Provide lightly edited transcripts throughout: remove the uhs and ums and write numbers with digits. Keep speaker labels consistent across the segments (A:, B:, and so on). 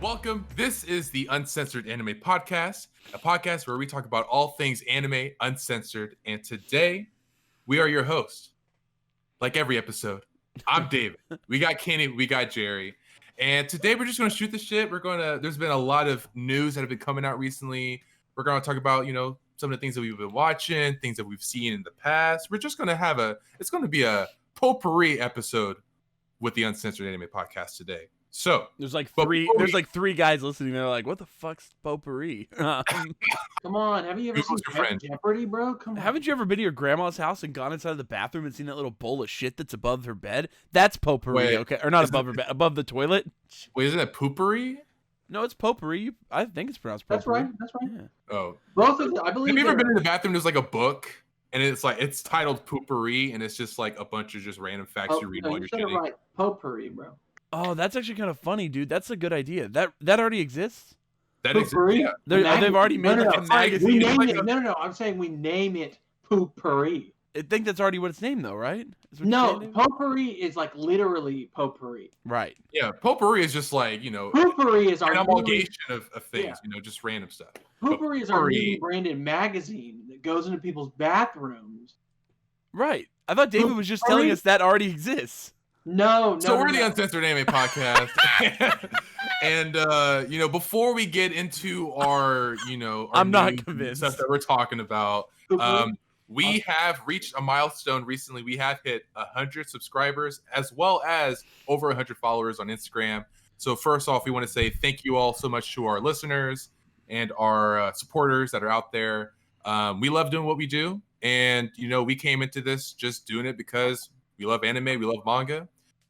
A: welcome. This is the Uncensored Anime Podcast, a podcast where we talk about all things anime uncensored. And today, we are your hosts. Like every episode, I'm David. We got Kenny, we got Jerry. And today we're just going to shoot the shit. There's been a lot of news that have been coming out recently. We're going to talk about, some of the things that we've been watching, things that we've seen in the past. We're just going to it's going to be a potpourri episode with the Uncensored Anime Podcast today. So
B: there's like three guys listening. They're like, "What the fuck's potpourri?"
C: Come on, have you ever seen Jeopardy, bro? Come on.
B: Haven't you ever been to your grandma's house and gone inside of the bathroom and seen that little bowl of shit that's above her bed? That's potpourri,
A: Wait,
B: okay? Or not above her bed, above the toilet.
A: Wait, isn't it poopery?
B: No, it's potpourri. I think it's pronounced potpourri.
C: That's right.
B: Yeah.
A: Oh,
C: both of them. I believe.
A: Have you ever been in the bathroom? There's like a book, and it's titled Poopery, and it's just like a bunch of just random facts you read while you're shitting.
C: Right, potpourri, bro.
B: Oh, that's actually kind of funny, dude. That's a good idea. That already exists.
A: That exists. Yeah.
B: They've already made a magazine.
C: No. I'm saying we name it Poopery.
B: I think that's already what it's named, though, right?
C: No, potpourri is like literally potpourri.
B: Right.
A: Yeah, potpourri is just like
C: Potpourri is our
A: amalgamation of things, just random stuff.
C: Potpourri is our newly branded magazine that goes into people's bathrooms.
B: Right. I thought David was just telling us that already exists.
C: No.
A: So we're the Uncensored Anime Podcast, and before we get into our
B: I'm not convinced
A: stuff that we're talking about, we have reached a milestone recently. We have hit 100 subscribers as well as over 100 followers on Instagram. So first off, we want to say thank you all so much to our listeners and our supporters that are out there. We love doing what we do, and we came into this just doing it because we love anime, we love manga.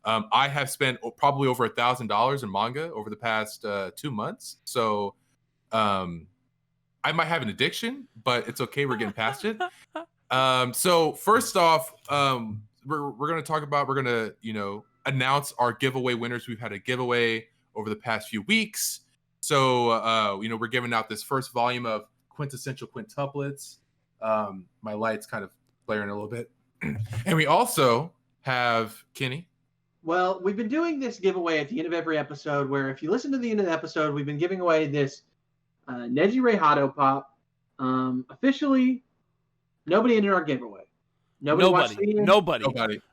A: I have spent probably over $1,000 in manga over the past 2 months. So I might have an addiction, but it's okay. We're getting past it. So first off, we're going to announce our giveaway winners. We've had a giveaway over the past few weeks. So, we're giving out this first volume of quintessential quintuplets. My light's kind of blaring a little bit. And we also have Kenny.
C: Well, we've been doing this giveaway at the end of every episode where if you listen to the end of the episode, we've been giving away this Neji Hado Pop. Officially, nobody entered our giveaway. Nobody.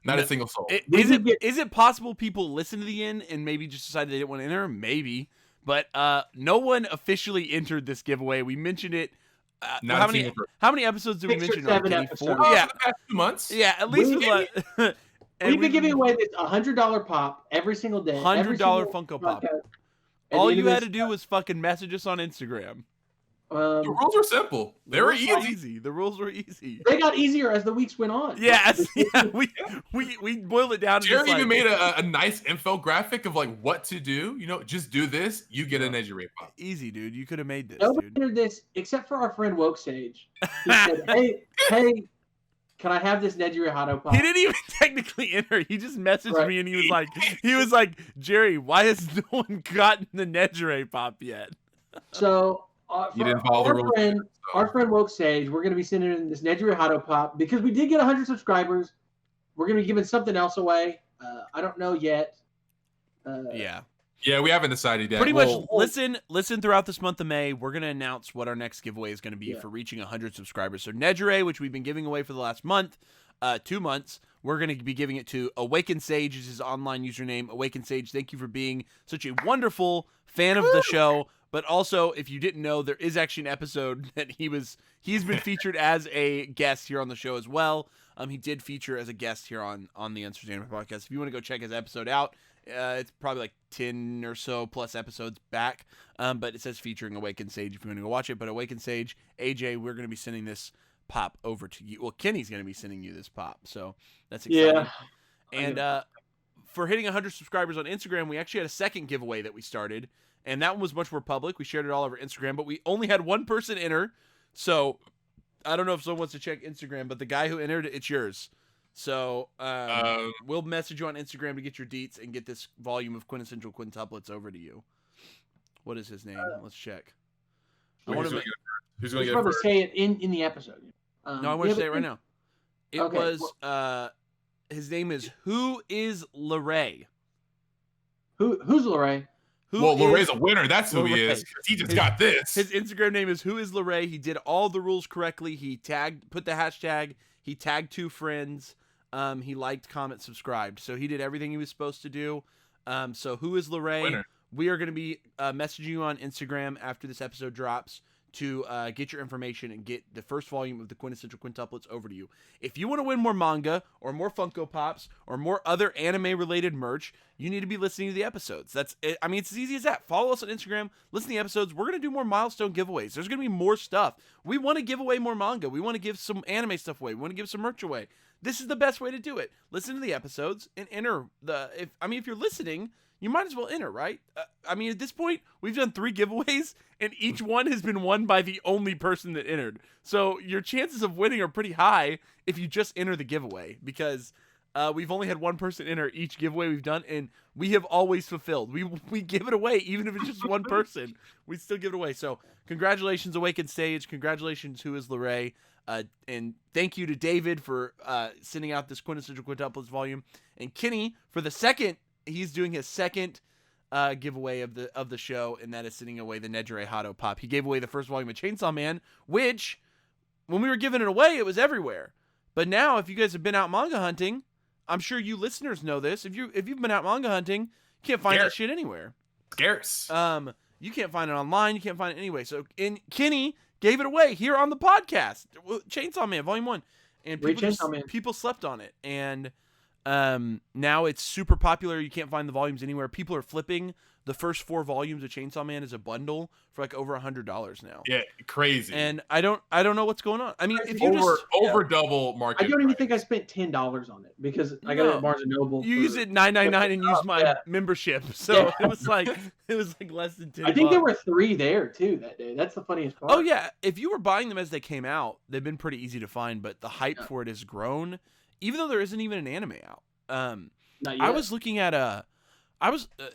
A: Not a single soul.
B: Is it possible people listen to the end and maybe just decided they didn't want to enter? Maybe. But no one officially entered this giveaway. We mentioned it. How many episodes did we mention?
C: 6 or 7 episodes.
B: Yeah.
A: For the past 2 months.
B: Yeah, at least
C: we've been giving away this $100 pop every single day.
B: $100 Funko Pop. All you had to do was fucking message us on Instagram.
A: The rules are simple. They were easy.
B: The rules were easy.
C: They got easier as the weeks went on.
B: Yes. Yeah, we boiled it down.
A: Jerry even made a nice infographic of like what to do. Just do this. You get a Neji Pop.
B: Easy, dude. You could have made this.
C: Nobody entered this except for our friend Woke Sage. He said, hey, can I have this Neji Hado Pop?
B: He didn't even technically enter. He just messaged me and he was like, Jerry, why has no one gotten the Neji Pop yet?
C: So
A: you didn't follow the rules.
C: Our friend Woke Sage, we're going to be sending in this Neji Hado Pop because we did get 100 subscribers. We're going to be giving something else away. I don't know yet.
A: Yeah, we haven't decided yet.
B: Pretty much listen throughout this month of May. We're going to announce what our next giveaway is going to be for reaching 100 subscribers. So Nejire, which we've been giving away for the last month, 2 months, we're going to be giving it to Awaken Sage is his online username. Awaken Sage, thank you for being such a wonderful fan of the show. But also, if you didn't know, there is actually an episode that he's been featured as a guest here on the show as well. He did feature as a guest here on the Uncensored Anime Podcast. If you want to go check his episode out, it's probably like 10 or so plus episodes back. But it says featuring Awaken Sage if you want to go watch it. But Awaken Sage, AJ, we're going to be sending this pop over to you. Well, Kenny's going to be sending you this pop. So that's exciting. Yeah. And for hitting 100 subscribers on Instagram, we actually had a second giveaway that we started. And that one was much more public. We shared it all over Instagram, but we only had one person enter. So I don't know if someone wants to check Instagram, but the guy who entered, it's yours. So we'll message you on Instagram to get your deets and get this volume of quintessential quintuplets over to you. What is his name? Let's check.
A: Who's going to get it
C: first?
A: first?
C: Say it in the episode.
B: No, I want to say it right now. His name is Who is Lorray?
C: Who's Lorray?
A: Loray's a winner. That's who he is. He just got this.
B: His Instagram name is Who is Loray. He did all the rules correctly. He put the hashtag. He tagged 2 friends. He liked, comment, subscribed. So he did everything he was supposed to do. So Who is Loray?
A: Winner.
B: We are going to be messaging you on Instagram after this episode drops to get your information and get the first volume of the Quintessential Quintuplets over to you. If you want to win more manga or more Funko Pops or more other anime-related merch, you need to be listening to the episodes. That's it. I mean, it's as easy as that. Follow us on Instagram. Listen to the episodes. We're going to do more milestone giveaways. There's going to be more stuff. We want to give away more manga. We want to give some anime stuff away. We want to give some merch away. This is the best way to do it. Listen to the episodes and enter the... If you're listening... You might as well enter, right? At this point, we've done 3 giveaways, and each one has been won by the only person that entered. So your chances of winning are pretty high if you just enter the giveaway, because we've only had one person enter each giveaway we've done, and we have always fulfilled. We give it away, even if it's just one person. We still give it away. So congratulations, Awakened Stage. Congratulations, Who is Loray. And thank you to David for sending out this Quintessential Quintuplets volume, and Kenny for the second. He's doing his second giveaway of the show, and that is sending away the Nejire Hado Pop. He gave away the first volume of Chainsaw Man, which, when we were giving it away, it was everywhere. But now, if you guys have been out manga hunting, I'm sure you listeners know this. If you've been out manga hunting, you can't find that shit anywhere.
A: Scarce.
B: You can't find it online. You can't find it anyway. So, Kenny gave it away here on the podcast, Chainsaw Man Volume 1, and people slept on it, and now it's super popular. You can't find the volumes anywhere. People are flipping the first 4 volumes of Chainsaw Man as a bundle for like over $100 now.
A: Yeah, crazy.
B: And I don't know what's going on. I mean, if you
A: over double market,
C: I don't even think I spent $10 on it because I got it at Barnes and Noble.
B: You use it $9.99 and use my membership, so it was like less than $10.
C: I think there were 3 there too that day. That's the funniest part.
B: Oh yeah, if you were buying them as they came out, they've been pretty easy to find, but the hype for it has grown, even though there isn't even an anime out. I was looking at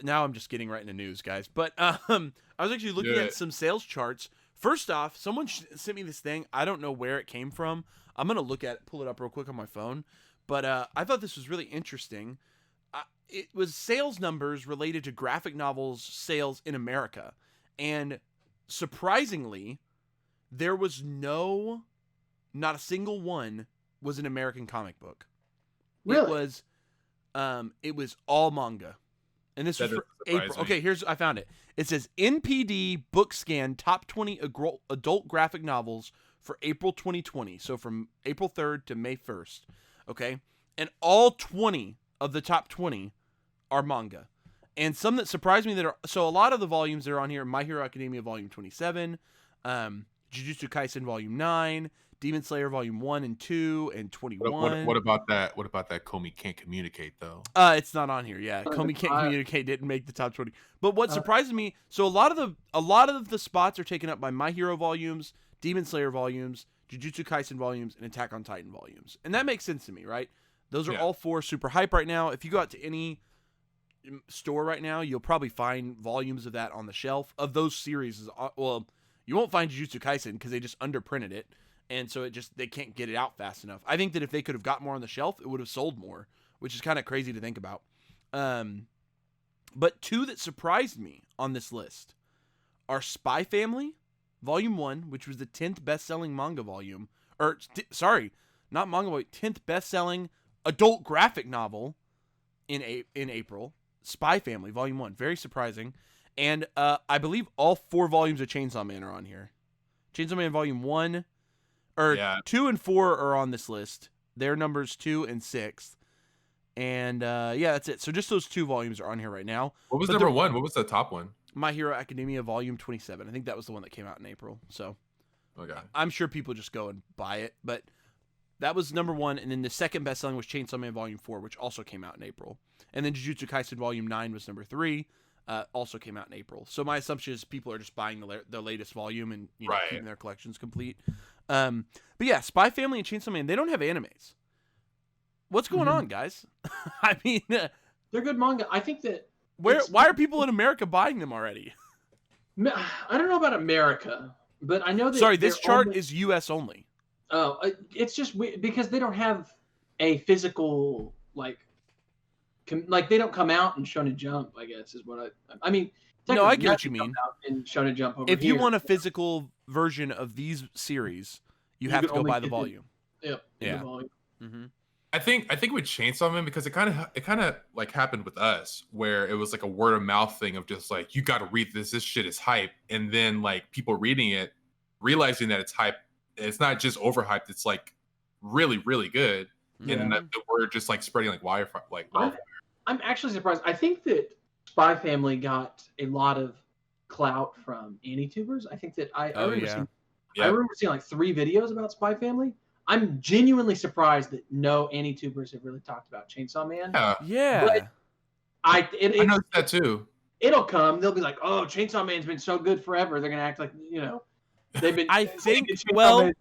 B: now I'm just getting right into news, guys. But I was actually looking at some sales charts. First off, someone sent me this thing. I don't know where it came from. I'm gonna pull it up real quick on my phone. But I thought this was really interesting. It was sales numbers related to graphic novels sales in America, and surprisingly, there was not a single one was an American comic book.
C: Really?
B: It was all manga. And this was for April. Okay, I found it. It says NPD Book Scan Top 20 Adult Graphic Novels for April 2020. So from April 3rd to May 1st. Okay? And all 20 of the top 20 are manga. And some that surprised me so a lot of the volumes that are on here, My Hero Academia Volume 27, Jujutsu Kaisen Volume 9, Demon Slayer Volume 1 and 2 and 21.
A: What about that? What about that Komi Can't Communicate though?
B: It's not on here. Yeah, Komi Can't Communicate didn't make the top 20. But what surprises me, so a lot of the spots are taken up by My Hero volumes, Demon Slayer volumes, Jujutsu Kaisen volumes, and Attack on Titan volumes. And that makes sense to me, right? Those are all 4 super hype right now. If you go out to any store right now, you'll probably find volumes of that on the shelf of those series. Well, you won't find Jujutsu Kaisen because they just underprinted it. And so they can't get it out fast enough. I think that if they could have got more on the shelf, it would have sold more, which is kind of crazy to think about. But 2 that surprised me on this list are Spy Family, Volume 1, which was the 10th best-selling manga volume. Not manga volume, 10th best-selling adult graphic novel in April. Spy Family, Volume 1. Very surprising. And I believe all 4 volumes of Chainsaw Man are on here. Chainsaw Man Volume 1... 2 and 4 are on this list. They're numbers 2 and 6. And that's it. So just those 2 volumes are on here right now.
A: What was number 1? What was the top one?
B: My Hero Academia Volume 27. I think that was the one that came out in April. So
A: okay.
B: I'm sure people just go and buy it. But that was number 1. And then the second best-selling was Chainsaw Man Volume 4, which also came out in April. And then Jujutsu Kaisen Volume 9 was number 3. Also came out in April. So my assumption is people are just buying the latest volume and keeping their collections complete. But yeah, Spy Family and Chainsaw Man, they don't have animes. What's going on, guys? I mean,
C: they're good manga. I think that
B: why are people in America buying them already?
C: I don't know about America, but I know that.
B: Sorry, this chart is U.S. only.
C: Oh, it's just because they don't have a physical like they don't come out in Shonen Jump. I guess is what I mean.
B: No, I get what you mean.
C: In Shonen Jump over
B: if you
C: here.
B: want a physical version of these series, you have to go buy the volume.
C: Yep.
B: Yeah.
C: The volume.
B: Mm-hmm.
A: I think with Chainsaw Man, because it kind of like happened with us, where it was like a word of mouth thing of just like, you got to read this shit is hype, and then like people reading it, realizing that it's hype, it's not just overhyped, it's like really really good, and the word just like spreading like wildfire.
C: I'm actually surprised. I think that Spy Family got a lot of clout from AniTubers. I think that I remember seeing like 3 videos about Spy Family. I'm genuinely surprised that no AniTubers have really talked about Chainsaw Man.
B: Yeah.
C: But I
A: noticed that too.
C: It'll come. They'll be like, "Oh, Chainsaw Man's been so good forever." They're gonna act like they've been.
B: I think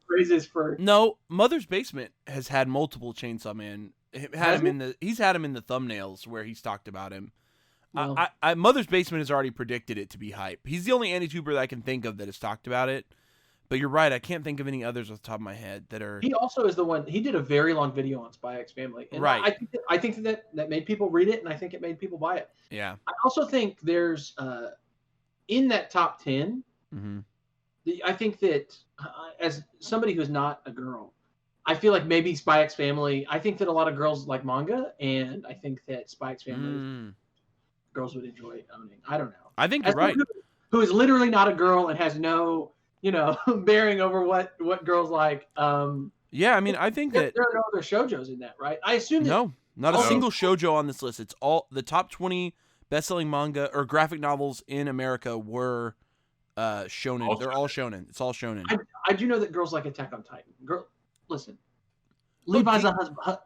C: phrases for
B: no. Mother's Basement has had multiple Chainsaw Man. He's had him in the thumbnails where he's talked about him. Well, Mother's Basement has already predicted it to be hype. He's the only AniTuber that I can think of that has talked about it. But you're right. I can't think of any others off the top of my head that are.
C: He also is the one. He did a very long video on Spy X Family, and
B: right.
C: I think that made people read it, and I think it made people buy it.
B: Yeah.
C: I also think there's in that top 10.
B: Mm-hmm.
C: I think that as somebody who's not a girl, I feel like maybe Spy X Family. I think that a lot of girls like manga, and I think that Spy X Family girls would enjoy owning. I don't know.
B: I think you're right.
C: Who is literally not a girl and has no. Bearing over what girls like.
B: Yeah, I mean, I think that
C: there are no other shoujos in that, right? I assume that
B: no, not a single shoujo on this list. It's all the top 20 best-selling manga or graphic novels in America were shonen. They're all shonen. It's all shonen.
C: I do know that girls like Attack on Titan. Listen, Levi's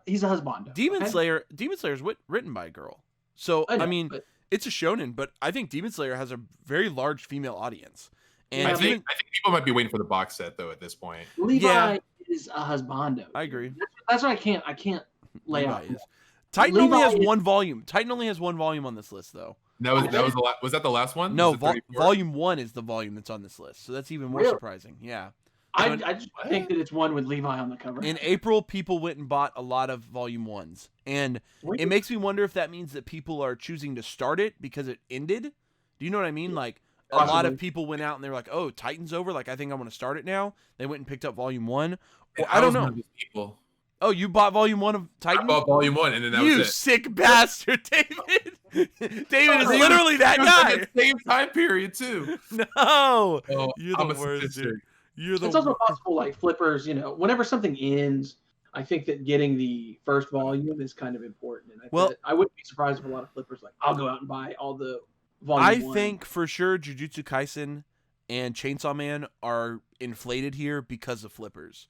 C: he's a husbando.
B: Demon Slayer is written by a girl, so I mean, it's a shonen. But I think Demon Slayer has a very large female audience. And
A: I think people might be waiting for the box set though at this point.
C: Levi is a husbando.
B: I agree.
C: That's why I can't lay out.
B: Titan only has one volume. Titan only has one volume on this list though.
A: Was that the last one?
B: No, volume 1 is the volume that's on this list. So that's even more surprising. Yeah.
C: I just think that it's one with Levi on the cover.
B: In April, people went and bought a lot of volume 1s. And it makes me wonder if that means that people are choosing to start it because it ended. Do you know what I mean? Like a lot of people went out and they were like, "Oh, Titan's over. Like I think I want to start it now." They went and picked up volume 1. Or, I don't know.
A: People.
B: Oh, you bought volume 1 of Titan?
A: I bought volume 1 and then that was it.
B: You sick bastard, David. David is literally that guy.
A: Like the same time period too.
B: No. You're the worst, dude.
C: It's also possible, like flippers, whenever something ends, I think that getting the first volume is kind of important. And I wouldn't be surprised if a lot of flippers I'll go out and buy all the volume 1.
B: Think for sure Jujutsu Kaisen and Chainsaw Man are inflated here because of flippers.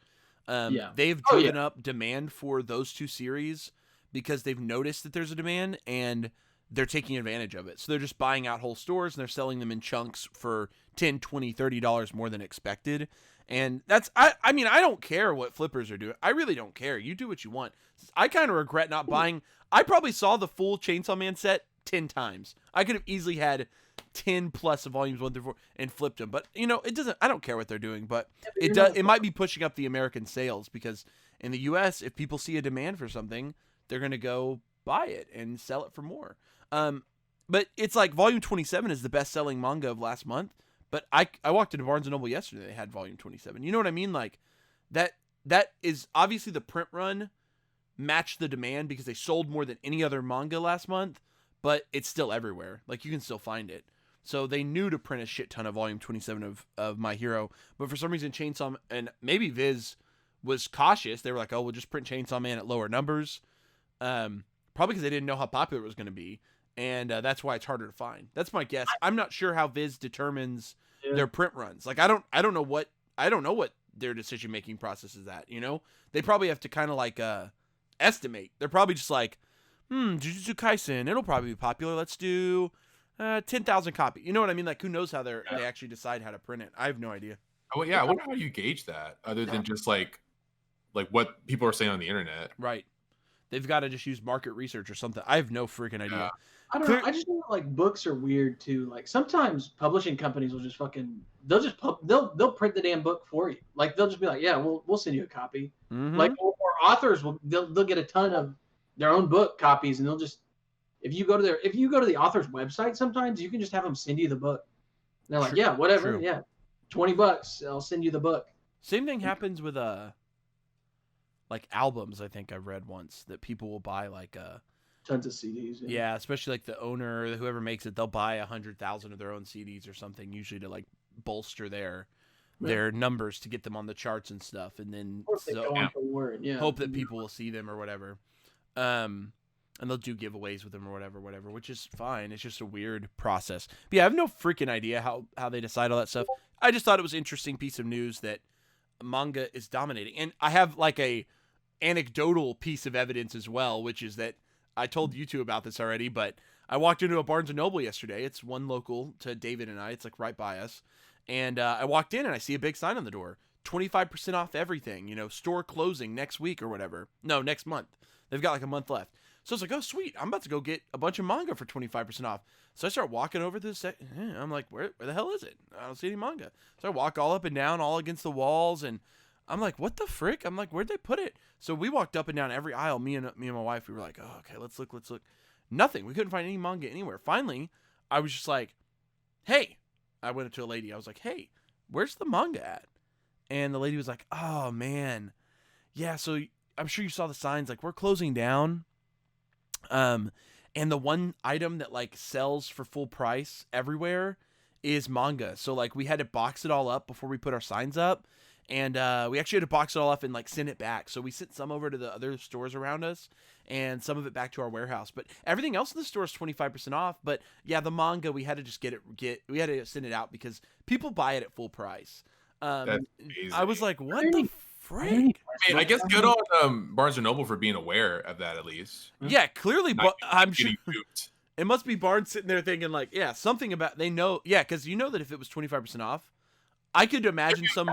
B: They've driven up demand for those two series because they've noticed that there's a demand and they're taking advantage of it. So they're just buying out whole stores and they're selling them in chunks for $10, $20, $30 more than expected. And that's, I mean, I don't care what flippers are doing. I really don't care. You do what you want. I kind of regret not buying. I probably saw the full Chainsaw Man set 10 times. I could have easily had 10 plus of volumes 1 through 4 and flipped them. But, it doesn't, I don't care what they're doing, but it might be pushing up the American sales because in the US, if people see a demand for something, they're going to go buy it and sell it for more. But it's like volume 27 is the best selling manga of last month. But I walked into Barnes & Noble yesterday. They had volume 27. You know what I mean? Like that is obviously the print run matched the demand because they sold more than any other manga last month, but it's still everywhere. Like you can still find it. So they knew to print a shit ton of volume 27 of My Hero. But for some reason, Chainsaw and maybe Viz was cautious. They were like, oh, we'll just print Chainsaw Man at lower numbers. Probably because they didn't know how popular it was going to be. And that's why it's harder to find. That's my guess. I'm not sure how Viz determines their print runs. Like I don't know what their decision making process is at. They probably have to kind of like estimate. They're probably just like, Jujutsu Kaisen, it'll probably be popular. Let's do 10,000 copies. You know what I mean? Like who knows how they actually decide how to print it? I have no idea.
A: Oh yeah, I wonder how you gauge that other than just like what people are saying on the internet.
B: Right. They've got to just use market research or something. I have no freaking idea.
A: Yeah.
C: I don't know. I just think like books are weird too. Like sometimes publishing companies will just they'll print the damn book for you. Like they'll just be like, yeah, we'll send you a copy.
B: Mm-hmm.
C: Like or authors they'll get a ton of their own book copies and they'll just If you go to the author's website, sometimes you can just have them send you the book. And they're like, yeah, whatever,
B: True.
C: yeah, $20, I'll send you the book.
B: Same thing happens with like albums. I think I've read once that people will buy like
C: tons of CDs.
B: Yeah, especially like the owner, whoever makes it, they'll buy 100,000 of their own CDs or something, usually to like bolster their numbers to get them on the charts and stuff, and then hope that people will see them or whatever. And they'll do giveaways with them or whatever, which is fine. It's just a weird process. But yeah, I have no freaking idea how they decide all that stuff. I just thought it was an interesting piece of news that manga is dominating. And I have like a anecdotal piece of evidence as well, which is that I told you two about this already, but I walked into a Barnes & Noble yesterday. It's one local to David and I. It's like right by us. And I walked in and I see a big sign on the door. 25% off everything, store closing next week or whatever. No, next month. They've got like a month left. So I was like, oh, sweet. I'm about to go get a bunch of manga for 25% off. So I start walking over to the set. I'm like, where the hell is it? I don't see any manga. So I walk all up and down, all against the walls, and I'm like, what the frick? I'm like, where'd they put it? So we walked up and down every aisle. Me and my wife, we were like, oh, okay, let's look. Nothing. We couldn't find any manga anywhere. Finally, I was just like, hey. I went up to a lady. I was like, hey, where's the manga at? And the lady was like, oh, man. Yeah, so I'm sure you saw the signs. Like, we're closing down. And the one item that, like, sells for full price everywhere is manga. So, like, we had to box it all up before we put our signs up. And we actually had to box it all up and, like, send it back. So we sent some over to the other stores around us and some of it back to our warehouse. But everything else in the store is 25% off. But, yeah, the manga, we had to just we had to send it out because people buy it at full price.
A: That's amazing.
B: I was like, what the frick?
A: I guess good on Barnes & Noble for being aware of that at least.
B: Yeah, clearly, I'm sure. It must be Barnes sitting there thinking, like, yeah, something about, they know. Yeah, because you know that if it was 25% off, I could imagine some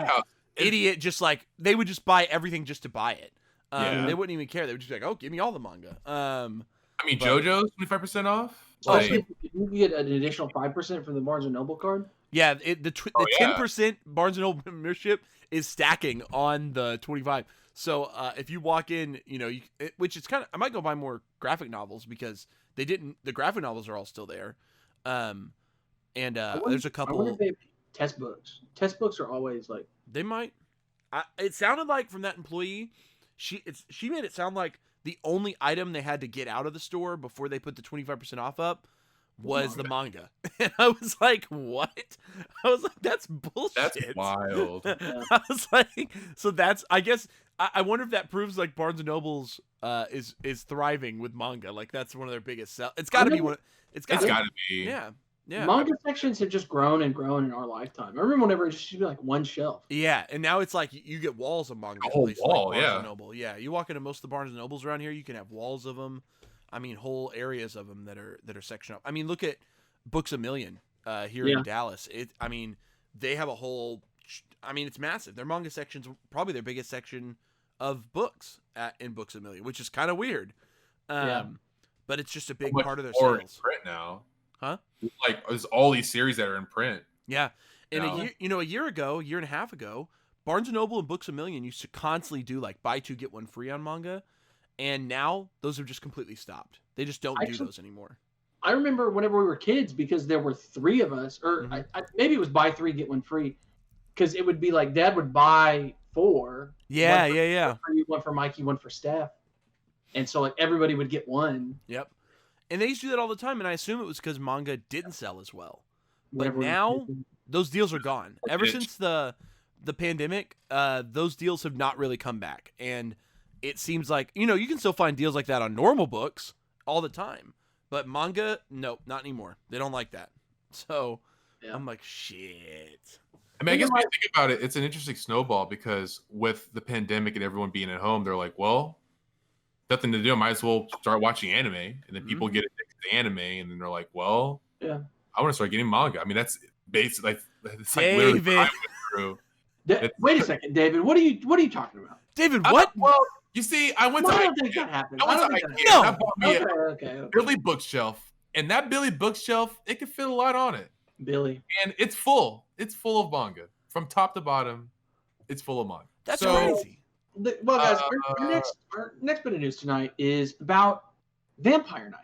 B: idiot just like, they would just buy everything just to buy it. They wouldn't even care. They would just be like, oh, give me all the manga.
A: JoJo's 25% off?
C: You get an additional 5% from the Barnes & Noble card?
B: Yeah, the 10% Barnes & Noble membership is stacking on the 25. So if you walk in, which is kind of, I might go buy more graphic novels because the graphic novels are all still there. There's a couple.
C: I wonder if they have test books. Test books are always like.
B: They might. It sounded like from that employee, she made it sound like the only item they had to get out of the store before they put the 25% off up was the manga. And I was like, what? I was like, that's bullshit.
A: That's wild.
B: I was like, so that's, I guess, I wonder if that proves like Barnes & Noble's is thriving with manga. Like that's one of their biggest sell. It's got to be one. It's got to
A: be.
B: Yeah. Yeah.
C: Manga sections have just grown and grown in our lifetime. I remember whenever it just used to be like one shelf.
B: Yeah, and now it's like you get walls of manga.
A: A whole wall,
B: like Barnes & Noble. Yeah, you walk into most of the Barnes & Nobles around here, you can have walls of them. I mean, whole areas of them that are sectioned up. I mean, look at Books A Million here in Dallas. They have a whole. I mean, it's massive. Their manga section's probably their biggest section of books in Books A Million, which is kind of weird. But it's just a big part of their sales.
A: Print now.
B: Huh?
A: Like there's all these series that are in print.
B: Yeah. And a year and a half ago, Barnes & Noble and Books A Million used to constantly do like buy two get one free on manga, and now those have just completely stopped. They just don't do those anymore.
C: I remember whenever we were kids, because there were three of us, or maybe it was buy three get one free, because it would be like Dad would buy four.
B: Yeah.
C: One for Mikey, one for Steph, and so like everybody would get one.
B: Yep. And they used to do that all the time, and I assume it was because manga didn't sell as well. But now, those deals are gone. Ever since the pandemic, those deals have not really come back. And it seems like, you can still find deals like that on normal books all the time. But manga, nope, not anymore. They don't like that. So, I'm like, shit.
A: I mean, I guess when you think about it, it's an interesting snowball because with the pandemic and everyone being at home, they're like, well, nothing to do. I might as well start watching anime. And then people get addicted to anime, and then they're like, well, I want to start getting manga. I mean, that's basically it's like literally what I went through.
C: Wait a second, David. What are you talking about?
B: David, what?
A: Well, you see, I went to IKEA. I bought me a Billy bookshelf, and that Billy bookshelf, it could fit a lot on it.
C: Billy.
A: And it's full. It's full of manga. From top to bottom, it's full of manga.
B: That's crazy.
C: Well, guys, our next bit of news tonight is about Vampire Night.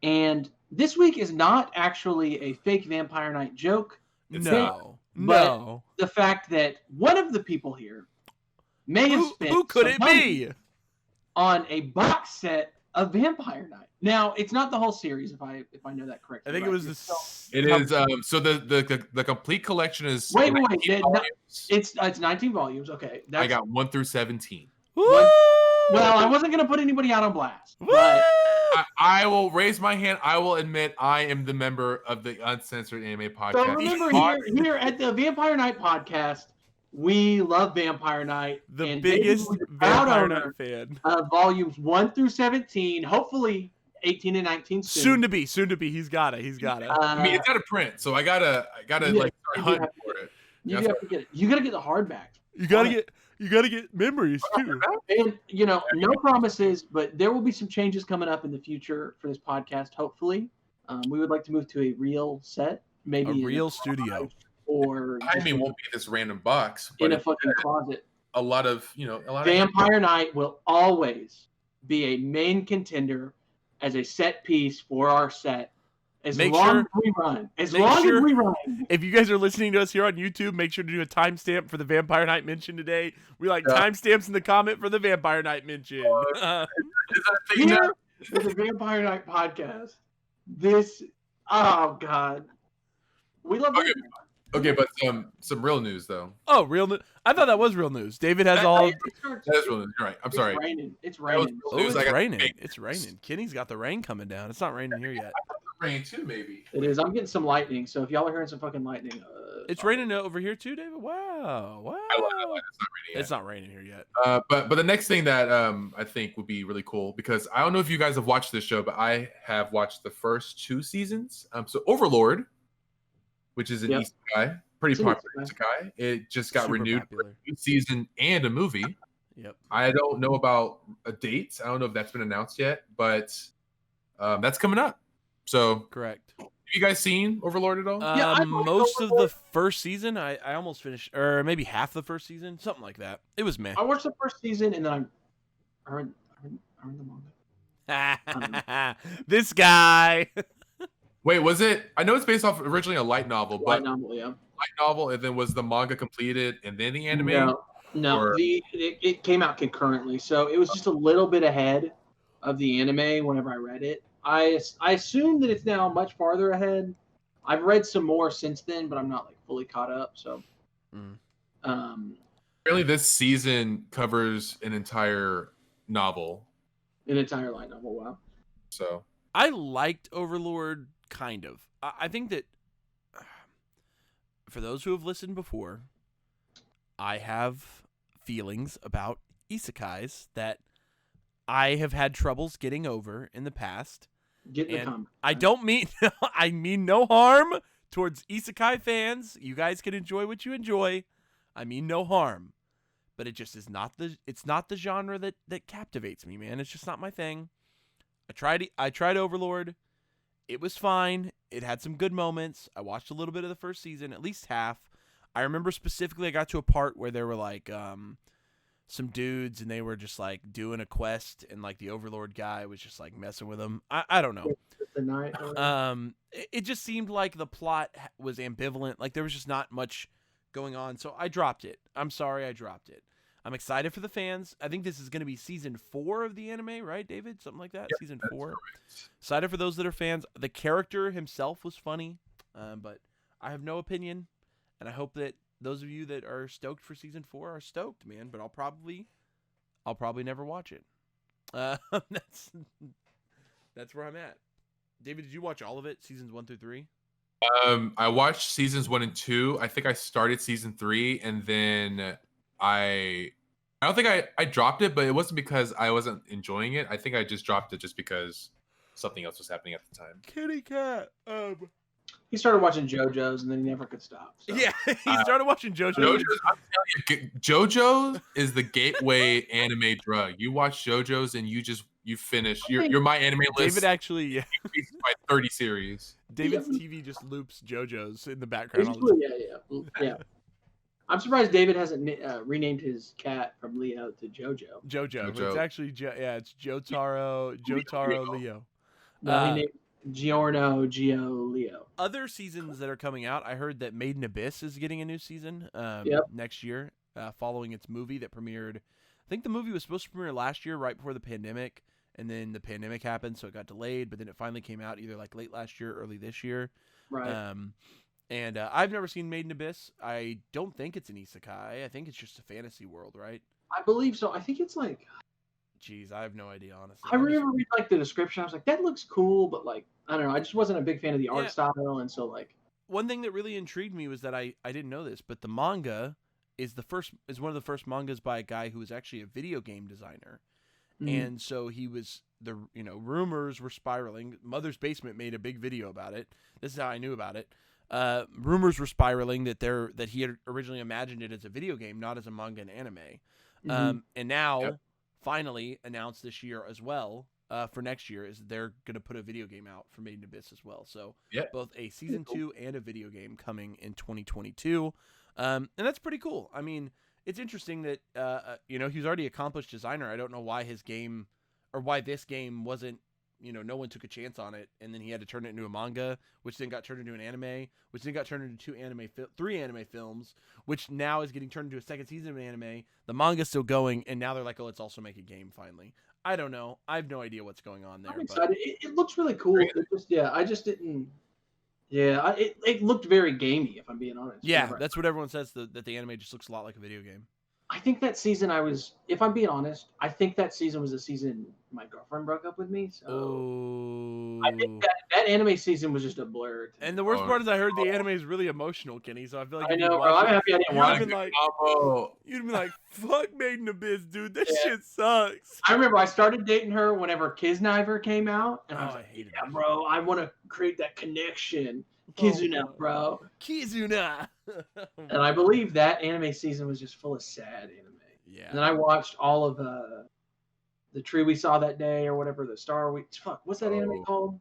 C: And this week is not actually a fake Vampire Night joke.
B: No.
C: The fact that one of the people here may have spent
B: who could
C: some
B: it
C: money
B: be
C: on a box set of Vampire Night. Now, it's not the whole series, if I know that correctly.
B: I think it was
A: It is. So the complete collection is.
C: Wait. It's 19 volumes. Okay,
A: I got 1 through 17.
C: Well, I wasn't gonna put anybody out on blast, but
A: I will raise my hand. I will admit I am the member of the Uncensored Anime Podcast.
C: So remember, here at the Vampire Night Podcast, we love Vampire Night.
B: The biggest Vampire Night fan.
C: Volumes 1 through 17. Hopefully 18 and 19
B: soon to be. He's got it.
A: I mean, it's out of print, so I gotta like hunt for it.
C: You have to get it. You gotta get the hardback.
B: You gotta get memories too.
C: And no promises, but there will be some changes coming up in the future for this podcast. Hopefully, we would like to move to a real set, maybe
B: a real studio,
C: or
A: won't be this random box, but
C: in a fucking closet.
A: A lot of
C: Vampire Night will always be a main contender as a set piece for our set. As long as we run.
B: If you guys are listening to us here on YouTube, make sure to do a timestamp for the Vampire Night mention today. We like timestamps in the comment for the Vampire Night mention.
C: Here is the Vampire Night podcast. Oh God, we love it.
A: Okay, but some real news though.
B: Oh, real news! I thought that was real news. David has all.
A: That's real news. You're right. I'm sorry.
C: It's raining.
B: It's raining. It's raining. Kenny's got the rain coming down. It's not raining here yet.
A: Rain too, maybe.
C: It is. I'm getting some lightning. So if y'all are hearing some fucking lightning,
B: it's raining over here too, David. Wow. It's not raining here yet.
A: But the next thing that I think would be really cool, because I don't know if you guys have watched this show, but I have watched the first 2 seasons. So Overlord, which is an isekai, pretty popular isekai. It just got renewed for a new season and a movie.
B: Yep.
A: I don't know about a date. I don't know if that's been announced yet, but that's coming up. So
B: correct.
A: Have you guys seen Overlord at all?
B: Most of the first season. I almost finished, or maybe half the first season, something like that. It was meh.
C: I watched the first season and then I read the
B: manga. This guy.
A: Wait, was it? I know it's based off originally a light novel,
C: light novel,
A: and then was the manga completed and then the anime?
C: No. It came out concurrently, so it was just a little bit ahead of the anime whenever I read it. I assume that it's now much farther ahead. I've read some more since then, but I'm not like fully caught up. So,
A: apparently this season covers an entire novel.
C: An entire light novel. Wow.
A: So
B: I liked Overlord, kind of. I think that for those who have listened before, I have feelings about isekais that I have had troubles getting over in the past. I don't mean I mean no harm towards isekai fans. You guys can enjoy what you enjoy. I mean no harm. But it just is not the genre that captivates me, man. It's just not my thing. I tried Overlord. It was fine. It had some good moments. I watched a little bit of the first season, at least half. I remember specifically I got to a part where there were like some dudes and they were just like doing a quest and like the Overlord guy was just like messing with them. I don't know. It just seemed like the plot was ambivalent. Like there was just not much going on. So I dropped it. I'm sorry I dropped it. I'm excited for the fans. I think this is going to be season 4 of the anime, right, David? Something like that. Yep, season 4. Excited for those that are fans. The character himself was funny, but I have no opinion. And I hope that those of you that are stoked for season 4 are stoked, man. But I'll probably never watch it. That's where I'm at. David, did you watch all of it, seasons 1 through 3?
A: I watched seasons 1 and 2. I think I started season 3, and then I don't think I dropped it, but it wasn't because I wasn't enjoying it. I think I just dropped it just because something else was happening at the time.
B: Kitty cat.
C: He started watching JoJo's and then he never could stop. So.
B: Yeah, he started watching JoJo's.
A: I'm telling you, JoJo's is the gateway anime drug. You watch JoJo's and you finish. You're my anime list.
B: David actually,
A: by 30 series.
B: David's TV just loops JoJo's in the background.
C: Yeah. I'm surprised David hasn't renamed his cat from Leo to Jojo.
B: It's actually it's Jotaro Leo.
C: No, Giorno, Gio, Leo.
B: Other seasons that are coming out, I heard that Made in Abyss is getting a new season next year, following its movie that premiered. I think the movie was supposed to premiere last year, right before the pandemic, and then the pandemic happened, so it got delayed, but then it finally came out either like late last year or early this year.
C: Right.
B: And I've never seen Made in Abyss. I don't think it's an isekai. I think it's just a fantasy world, right?
C: I believe so. I think it's like...
B: Jeez, I have no idea, honestly.
C: I remember reading like the description. I was like, that looks cool, but like, I don't know. I just wasn't a big fan of the art style, and so like...
B: One thing that really intrigued me was that I didn't know this, but the manga is one of the first mangas by a guy who was actually a video game designer. And so he was rumors were spiraling. Mother's Basement made a big video about it. This is how I knew about it. Rumors were spiraling that he had originally imagined it as a video game, not as a manga and anime. And now finally announced this year as well, for next year, is they're going to put a video game out for Made in Abyss as well. So both a season 2 and a video game coming in 2022. And that's pretty cool. I mean, it's interesting that, he was already an accomplished designer. I don't know why his game, or why this game wasn't, no one took a chance on it, and then he had to turn it into a manga, which then got turned into an anime, which then got turned into 3 anime films, which now is getting turned into a second season of an anime. The manga's still going, and now they're like, oh, let's also make a game finally. I don't know. I have no idea what's going on there.
C: I'm excited. It looks really cool. I just didn't... Yeah, it looked very gamey, if I'm being honest.
B: Yeah, that's what everyone says, that the anime just looks a lot like a video game.
C: I think that season if I'm being honest, I think that season was the season my girlfriend broke up with me. So I think that anime season was just a blur.
B: And the worst part is I heard the anime is really emotional, Kenny, so I feel like...
C: I know, bro. I'm happy I didn't watch it.
B: You'd be like, fuck Made in Abyss, dude. This shit sucks.
C: I remember I started dating her whenever Kisniver came out, and I was like, yeah, bro, I want to create that connection. Kizuna, bro.
B: Kizuna.
C: And I believe that anime season was just full of sad anime.
B: Yeah.
C: And then I watched all of the Tree We Saw That Day, or whatever, the Star We... Fuck, what's that anime called?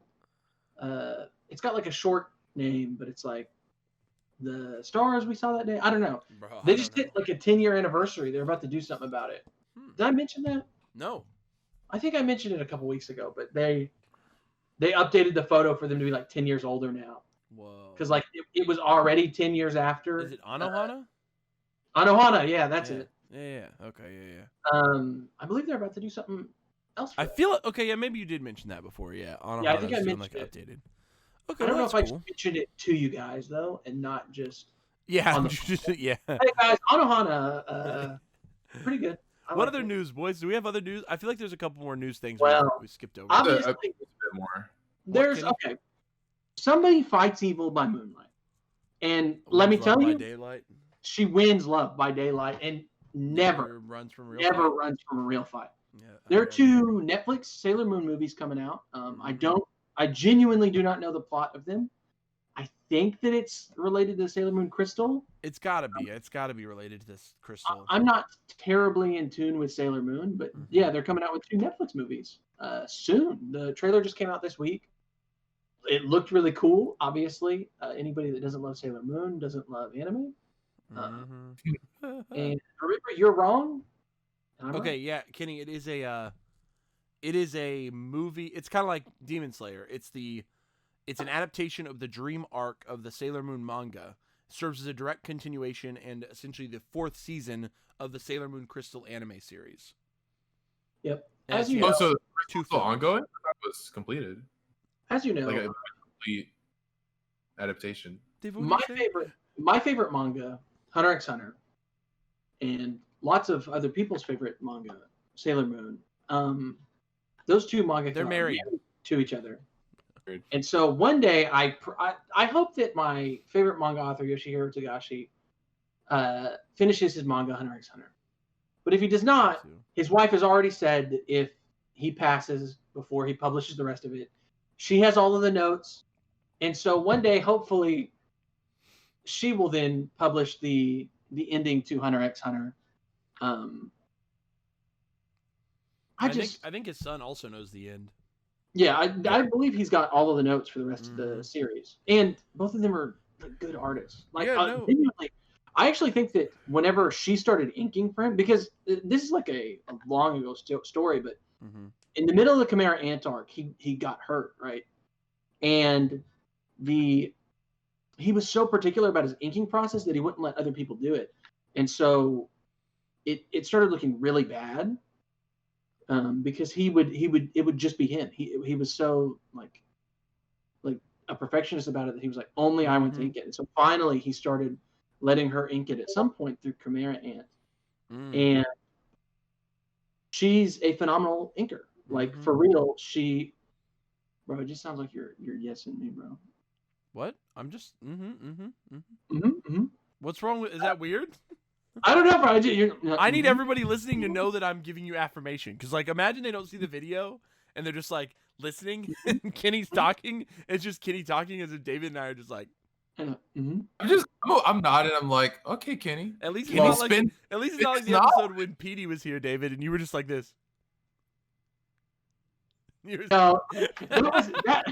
C: It's got like a short name, but it's like the Stars We Saw That Day. I don't know.
B: Bro,
C: they just hit like a 10-year anniversary. They're about to do something about it. Did I mention that?
B: No.
C: I think I mentioned it a couple weeks ago, but they updated the photo for them to be like 10 years older now.
B: Whoa.
C: Because like it was already 10 years after.
B: Is it Anohana?
C: Anohana, yeah, that's it.
B: Yeah. Okay, yeah.
C: I believe they're about to do something else.
B: I feel okay. Yeah, maybe you did mention that before. Yeah, Anohana.
C: Yeah, I think I mentioned
B: like
C: it.
B: Updated. Okay,
C: I don't know if I
B: cool.
C: mentioned it to you guys though, and not just.
B: Yeah, yeah.
C: Hey guys, Anohana, pretty good.
B: What other news, boys? Do we have other news? I feel like there's a couple more news things we skipped over.
C: Obviously,
A: a bit more.
C: There's okay. Somebody fights evil by moonlight, and let me tell you,
B: daylight.
C: She wins love by daylight, and never runs from a real fight.
B: Yeah,
C: there are 2 Netflix Sailor Moon movies coming out. I genuinely do not know the plot of them. I think that it's related to Sailor Moon Crystal.
B: It's gotta be. It's gotta be related to this Crystal.
C: I'm not terribly in tune with Sailor Moon, but yeah, they're coming out with 2 Netflix movies soon. The trailer just came out this week. It looked really cool. Obviously, anybody that doesn't love Sailor Moon doesn't love anime. And remember, you're wrong.
B: Okay, right. Yeah, Kenny. It is a movie. It's kind of like Demon Slayer. It's an adaptation of the dream arc of the Sailor Moon manga. It serves as a direct continuation and essentially the 4th season of the Sailor Moon Crystal anime series.
C: Yep.
B: And
C: as you know,
A: so it's still ongoing. That was completed.
C: As you know,
A: like a complete adaptation.
C: My favorite manga, Hunter x Hunter, and lots of other people's favorite manga, Sailor Moon. Those 2 manga
B: they're married
C: to each other. And so one day, I hope that my favorite manga author, Yoshihiro Togashi, finishes his manga, Hunter x Hunter. But if he does not, his wife has already said that if he passes before he publishes the rest of it, she has all of the notes. And so one day, hopefully, she will then publish the ending to Hunter x Hunter. I
B: think his son also knows the end.
C: Yeah, I believe he's got all of the notes for the rest of the series, and both of them are good artists. Genuinely, I actually think that whenever she started inking for him, because this is like a long ago story, but in the middle of the Chimera Ant arc, he got hurt, right? and he was so particular about his inking process that he wouldn't let other people do it, and so it started looking really bad, because it would just be him. He was so like a perfectionist about it that he was like, only I want to ink it. And so finally he started letting her ink it at some point through Chimera Ant, and she's a phenomenal inker. Like for real, bro. It just sounds like you're yesing me, bro.
B: What? I'm just What's wrong with? Is that weird?
C: I don't know, bro.
B: I need everybody listening to know that I'm giving you affirmation. Because, like, imagine they don't see the video and they're just, like, listening and Kenny's talking. It's just Kenny talking as if David and I are just like,
A: I'm nodding. I'm like, okay, Kenny.
B: At least it's not like the episode when Petey was here, David, and you were just like this.
C: No, that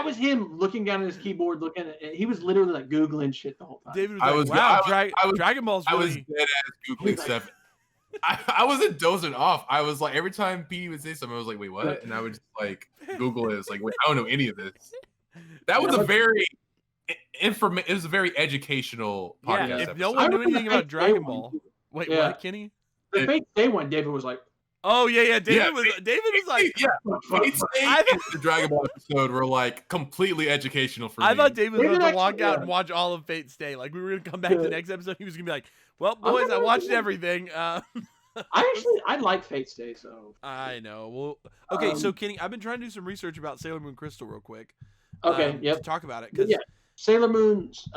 C: was him looking down at his keyboard, he was literally like Googling shit the whole time.
B: David was like, Dragon Ball's really...
A: I was dead ass Googling stuff. I wasn't dozing off. I was like, every time Petey would say something, I was like, wait, what? And I would just like Google it. It's like, wait, I don't know any of this. That was it was a very educational podcast.
B: Yeah, if
A: episode.
B: no one knew anything about Dragon Ball. Wait, what, Kenny?
C: The Fate Stay one, David was like,
B: oh yeah. David was like,
A: Fate Stay and the Dragon Ball episode were like completely educational for me.
B: I thought David was going to walk out and watch all of Fate Stay. Like we were going to come back to the next episode. He was going to be like, well, boys, I watched everything.
C: I like Fate Stay, so
B: I know. Well, okay, so Kenny, I've been trying to do some research about Sailor Moon Crystal real quick.
C: Okay,
B: to talk about it, because
C: Sailor Moon's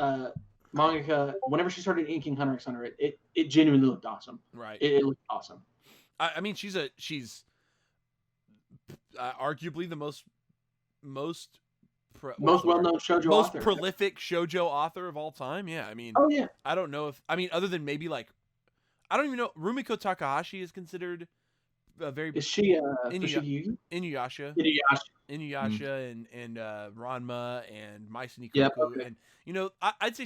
C: manga, whenever she started inking Hunter x Hunter, it genuinely looked awesome.
B: Right,
C: it looked awesome.
B: I mean, she's arguably the most
C: well-known shoujo
B: most
C: author.
B: prolific shoujo author of all time. Yeah, I mean, I don't know other than maybe like, I don't even know. Rumiko Takahashi is considered a very.
C: Is she
B: Inuyasha? Inuyasha and Ranma and Mai Nikoku, and I'd say,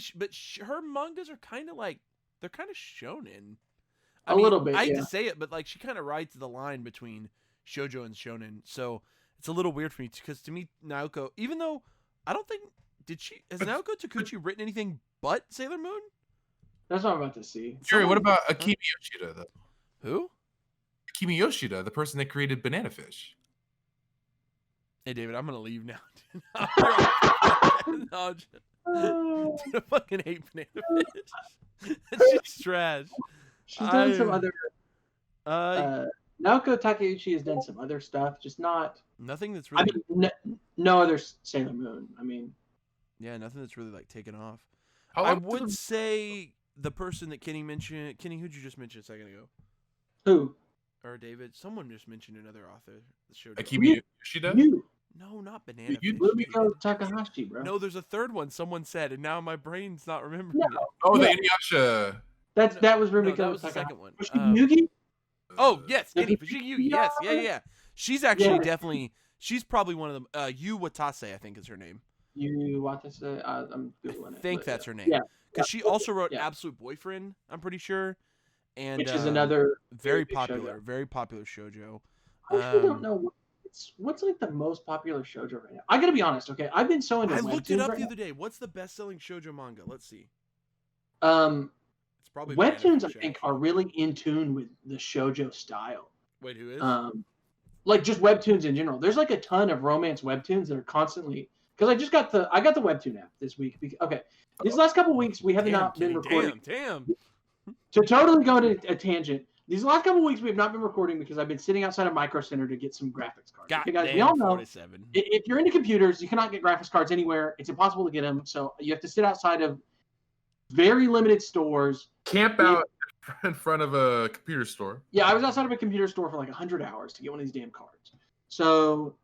B: her mangas are kind of like, they're kind of shonen. I mean,
C: little bit.
B: I hate to say it, but like she kind of rides the line between shoujo and shonen, so it's a little weird for me because to me Naoko, even though I don't think has Naoko Takeuchi written anything but Sailor Moon?
C: That's what I'm about to see.
A: Jerry, what about Akemi Yoshida though?
B: Who?
A: Akemi Yoshida, the person that created Banana Fish.
B: Hey David, I'm gonna leave now. No, I fucking hate Banana Fish. It's just trash.
C: She's done some other. Naoko Takeuchi has done some other stuff, just not
B: nothing that's really.
C: I mean, no other Sailor Moon. I mean,
B: yeah, nothing that's really like taken off. I would say the person that Kenny mentioned. Kenny, who'd you just mention a second ago?
C: Who?
B: Or David? Someone just mentioned another author.
A: Akemi Yoshida?
B: No, not Banana Fish.
C: Rumiko Takahashi, bro.
B: No, there's a third one someone said, and now my brain's not remembering it.
A: Oh, the Inuyasha.
C: That was Rumiko.
B: That was the second one.
C: Yugi?
B: Oh, yes, Kenny. Yugi. Yes, yeah. She's actually definitely, she's probably one of them. Yu Watase, I think is her name.
C: Yu Watase? I'm Googling it.
B: I think that's her name. Yeah. Because she also wrote Absolute Boyfriend, I'm pretty sure. And,
C: which is another
B: very popular shoujo.
C: I actually don't know what's like the most popular shoujo right now. I gotta be honest, okay? I've been so into
B: I looked it up the other day. What's the best-selling shoujo manga? Let's see.
C: It's probably webtoons. I think are really in tune with the shoujo style.
B: Wait, who is?
C: Like just webtoons in general. There's like a ton of romance webtoons that are constantly, because I got the webtoon app this week. Okay, these last couple weeks we have not been recording.
B: Damn.
C: To totally go to a tangent, these last couple weeks we have not been recording because I've been sitting outside of Micro Center to get some graphics cards. Okay, guys, we all know
B: 47.
C: If you're into computers, you cannot get graphics cards anywhere. It's impossible to get them, so you have to sit outside of very limited stores.
A: Camp out in front of a computer store.
C: Yeah, I was outside of a computer store for like 100 hours to get one of these damn cards. So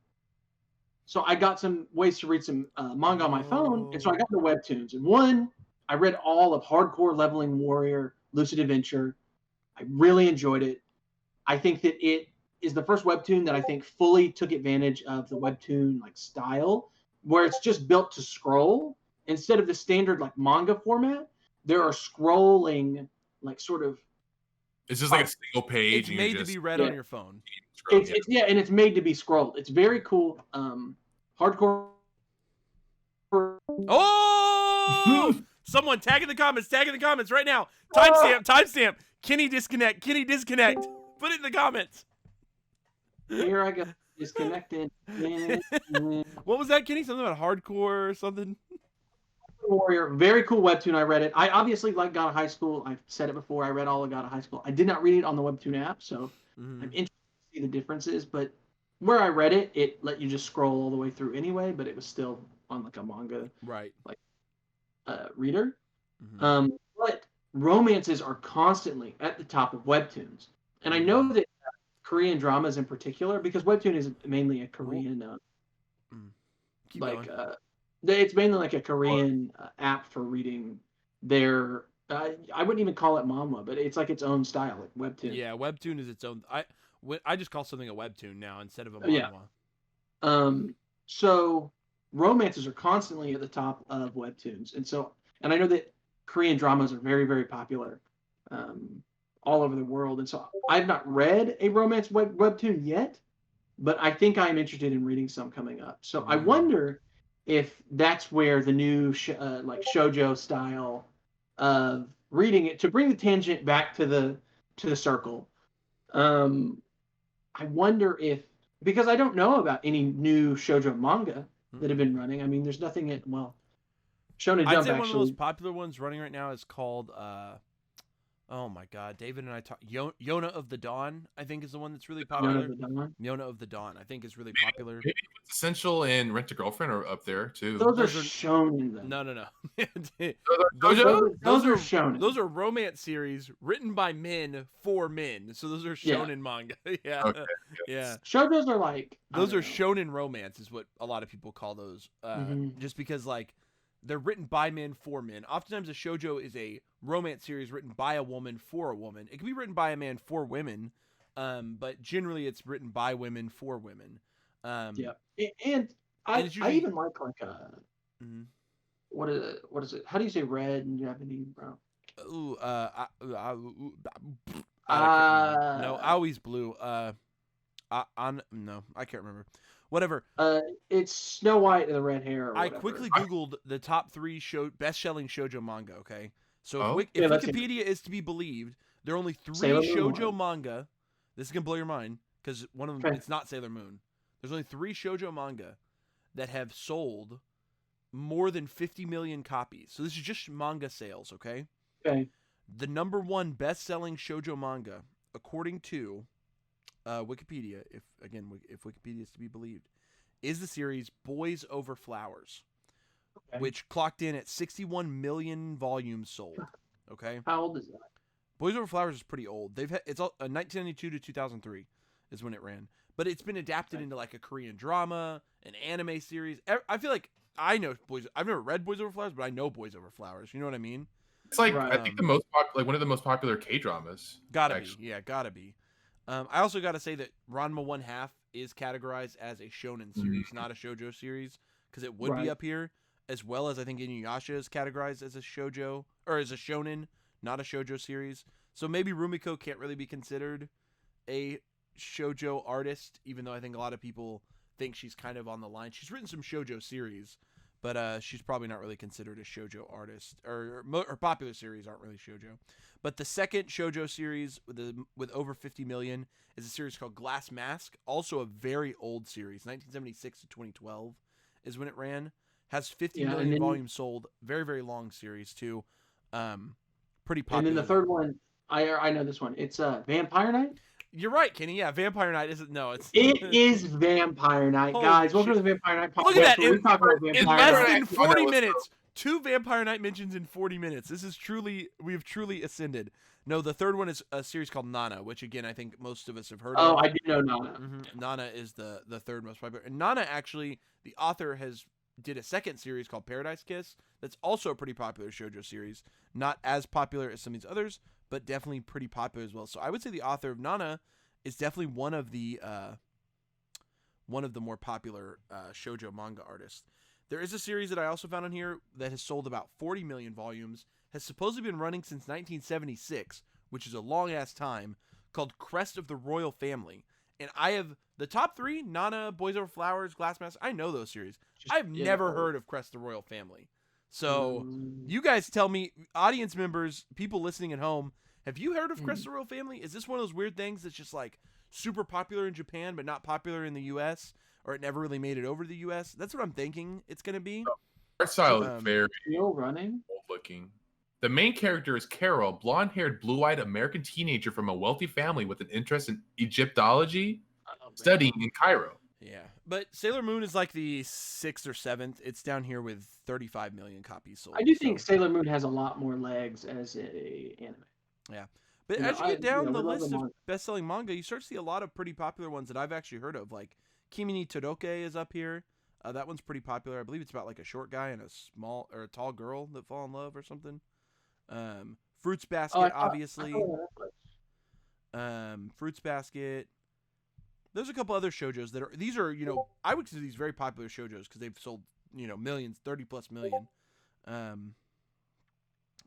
C: I got some ways to read some manga on my phone, and so I got the webtoons. And one, I read all of Hardcore Leveling Warrior, Lucid Adventure. I really enjoyed it. I think that it is the first webtoon that I think fully took advantage of the webtoon like style, where it's just built to scroll instead of the standard like manga format. There are scrolling like sort of.
A: It's just like a single page.
B: It's made to be read on your phone.
C: And it's made to be scrolled. It's very cool. hardcore.
B: Oh! Someone tag in the comments right now. Timestamp. Kenny disconnect. Put it in the comments.
C: Here I go. Disconnected.
B: What was that, Kenny? Something about hardcore or something?
C: Warrior, very cool webtoon. I read it. I obviously like God of High School. I've said it before. I read all of God of High School. I did not read it on the webtoon app, so I'm interested to see the differences. But where I read it, it let you just scroll all the way through anyway. But it was still on like a manga,
B: right?
C: Like reader. But romances are constantly at the top of webtoons, and I know that Korean dramas in particular, because webtoon is mainly a Korean it's mainly like a Korean app for reading their I wouldn't even call it manhwa, but it's like its own style, like webtoon.
B: Yeah, webtoon is its own. I just call something a webtoon now instead of a manhwa.
C: Yeah. So romances are constantly at the top of webtoons, and I know that Korean dramas are very, very popular all over the world, and so I've not read a romance webtoon yet, but I think I'm interested in reading some coming up. So I wonder if that's where the new like shoujo style of reading it, to bring the tangent back to the circle. I wonder if, because I don't know about any new shoujo manga that have been running. I mean, there's nothing Shonen Jump
B: I'd say
C: actually.
B: One of the most popular ones running right now is called oh my god, David and I talked. Yona of the Dawn, I think, is the one that's really popular. Yona of the Dawn, I think, is really popular.
A: Maybe Essential and Rent a Girlfriend are up there too.
C: Those are shonen.
B: No.
C: Those are shonen.
B: Those are romance series written by men for men. So those are shonen manga. Yeah.
A: Okay,
B: yeah.
C: Shoujos are like,
B: those are shonen romance is what a lot of people call those. Just because like they're written by men for men. Oftentimes a shoujo is a romance series written by a woman for a woman. It can be written by a man for women, but generally it's written by women for women.
C: Yeah, and I even like what is it? How do you say red in Japanese, bro?
B: Ooh, no, Awie's blue. No, I can't remember. Whatever.
C: It's Snow White and the red hair.
B: I quickly Googled the top 3 best-selling shoujo manga. Okay, so if
C: Yeah,
B: Wikipedia is to be believed, there are only 3 shoujo manga. This is gonna blow your mind because one of them it's not Sailor Moon. There's only 3 shoujo manga that have sold more than 50 million copies. So this is just manga sales. Okay.
C: Okay.
B: The number 1 best-selling shoujo manga, according to Wikipedia, if Wikipedia is to be believed, is the series Boys Over Flowers, which clocked in at 61 million volumes sold. Okay.
C: How old is that?
B: Boys Over Flowers is pretty old. It's 1992 to 2003 is when it ran, but it's been adapted into like a Korean drama, an anime series. I feel like I know Boys. I've never read Boys Over Flowers, but I know Boys Over Flowers. You know what I mean?
A: It's like I think the most one of the most popular K-dramas.
B: Gotta be. I also got to say that Ranma 1/2 is categorized as a shonen series, not a shoujo series, because it would be up here, as well as I think Inuyasha is categorized as a shoujo, or as a shonen, not a shoujo series. So maybe Rumiko can't really be considered a shoujo artist, even though I think a lot of people think she's kind of on the line. She's written some shoujo series, but she's probably not really considered a shoujo artist, or popular series aren't really shoujo. But the second shoujo series with over 50 million is a series called Glass Mask, also a very old series, 1976 to 2012 is when it ran. Has 50 million volumes sold, very, very long series too. Pretty popular.
C: And then the third one, I know this one. It's Vampire Night.
B: You're right, Kenny. Yeah, Vampire Night isn't. No,
C: it is Vampire Night, guys. Welcome to the Vampire Night podcast.
B: Look at that! In less than 40 minutes, 2 Vampire Night mentions in 40 minutes. This is we've truly ascended. No, the third one is a series called Nana, which again I think most of us have heard of.
C: Oh, I did know Nana.
B: Nana is the third most popular. And Nana actually, the author did a second series called Paradise Kiss. That's also a pretty popular shoujo series. Not as popular as some of these others, but definitely pretty popular as well. So I would say the author of Nana is definitely one of the more popular shoujo manga artists. There is a series that I also found on here that has sold about 40 million volumes, has supposedly been running since 1976, which is a long-ass time, called Crest of the Royal Family. And I have the top 3: Nana, Boys Over Flowers, Glass Mask. I know those series.
C: Just
B: I've never heard of Crest the Royal Family. So you guys tell me, audience members, people listening at home, have you heard of Crest the Royal Family? Is this one of those weird things that's just like super popular in Japan but not popular in the U.S., or it never really made it over to the U.S.? That's what I'm thinking it's going to be.
A: Art style is very
C: still running.
A: old looking. The main character is Carol, blonde-haired, blue-eyed American teenager from a wealthy family with an interest in Egyptology, studying in Cairo.
B: Yeah, but Sailor Moon is like the 6th or 7th. It's down here with 35 million copies sold.
C: I do think Sailor Moon has a lot more legs as a anime.
B: Yeah, but as you get down the list of best-selling manga, you start to see a lot of pretty popular ones that I've actually heard of. Like Kimi ni Todoroki is up here. That one's pretty popular. I believe it's about like a short guy and a tall girl that fall in love or something. Fruits Basket, obviously. Fruits Basket. There's a couple other shoujos that are, I would consider these very popular shoujos because they've sold, millions, 30 plus million.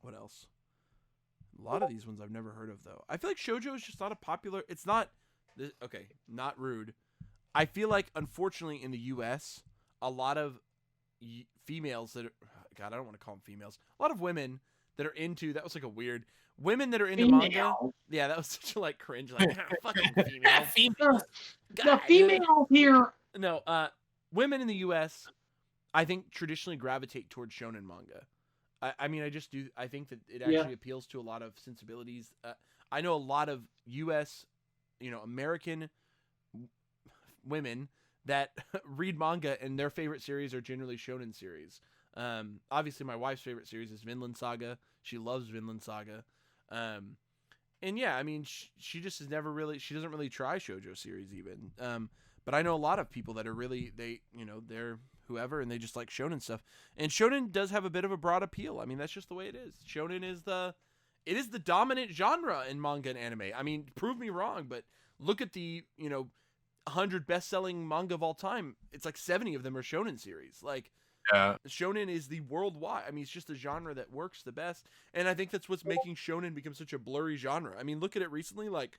B: What else? A lot of these ones I've never heard of, though. I feel like shoujo is just not a popular, it's not, okay, not rude. I feel like, unfortunately, in the U.S., a lot of females that are, God, I don't want to call them females, a lot of women that are into, that was like a weird, women that are into manga. Yeah, that was such a like cringe, like, fucking females.
C: The females here.
B: No, women in the U.S., I think traditionally gravitate towards shonen manga. I mean, I think that it actually appeals to a lot of sensibilities. I know a lot of U.S., American women that read manga and their favorite series are generally shonen series. Obviously, my wife's favorite series is Vinland Saga. She loves Vinland Saga. And yeah, I mean, she just has never really, she doesn't really try shoujo series even. But I know a lot of people that are really, they're whoever, and they just like shonen stuff. And shonen does have a bit of a broad appeal. I mean, that's just the way it is. Shonen is the dominant genre in manga and anime. I mean, prove me wrong, but look at the, 100 best-selling manga of all time. It's like 70 of them are shonen series. Like,
A: yeah.
B: Shonen is the worldwide. I mean, it's just a genre that works the best. And I think that's what's making shonen become such a blurry genre. I mean, look at it recently. Like,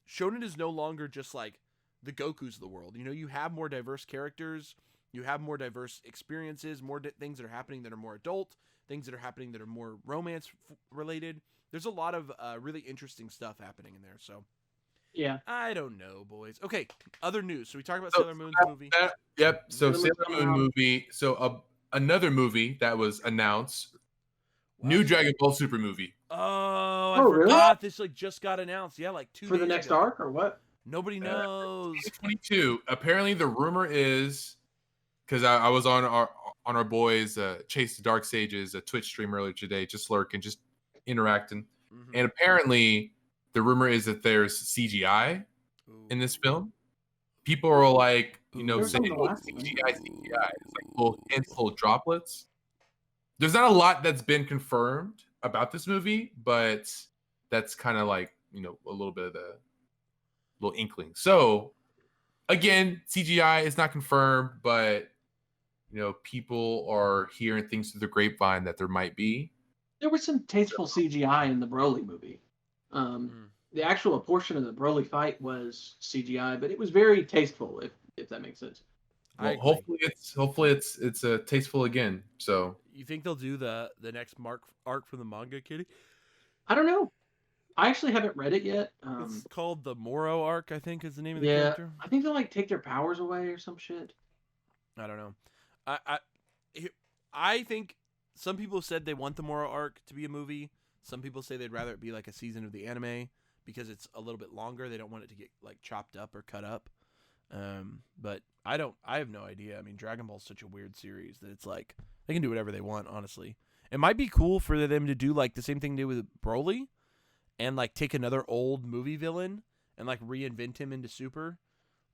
B: shonen is no longer just like the Gokus of the world. You have more diverse characters. You have more diverse experiences, more things that are happening that are more adult, things that are happening that are more romance related. There's a lot of really interesting stuff happening in there. So, yeah, I don't know, boys. Okay, other news. So we talked about Sailor Moon's movie.
A: Yep. So Sailor Moon movie. So another movie that was announced. What? New Dragon Ball Super movie.
B: Oh, I forgot. Really? This just got announced. Yeah, like 2 days
C: for the next arc or what?
B: Nobody knows.
A: 2022. Apparently, the rumor is because I was on our boys Chase the Dark Sages Twitch stream earlier today, just lurking, just interacting, and apparently. The rumor is that there's CGI in this film. People are like, saying CGI. It's like little hints, little droplets. There's not a lot that's been confirmed about this movie, but that's kind of like, a little bit of the little inkling. So, again, CGI is not confirmed, but, people are hearing things through the grapevine that there might be.
C: There was some tasteful CGI in the Broly movie. The actual portion of the Broly fight was CGI, but it was very tasteful, if that makes sense.
A: Well, hopefully it's tasteful again. So
B: you think they'll do the next arc from the manga, Kitty?
C: I don't know. I actually haven't read it yet.
B: It's called the Moro arc, I think, is the name of the character.
C: I think they'll take their powers away or some shit.
B: I don't know. I think some people said they want the Moro arc to be a movie. Some people say they'd rather it be like a season of the anime because it's a little bit longer. They don't want it to get like chopped up or cut up. But I have no idea. I mean, Dragon Ball is such a weird series that it's like they can do whatever they want, honestly. It might be cool for them to do like the same thing they did with Broly and like take another old movie villain and like reinvent him into Super.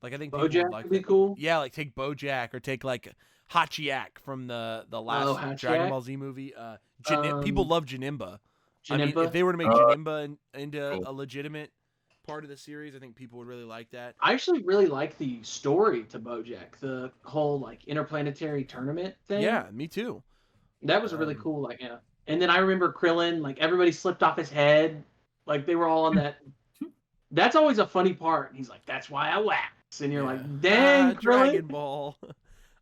B: Like I think
C: BoJack would be cool.
B: Yeah, like take BoJack or take like Hachiyak from the last Dragon Ball Z movie. People love Janemba. I mean, if they were to make Janemba into a legitimate part of the series, I think people would really like that.
C: I actually really like the story to BoJack, the whole like interplanetary tournament thing.
B: Yeah, me too.
C: That was a really cool, And then I remember Krillin, like everybody slipped off his head, like they were all on that That's always a funny part. He's like, "That's why I wax," and you're like, "Dang,
B: Dragon Ball."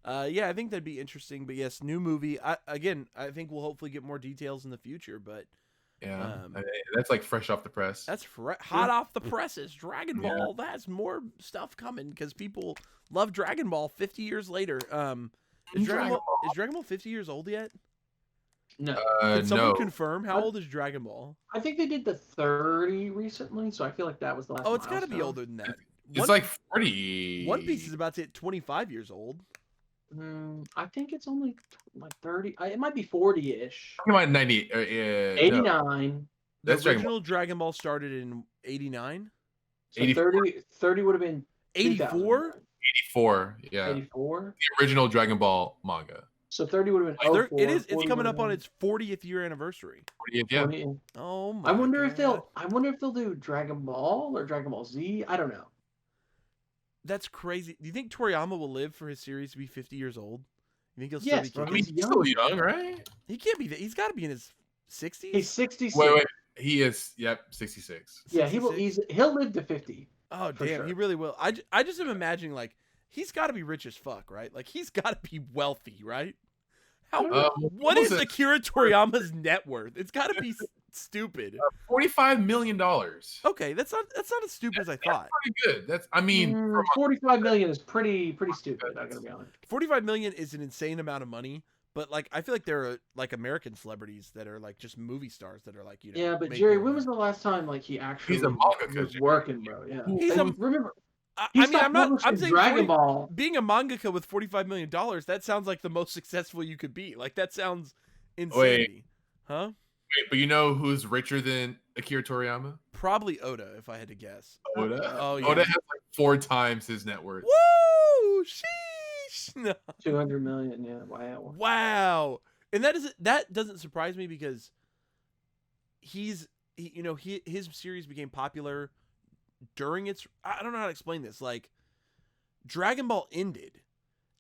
B: Yeah, I think that'd be interesting. But yes, new movie. I think we'll hopefully get more details in the future. But
A: yeah, that's like fresh off the press.
B: That's hot off the presses. Dragon Ball. That has more stuff coming because people love Dragon Ball 50 years later. Is Dragon Ball 50 years old yet?
C: No.
B: Can someone confirm how old is Dragon Ball?
C: I think they did the 30 recently, so I feel like that was the last.
B: Oh, it's got to be older than that.
A: It's like 40.
B: One Piece is about to hit 25 years old.
C: I think it's only like 30. It might be 40-ish.
A: It might 90.
C: 89.
A: No. That's
B: the original Dragon Ball started in 89.
C: So 30 would have been
B: 84.
A: 84. Yeah.
C: 84.
A: The original Dragon Ball manga.
C: So 30 would have been.
B: It's coming up on its 40th year anniversary.
A: 40th, yeah.
C: 40.
B: Oh my!
C: I wonder if they'll do Dragon Ball or Dragon Ball Z. I don't know.
B: That's crazy. Do you think Toriyama will live for his series to be 50 years old? You think he'll still
C: Yes,
B: be?
A: I mean, he's still young, right?
B: He can't be. He's got to be in his 60s.
C: He's 66.
A: Wait. He is. Yep, 66.
C: Yeah, he will. He'll live to 50.
B: Oh damn,
C: sure.
B: He really will. I just am imagining like he's got to be rich as fuck, right? Like he's got to be wealthy, right? What is Akira Toriyama's net worth? It's got to be stupid.
A: $45 million.
B: Okay, that's not as stupid as I thought.
A: Pretty good. That's
C: 45 million is pretty stupid. I'm gonna be honest.
B: 45 million is an insane amount of money, but like I feel like there are like American celebrities that are like just movie stars that are like
C: Yeah, but Jerry, when was the last time like he actually
A: he's a manga
C: was working, bro? Yeah, remember.
B: I'm saying
C: Dragon Ball.
B: Being a mangaka with $45 million, that sounds like the most successful you could be. Like that sounds insane.
A: Wait.
B: Huh?
A: Wait, but you know who's richer than Akira Toriyama?
B: Probably Oda, if I had to guess.
A: Oda?
B: Oh, yeah.
A: Oda has like 4 times his net worth.
B: Woo! Sheesh! No.
C: 200 million, yeah.
B: Wow. And that doesn't surprise me because his series became popular during its, I don't know how to explain this. Like Dragon Ball ended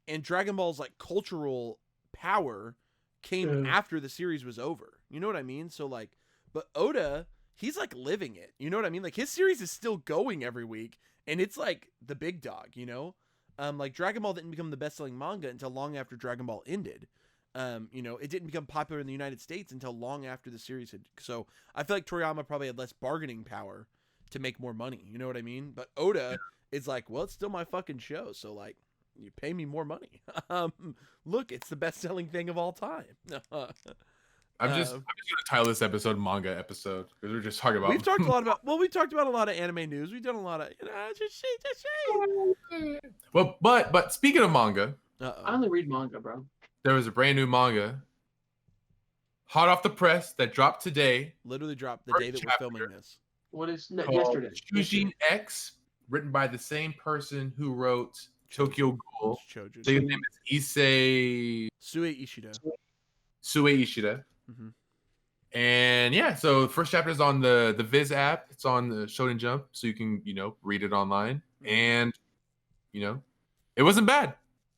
B: and Dragon Ball's like cultural power came after the series was over. You know what I mean? So like, but Oda, he's like living it. You know what I mean? Like his series is still going every week and it's like the big dog, you know? Like Dragon Ball didn't become the best-selling manga until long after Dragon Ball ended. It didn't become popular in the United States until long after the series had. So I feel like Toriyama probably had less bargaining power to make more money. You know what I mean? But Oda is like, well, it's still my fucking show. So like, you pay me more money. Look, it's the best-selling thing of all time.
A: I'm just gonna title this episode "Manga Episode" because we're just talking about.
B: We've talked a lot about. Well, we talked about a lot of anime news. We've done a lot of just shit.
A: Well, but speaking of manga,
C: I only read manga, bro.
A: There was a brand new manga, hot off the press, that dropped today.
B: Literally dropped the day that we're filming this.
C: What is yesterday?
A: Shujin X, written by the same person who wrote Tokyo Ghoul. His name is
B: Sue Ishida.
A: Mm-hmm. And yeah, so the first chapter is on the Viz app. It's on the Shonen Jump, so you can read it online. And it wasn't bad.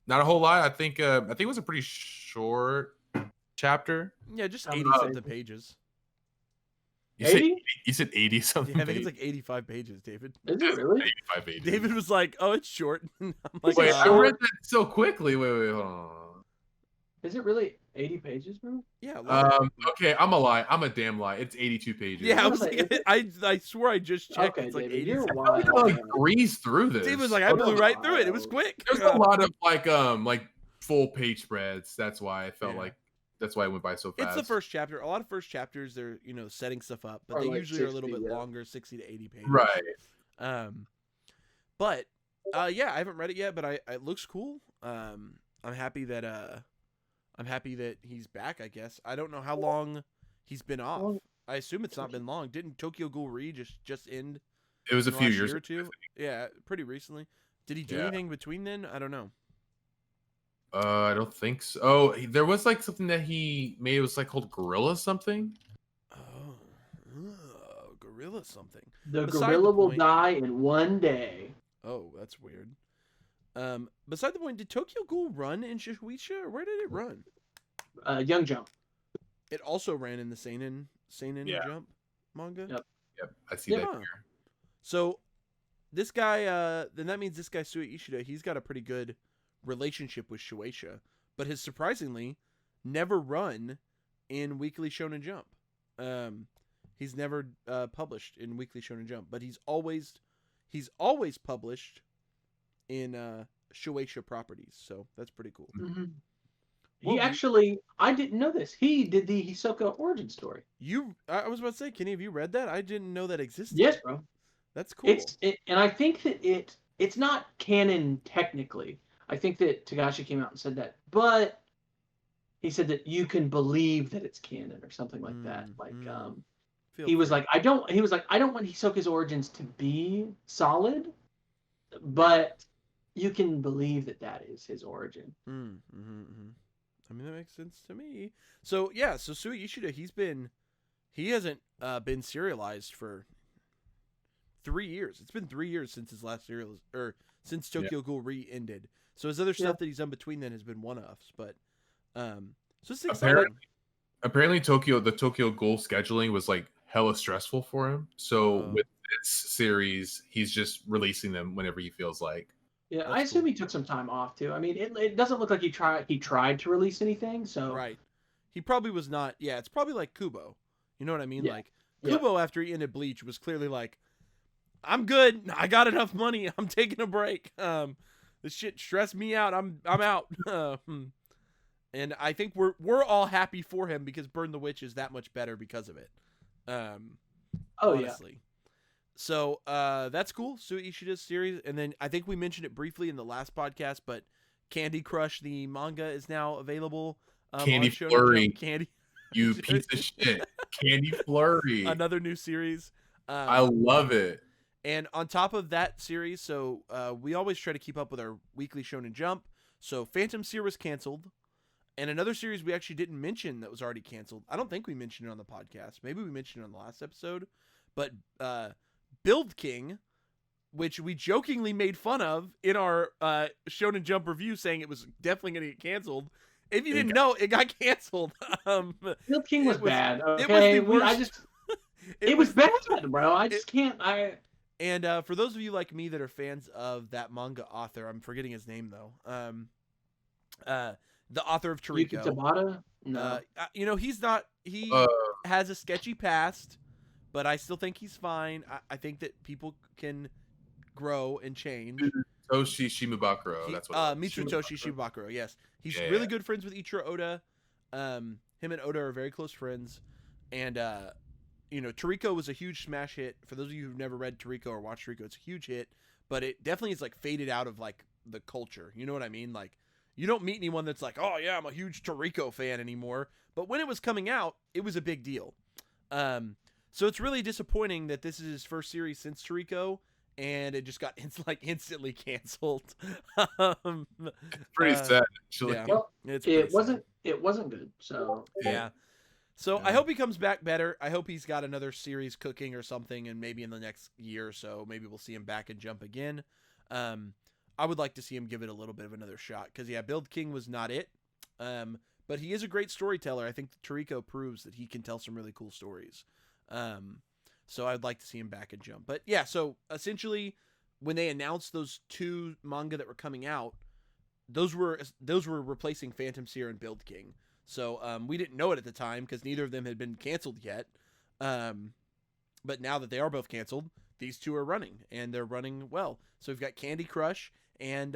A: Not a whole lot. I think it was a pretty short chapter.
B: Yeah, just 80-something pages.
A: You said 80-something.
B: Yeah, I think it's like 85 pages, David.
C: Is it really?
A: 85 pages.
B: David was like, "Oh, it's short." I'm like,
A: wait, I read that so quickly. Wait, hold on.
C: Is it really 80 pages, bro?
B: Yeah.
A: Okay, I'm a lie. I'm a damn lie. It's 82 pages.
B: Yeah, I was like, I swear I just checked.
C: Okay,
B: it's like
C: David,
B: 80.
C: you're
A: I like breeze through this.
B: David was like, I blew right through it. It was quick.
A: There's a lot of like full page spreads. That's why I felt like that's why it went by so fast.
B: It's the first chapter. A lot of first chapters, they're setting stuff up, but they like usually 60, are a little bit longer, 60 to 80 pages.
A: Right.
B: But I haven't read it yet, but it looks cool. I'm happy that he's back. I guess I don't know how long he's been off. I assume it's not been long. Didn't Tokyo Ghoul Re just end?
A: It was a few years
B: or two. Yeah, pretty recently. Did he do anything between then? I don't know.
A: I don't think so. Oh, there was like something that he made. It was like called Gorilla something.
B: Gorilla something.
C: The gorilla will die in one day.
B: Oh, that's weird. Beside the point, did Tokyo Ghoul run in Shueisha, or where did it run?
C: Young Jump.
B: It also ran in the Seinen Jump manga.
C: Yep.
A: I see that here.
B: So this guy, then that means this guy Sui Ishida, he's got a pretty good relationship with Shueisha, but has surprisingly never run in Weekly Shonen Jump. He's never published in Weekly Shonen Jump, but he's always published in Shueisha properties, so that's pretty cool.
C: Mm-hmm. He actually, I didn't know this. He did the Hisoka origin story.
B: I was about to say, Kenny, have you read that? I didn't know that existed.
C: Yes, bro.
B: That's cool.
C: And I think that it's not canon technically. I think that Tagashi came out and said that, but he said that you can believe that it's canon or something like that. Like, he was like, I don't want Hisoka's origins to be solid, but you can believe that is his origin.
B: I mean, that makes sense to me. So yeah, so Sui Ishida, he hasn't been serialized for 3 years. It's been 3 years since his last serial, or since Tokyo Ghoul re-ended. So his other stuff that he's done between then has been one-offs, but so it's exciting.
A: Apparently the Tokyo Ghoul scheduling was like hella stressful for him. So with this series, he's just releasing them whenever he feels like.
C: Yeah, I assume he took some time off too. I mean, it doesn't look like he tried to release anything. So
B: right, he probably was not. Yeah, it's probably like Kubo. You know what I mean?
C: Yeah.
B: Like Kubo after he ended Bleach was clearly like, I'm good. I got enough money. I'm taking a break. This shit stressed me out. I'm out. And I think we're all happy for him because Burn the Witch is that much better because of it. Honestly. Yeah. So that's cool. Sui Ishida's series, and then I think we mentioned it briefly in the last podcast, but Candy Crush, the manga, is now available.
A: Candy Flurry, you piece of shit. Candy Flurry,
B: another new series.
A: I love it.
B: And on top of that series, so we always try to keep up with our Weekly Shonen Jump. So Phantom Seer was canceled, and another series we actually didn't mention that was already canceled. I don't think we mentioned it on the podcast. Maybe we mentioned it on the last episode, but Build King, which we jokingly made fun of in our Shonen Jump review, saying it was definitely going to get canceled. If you didn't know, it got canceled.
C: Build King was bad. Okay? It was the worst. It was bad, bro. I just can't.
B: And for those of you like me that are fans of that manga author, I'm forgetting his name though. The author of Toriko.
C: Yuki Tabata? No.
B: You know, he's not. He has a sketchy past. But I still think he's fine. I think that people can grow and change.
A: Toshi Shimabukuro. That's what
B: Mitsutoshi Shimabukuro, yes. He's really good friends with Ichiro Oda. Him and Oda are very close friends. And, you know, Toriko was a huge smash hit. For those of you who've never read Toriko or watched Toriko, it's a huge hit. But it definitely is, like, faded out of, like, the culture. You know what I mean? Like, you don't meet anyone that's like, oh, yeah, I'm a huge Toriko fan anymore. But when it was coming out, it was a big deal. So it's really disappointing that this is his first series since Toriko, and it just got instantly canceled.
A: It's pretty sad, actually.
C: Yeah. Well, it wasn't good. So
B: yeah. So I hope he comes back better. I hope he's got another series cooking or something, and maybe in the next year or so, maybe we'll see him back and Jump again. I would like to see him give it a little bit of another shot because Build King was not it. But he is a great storyteller. I think Toriko proves that he can tell some really cool stories. So I'd like to see him back and Jump. But yeah, so essentially when they announced those two manga that were coming out, those were replacing Phantom Seer and Build King. So we didn't know it at the time because neither of them had been canceled yet. But now that they are both canceled, these two are running and they're running well. So we've got Candy Crush and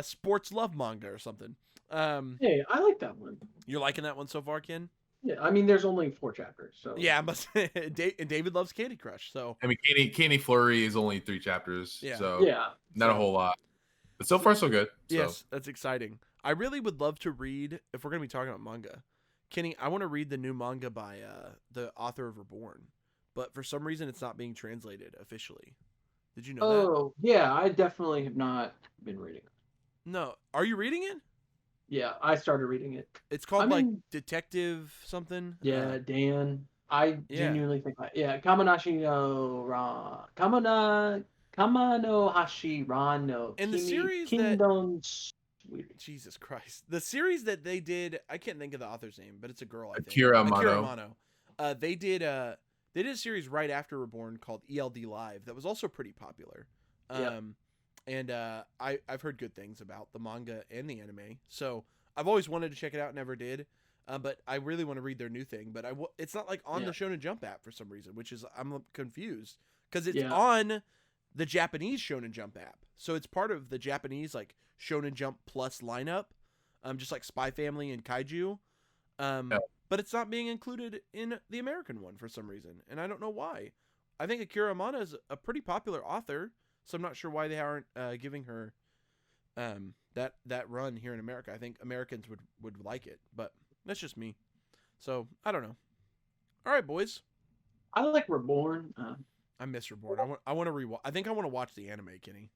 B: sports love manga or something.
C: Hey, I like that one.
B: You're liking that one so far, Ken?
C: Yeah, I mean, there's only 4 chapters, so
B: yeah. But David loves Candy Crush, so
A: I mean, Candy Flurry is only 3 chapters, so not a whole lot. But so far, so good. So.
B: Yes, that's exciting. I really would love to read if we're gonna be talking about manga, Kenny. I want to read the new manga by the author of Reborn, but for some reason, it's not being translated officially. Did you know that?
C: Oh, yeah, I definitely have not been reading it.
B: No, are you reading it?
C: Yeah, I stared reading it.
B: It's called like Detective something.
C: Yeah, Dan. I genuinely think Kamanashi no Kamano Hashirano.
B: And the series
C: Kingdom
B: Jesus Christ. The series that they did, I can't think of the author's name, but it's a girl, I think.
A: Akira Amano.
B: They did They did a series right after Reborn called ELD Live that was also pretty popular. And I've heard good things about the manga and the anime, so I've always wanted to check it out, never did. But I really want to read their new thing, but it's not like on the Shonen Jump app for some reason, which is I'm confused because it's on the Japanese Shonen Jump app, so it's part of the Japanese like Shonen Jump Plus lineup, just like Spy Family and Kaiju, but it's not being included in the American one for some reason, and I don't know why. I think Akira Amano is a pretty popular author, so I'm not sure why they aren't giving her that run here in America. I think Americans would like it, but that's just me. So I don't know. All right, boys.
C: I like Reborn.
B: I miss Reborn. I want to rewatch. I think I want to watch the anime, Kenny.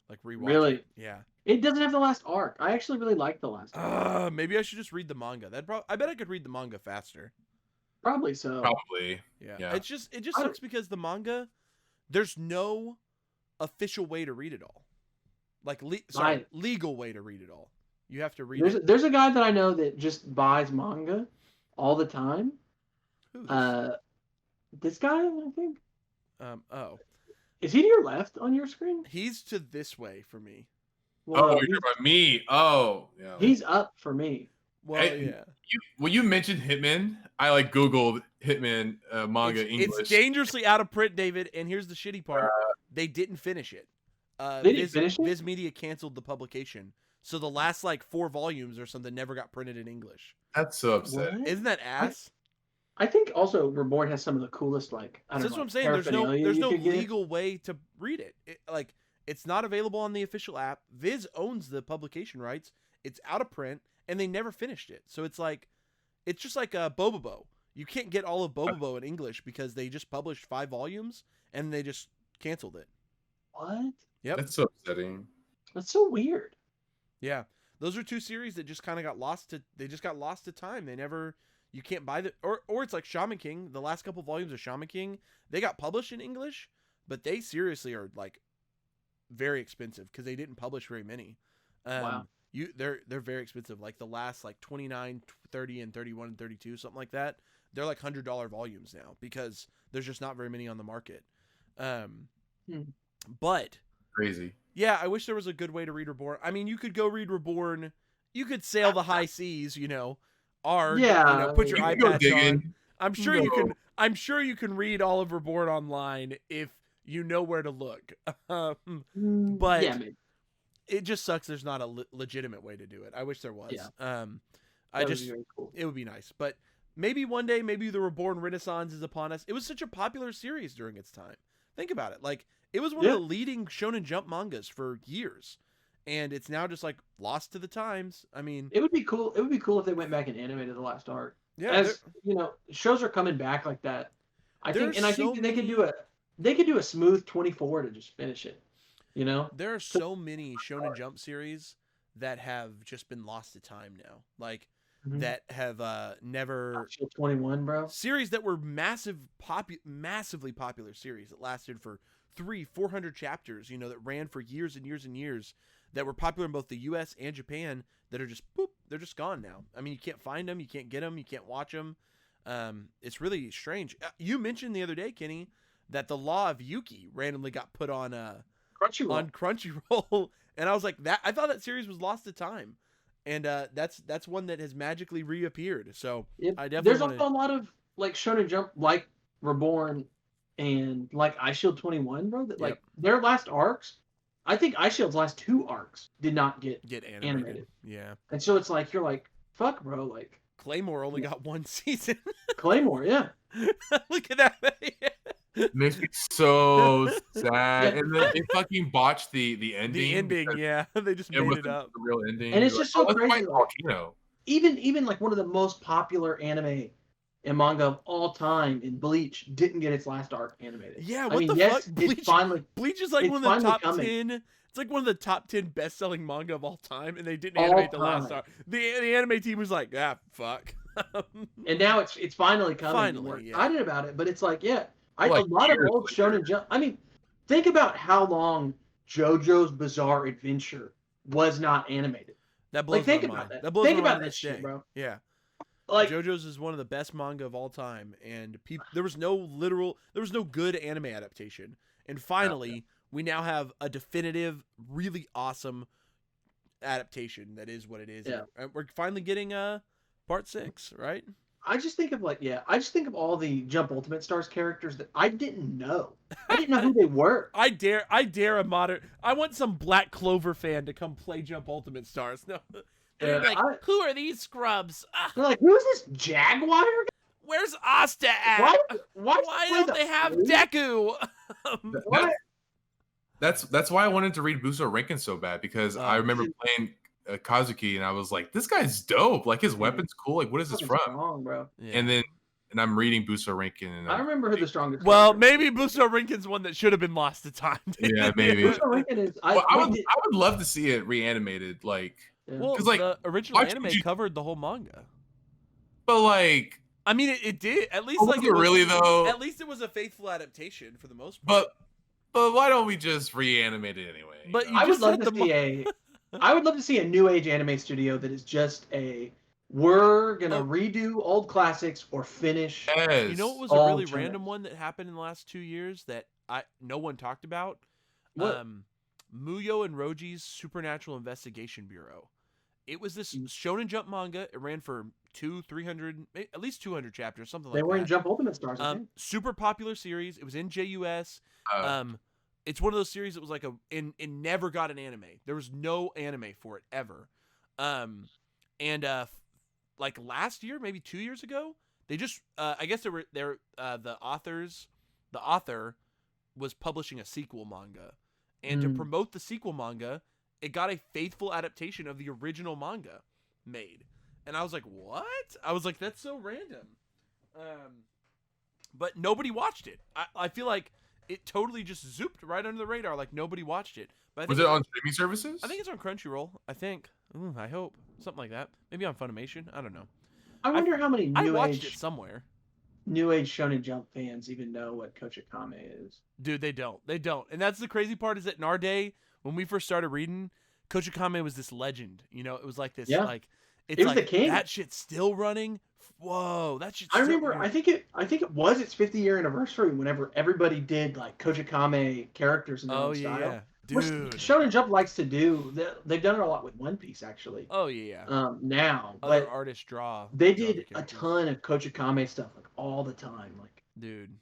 B: Like rewatch.
C: Really?
B: It. Yeah.
C: It doesn't have the last arc. I actually really like the last arc.
B: Maybe I should just read the manga. I bet I could read the manga faster.
C: Probably so.
A: Probably.
B: Yeah. It just sucks because the manga, there's no official way to read it all. Like legal way to read it all. You have to read it.
C: There's a guy that I know that just buys manga all the time.
B: Who?
C: This guy, I think. Is he to your left on your screen?
B: He's to this way for me.
C: Well,
A: you're talking about me. Oh, yeah.
C: He's up for me.
B: Well, yeah.
A: When you mentioned Hitman, I like Googled Hitman manga English.
B: It's dangerously out of print, David. And here's the shitty part: they didn't finish it.
C: They didn't finish it?
B: Viz Media canceled the publication, so the last like 4 volumes or something never got printed in English.
A: That's so upsetting.
B: Isn't that ass?
C: I think also Reborn has some of the coolest
B: That's what I'm saying. There's no legal way to read it. It's not available on the official app. Viz owns the publication rights. It's out of print, and they never finished it. So it's just like Bobobo. You can't get all of Bobobo in English because they just published 5 volumes and they just canceled it.
C: What?
B: Yep.
A: That's so upsetting.
C: That's so weird.
B: Yeah, those are 2 series that just kind of got lost to. They just got lost to time. They never. You can't buy the or it's like Shaman King. The last couple volumes of Shaman King, they got published in English, but they seriously are like very expensive because they didn't publish very many.
C: Wow.
B: They're very expensive. Like the last like 29, 30, and 31 and 32, something like that. They're like $100 volumes now because there's just not very many on the market. But
A: crazy.
B: Yeah, I wish there was a good way to read Reborn. I mean, you could go read Reborn. You could sail the high seas, put your iPad on. I'm sure you can read all of Reborn online if you know where to look. But it just sucks there's not a legitimate way to do it. I wish there was.
C: Yeah. Cool.
B: It would be nice. But maybe one day, maybe the Reborn Renaissance is upon us. It was such a popular series during its time. Think about it. Like, it was one of the leading Shonen Jump mangas for years. And it's now just like lost to the times. I mean,
C: it would be cool. It would be cool if they went back and animated the last arc.
B: Yeah,
C: as shows are coming back like that. I think they could do a smooth 24 to just finish it.
B: There are so many Shonen Jump series that have just been lost to time now. Like that have never
C: 21, bro.
B: Series that were massively popular series that lasted for 300-400 chapters. That ran for years and years and years. That were popular in both the U.S. and Japan that are just they're just gone now. I mean, you can't find them, you can't get them, you can't watch them. It's really strange. You mentioned the other day, Kenny, that the Law of Yuki randomly got put on Crunchyroll, and I was like, I thought that series was lost to time, and that's one that has magically reappeared. So I definitely
C: there's also a lot of like Shonen Jump, like Reborn, and like iShield 21, bro. That like their last arcs. I think iShield's last 2 arcs did not get animated.
B: Yeah.
C: And so it's like, you're like, fuck, bro. Like,
B: Claymore only got 1 season.
C: Claymore, yeah.
B: Look at that.
A: It makes me so sad. And then they fucking botched the ending.
B: The ending, yeah. They just made it up.
A: The real ending.
C: And it's just so crazy.
A: Like,
C: even like one of the most popular anime and manga of all time in Bleach didn't get its last arc animated.
B: Yeah, fuck? Bleach is like one of the top 10. It's like one of the top 10 best-selling manga of all time, and they didn't animate the last arc. The anime team was like, fuck.
C: And now it's finally coming.
B: Finally,
C: we're excited about it, but it's like, a lot of old Shonen Jump. I mean, think about how long JoJo's Bizarre Adventure was not animated.
B: That blows
C: my mind.
B: That blows
C: think
B: my
C: about
B: mind
C: that shit, bro.
B: Yeah.
C: Like
B: JoJo's is one of the best manga of all time, and there was no good anime adaptation. And finally, we now have a definitive, really awesome adaptation that is what it is.
C: Yeah.
B: And we're finally getting part 6, right?
C: I just think of all the Jump Ultimate Stars characters that I didn't know. I didn't know who they were.
B: I dare I want some Black Clover fan to come play Jump Ultimate Stars. No. They're like, who are these scrubs?
C: They're like, who is this Jaguar guy?
B: Where's Asta at?
C: Why
B: don't they have Deku?
A: That's why I wanted to read Buso Rankin so bad, because I remember playing Kazuki and I was like, this guy's dope. Like his weapon's cool. Like what is this from?
C: Strong, bro.
B: Yeah.
A: And I'm reading Buso Rankin and
C: I remember who the strongest.
B: Well, maybe Buso Rankin's one that should have been lost to time.
A: Yeah, maybe.
C: Buso Rankin is.
A: I would love to see it reanimated, like.
C: Yeah.
B: Well,
A: like,
B: the original anime covered the whole manga.
A: But like,
B: I mean, it did at least. Like,
A: it was, really though.
B: At least it was a faithful adaptation for the most part.
A: But why don't we just reanimate it anyway?
B: But
C: I would love to see a new age anime studio that is just we're gonna redo old classics or finish.
A: Yes.
B: You know what was a really random one that happened in the last 2 years that no one talked about?
C: What?
B: Muyo and Roji's Supernatural Investigation Bureau. It was this Shonen Jump manga. It ran for 300, at least 200 chapters, something like that.
C: They were in Jump Ultimate Stars, I think.
B: Super popular series. It was in JUS. It's one of those series that was like it never got an anime. There was no anime for it ever. Like last year, maybe 2 years ago, they just I guess the author was publishing a sequel manga, and to promote the sequel manga, it got a faithful adaptation of the original manga made. And I was like, what? I was like, that's so random. But nobody watched it. I feel like it totally just zooped right under the radar. Like nobody watched it. But I think
A: was it on streaming services?
B: I think it's on Crunchyroll. I think. I hope. Something like that. Maybe on Funimation. I don't know.
C: I wonder how many
B: I watched it somewhere.
C: New age Shonen Jump fans even know what Kochikame is.
B: Dude, they don't. And that's the crazy part, is that in our day, when we first started reading, Kochikame was this legend. You know, it was like this, like, it was like, the king. That shit's still running. Whoa, that shit's
C: I
B: still
C: remember,
B: running.
C: I think it was its 50-year anniversary whenever everybody did, like, Kochikame characters in their own style.
B: Yeah. Dude.
C: Which Shonen Jump likes to do. They've done it a lot with One Piece, actually.
B: Oh, yeah.
C: Now.
B: Other
C: but
B: artists draw.
C: They did a ton of Kochikame stuff, like, all the time. Like,
B: dude.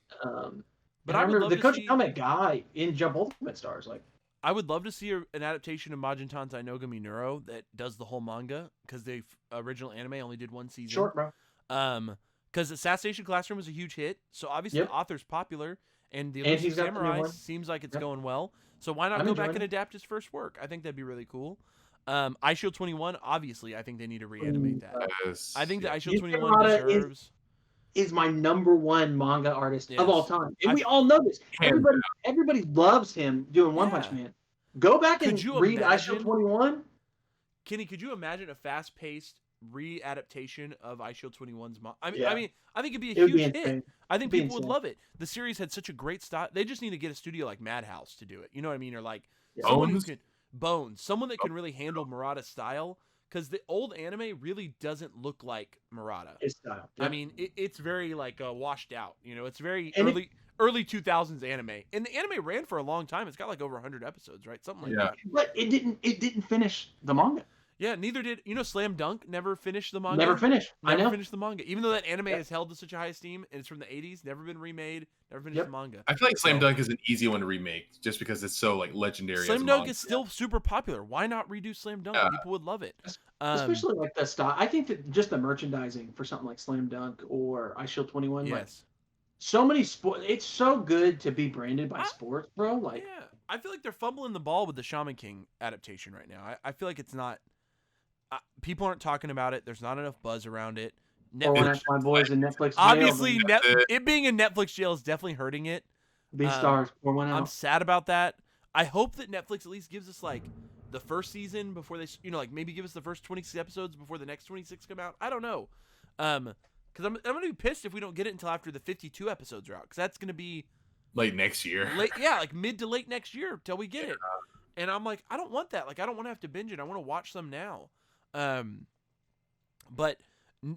C: But I remember the Kochikame guy in Jump Ultimate Stars, like,
B: I would love to see an adaptation of Majin Tantai no Gumi Neuro that does the whole manga, because the original anime only did one season.
C: Short, bro.
B: Because Assassination Classroom was a huge hit, so obviously the author's popular, and the Elusive Samurai seems like it's going well. So why not go back and adapt his first work? I think that'd be really cool. iShield 21, obviously, I think they need to reanimate that.
A: Yes.
B: I think that iShield 21 deserves.
C: Is my #1 manga artist of all time, and we all know this. Everybody loves him doing One Punch Man. Go back and read iShield 21.
B: Kenny, could you imagine a fast-paced readaptation of iShield 21's manga? I mean, I think it'd be a huge hit. I think people would love it. The series had such a great style. They just need to get a studio like Madhouse to do it. You know what I mean? Or like someone who can someone that can really handle Murata's style. Because the old anime really doesn't look like Murata.
C: His style.
B: I mean, it's very like washed out. You know, it's very early 2000s anime, and the anime ran for a long time. It's got like over 100 episodes, right? Something like that.
C: But it didn't finish the manga.
B: Yeah, neither did Slam Dunk. Never finished the manga.
C: Never finished.
B: Never finished the manga, even though that anime is held to such a high esteem, and it's from the 80s. Never been remade. Never finished the manga.
A: I feel like Slam Dunk is an easy one to remake, just because it's so like legendary.
B: Slam Dunk is still super popular. Why not redo Slam Dunk? People would love it.
C: Especially like the style. I think that just the merchandising for something like Slam Dunk or iShield 21. Like, so many sports. It's so good to be branded by sports, bro. Like,
B: I feel like they're fumbling the ball with the Shaman King adaptation right now. I feel like it's not. People aren't talking about it. There's not enough buzz around it.
C: Netflix, my boys in Netflix.
B: Obviously, it being in Netflix jail is definitely hurting it.
C: Stars pour one out.
B: I'm sad about that. I hope that Netflix at least gives us like the first season before they, like maybe give us the first 26 episodes before the next 26 come out. I don't know. Because I'm gonna be pissed if we don't get it until after the 52 episodes are out. Because that's gonna be
A: like next year.
B: Like mid to late next year till we get it. And I'm like, I don't want that. Like, I don't want to have to binge it. I want to watch them now. But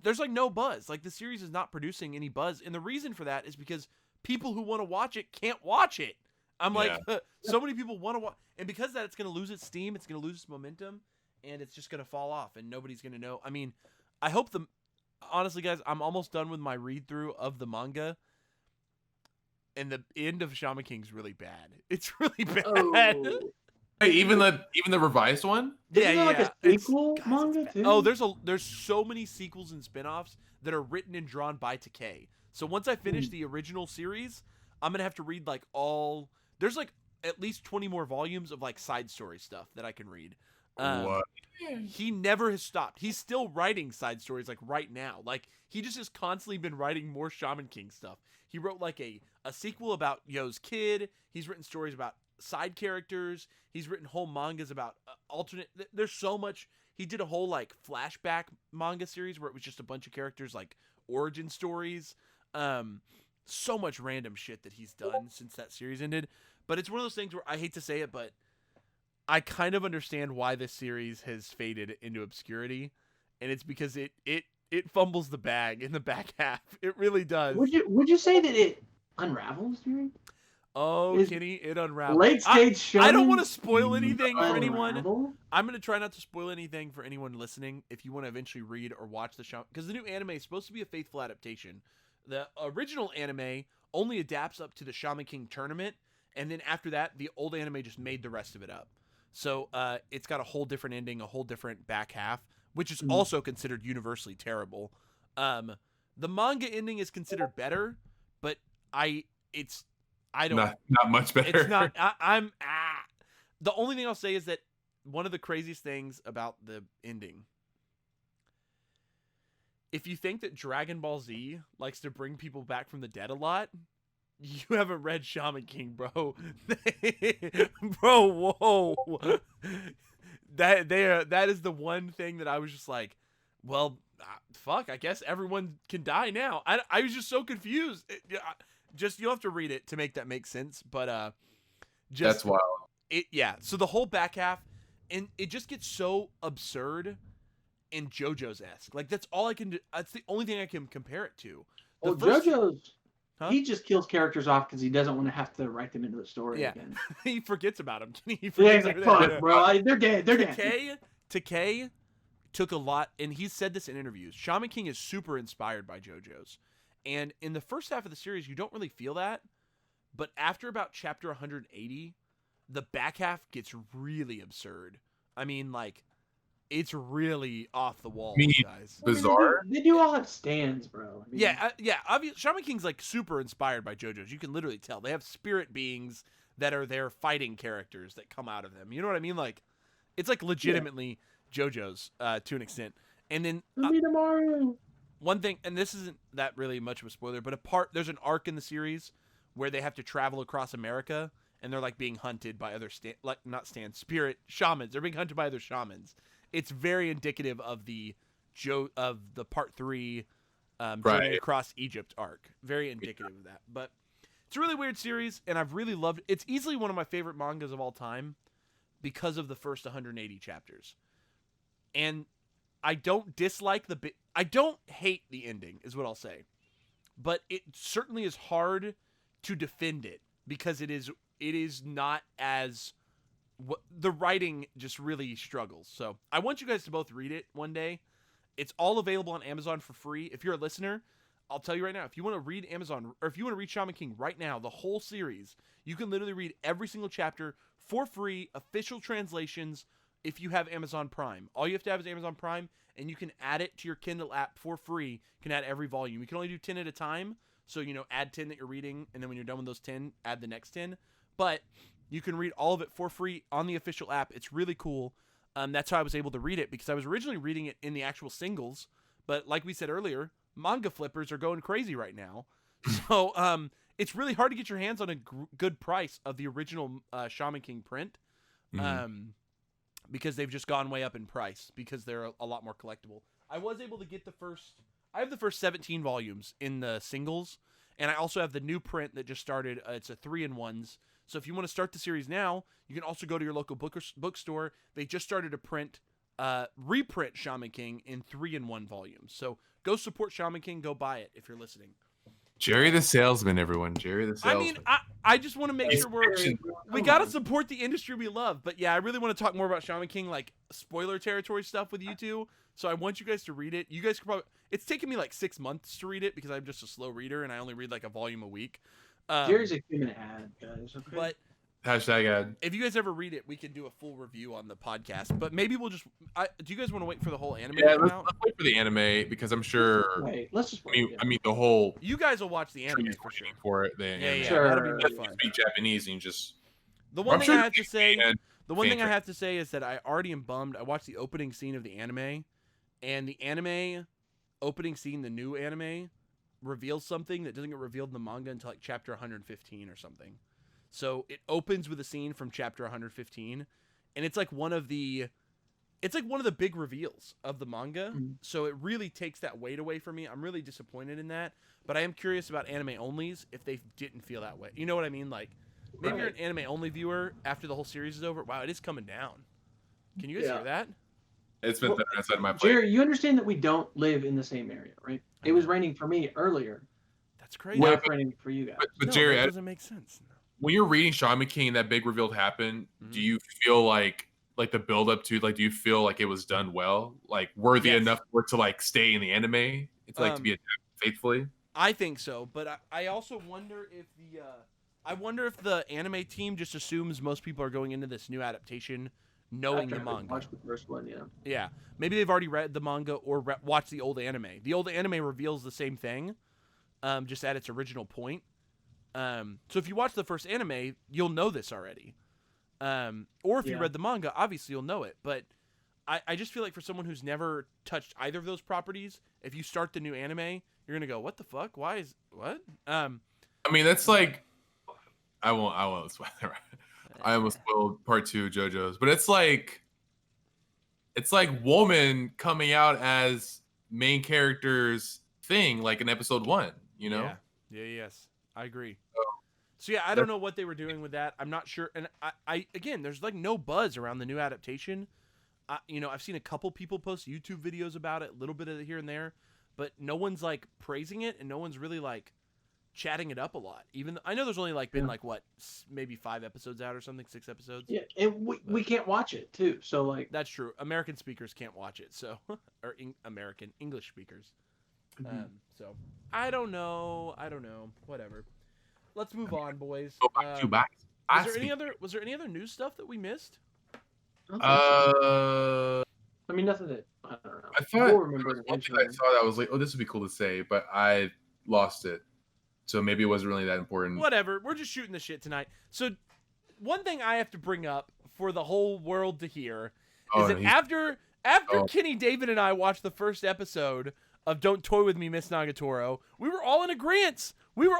B: there's like no buzz. Like the series is not producing any buzz, and the reason for that is because people who want to watch it can't watch it. I'm like, so many people want to watch, and because of that, it's going to lose its steam, it's going to lose its momentum, and it's just going to fall off, and nobody's going to know. I mean, I hope honestly, guys, I'm almost done with my read through of the manga, and the end of Shaman King's really bad. It's really bad.
C: Oh.
A: Hey, even the revised one?
C: Isn't there like a sequel manga too?
B: Oh, there's so many sequels and spin-offs that are written and drawn by Takei. So once I finish the original series, I'm gonna have to read like there's like at least 20 more volumes of like side story stuff that I can read.
A: What?
B: He never has stopped. He's still writing side stories like right now. Like he just has constantly been writing more Shaman King stuff. He wrote like a sequel about Yo's kid. He's written stories about side characters. He's written whole mangas about alternate. There's so much. He did a whole like flashback manga series where it was just a bunch of characters like origin stories. So much random shit that he's done since that series ended. But it's one of those things where I hate to say it, but I kind of understand why this series has faded into obscurity, and it's because it fumbles the bag in the back half. It really does.
C: Would you say that it unravels, dude?
B: Oh, Kenny, it unravels.
C: Late stage show.
B: I don't want to spoil anything for anyone.
C: Unravel?
B: I'm going to try not to spoil anything for anyone listening if you want to eventually read or watch the show. Because the new anime is supposed to be a faithful adaptation. The original anime only adapts up to the Shaman King tournament. And then after that, the old anime just made the rest of it up. So it's got a whole different ending, a whole different back half, which is also considered universally terrible. The manga ending is considered better, but I don't.
A: Not much better.
B: It's not. The only thing I'll say is that one of the craziest things about the ending, if you think that Dragon Ball Z likes to bring people back from the dead a lot, you haven't read Shaman King, bro. Bro, whoa. That is the one thing that I was just like, well, fuck, I guess everyone can die now. I was just so confused. You'll have to read it to make that make sense, but
A: that's wild.
B: So the whole back half, and it just gets so absurd and JoJo's-esque. Like that's all I can do. That's the only thing I can compare it to.
C: JoJo's. Huh? He just kills characters off because he doesn't want to have to write them into the story again.
B: He forgets about them.
C: He's like, fuck, bro. They're dead.
B: Takei took a lot, and he said this in interviews. Shaman King is super inspired by JoJo's. And in the first half of the series, you don't really feel that. But after about chapter 180, the back half gets really absurd. I mean, like, it's really off the wall, guys.
A: Bizarre.
C: They do all have stands, bro. I mean,
B: yeah. Obviously, Shaman King's like super inspired by JoJo's. You can literally tell they have spirit beings that are their fighting characters that come out of them. You know what I mean? Like, it's like legitimately JoJo's to an extent. And then one thing, and this isn't that really much of a spoiler, but there's an arc in the series where they have to travel across America, and they're like being hunted by other spirit shamans. They're being hunted by other shamans. It's very indicative of the part 3 journey across Egypt arc. Very indicative of that. But it's a really weird series, and I've really loved it. It's easily one of my favorite mangas of all time because of the first 180 chapters. And I don't dislike I don't hate the ending, is what I'll say. But it certainly is hard to defend it because it is not as... the writing just really struggles. So I want you guys to both read it one day. It's all available on Amazon for free. If you're a listener, I'll tell you right now, if you want to read Amazon, or if you want to read Shaman King right now, the whole series, you can literally read every single chapter for free, official translations, if you have Amazon Prime. All you have to have is Amazon Prime, and you can add it to your Kindle app for free. You can add every volume. You can only do 10 at a time. So, add 10 that you're reading, and then when you're done with those 10, add the next 10. But you can read all of it for free on the official app. It's really cool. That's how I was able to read it, because I was originally reading it in the actual singles. But like we said earlier, manga flippers are going crazy right now. So it's really hard to get your hands on a good price of the original Shaman King print. Because they've just gone way up in price because they're a lot more collectible. I was able to get I have the first 17 volumes in the singles, and I also have the new print that just started. It's a 3-in-1s. So if you want to start the series now, you can also go to your local bookstore. They just started a print reprint Shaman King in 3-in-1 volumes. So go support Shaman King. Go buy it if you're listening.
A: Jerry the salesman, everyone. Jerry the salesman.
B: I mean, I just want to make sure we got to support the industry we love. But yeah, I really want to talk more about Shaman King, like spoiler territory stuff with you two. So I want you guys to read it. You guys could probably, it's taken me like 6 months to read it because I'm just a slow reader and I only read like a volume a week.
C: Jerry's a human ad, guys. Okay?
B: But
A: Hashtag ad.
B: if you guys ever read it, we can do a full review on the podcast. But maybe we'll just. Do you guys want to wait for the whole anime to come out?
A: Let's wait for the anime because I'm sure.
C: Let's just wait.
A: I mean, the whole.
B: You guys will watch the anime for sure.
A: For it,
B: Yeah,
C: Sure.
B: that'll be more fun.
A: Speak Japanese and you just.
B: The one thing I have to say. The one thing I have to say is that I already am bummed. I watched the opening scene of the anime, and the anime opening scene, the new anime, reveals something that doesn't get revealed in the manga until like chapter 115 or something. So it opens with a scene from chapter 115, and it's like one of the big reveals of the manga. So it really takes that weight away from me. I'm really disappointed in that, but I am curious about anime onlys if they didn't feel that way. You know what I mean? Like maybe you're an anime only viewer after the whole series is over. Wow, it is coming down. Can you guys hear that?
A: It's been outside my plate.
C: Jerry, you understand that we don't live in the same area, right? It was raining for me earlier.
B: That's crazy.
C: Not raining for you guys.
A: But Jerry,
B: that doesn't make sense.
A: When you're reading Shaman King and that big reveal happened, do you feel like the build up to, like, do you feel like it was done well, like worthy enough for it to like stay in the anime? It's like to be adapted faithfully.
B: I think so, but I also wonder if the anime team just assumes most people are going into this new adaptation knowing the manga.
C: Watch the first one,
B: Yeah, maybe they've already read the manga or watched the old anime. The old anime reveals the same thing, just at its original point. So if you watch the first anime, you'll know this already. Or if you read the manga, obviously you'll know it. But I just feel like for someone who's never touched either of those properties, if you start the new anime, you're gonna go, "What the fuck? Why is what?"
A: I mean, that's like, I won't spoil it. I almost spoiled part 2 JoJo's, but it's like woman coming out as main character's thing, like in episode 1. You know?
B: Yeah. Yes. I agree. So yeah, I don't know what they were doing with that. I'm not sure. And I again, there's like no buzz around the new adaptation. I've seen a couple people post YouTube videos about it, a little bit of it here and there, but no one's like praising it, and no one's really like chatting it up a lot. Even I know there's only like been like what, maybe 5 episodes out or something, 6 episodes.
C: Yeah, and we can't watch it too. So like
B: that's true. American speakers can't watch it, so or American English speakers. So I don't know. Whatever. Let's move on, boys. Was there any other news stuff that we missed?
C: I mean, nothing that I don't know.
A: I thought one thing I saw that was like, oh, this would be cool to say, but I lost it. So maybe it wasn't really that important.
B: Whatever. We're just shooting the shit tonight. So one thing I have to bring up for the whole world to hear is that after Kenny, David, and I watched the first episode of Don't Toy With Me, Miss Nagatoro, we were all in agreement.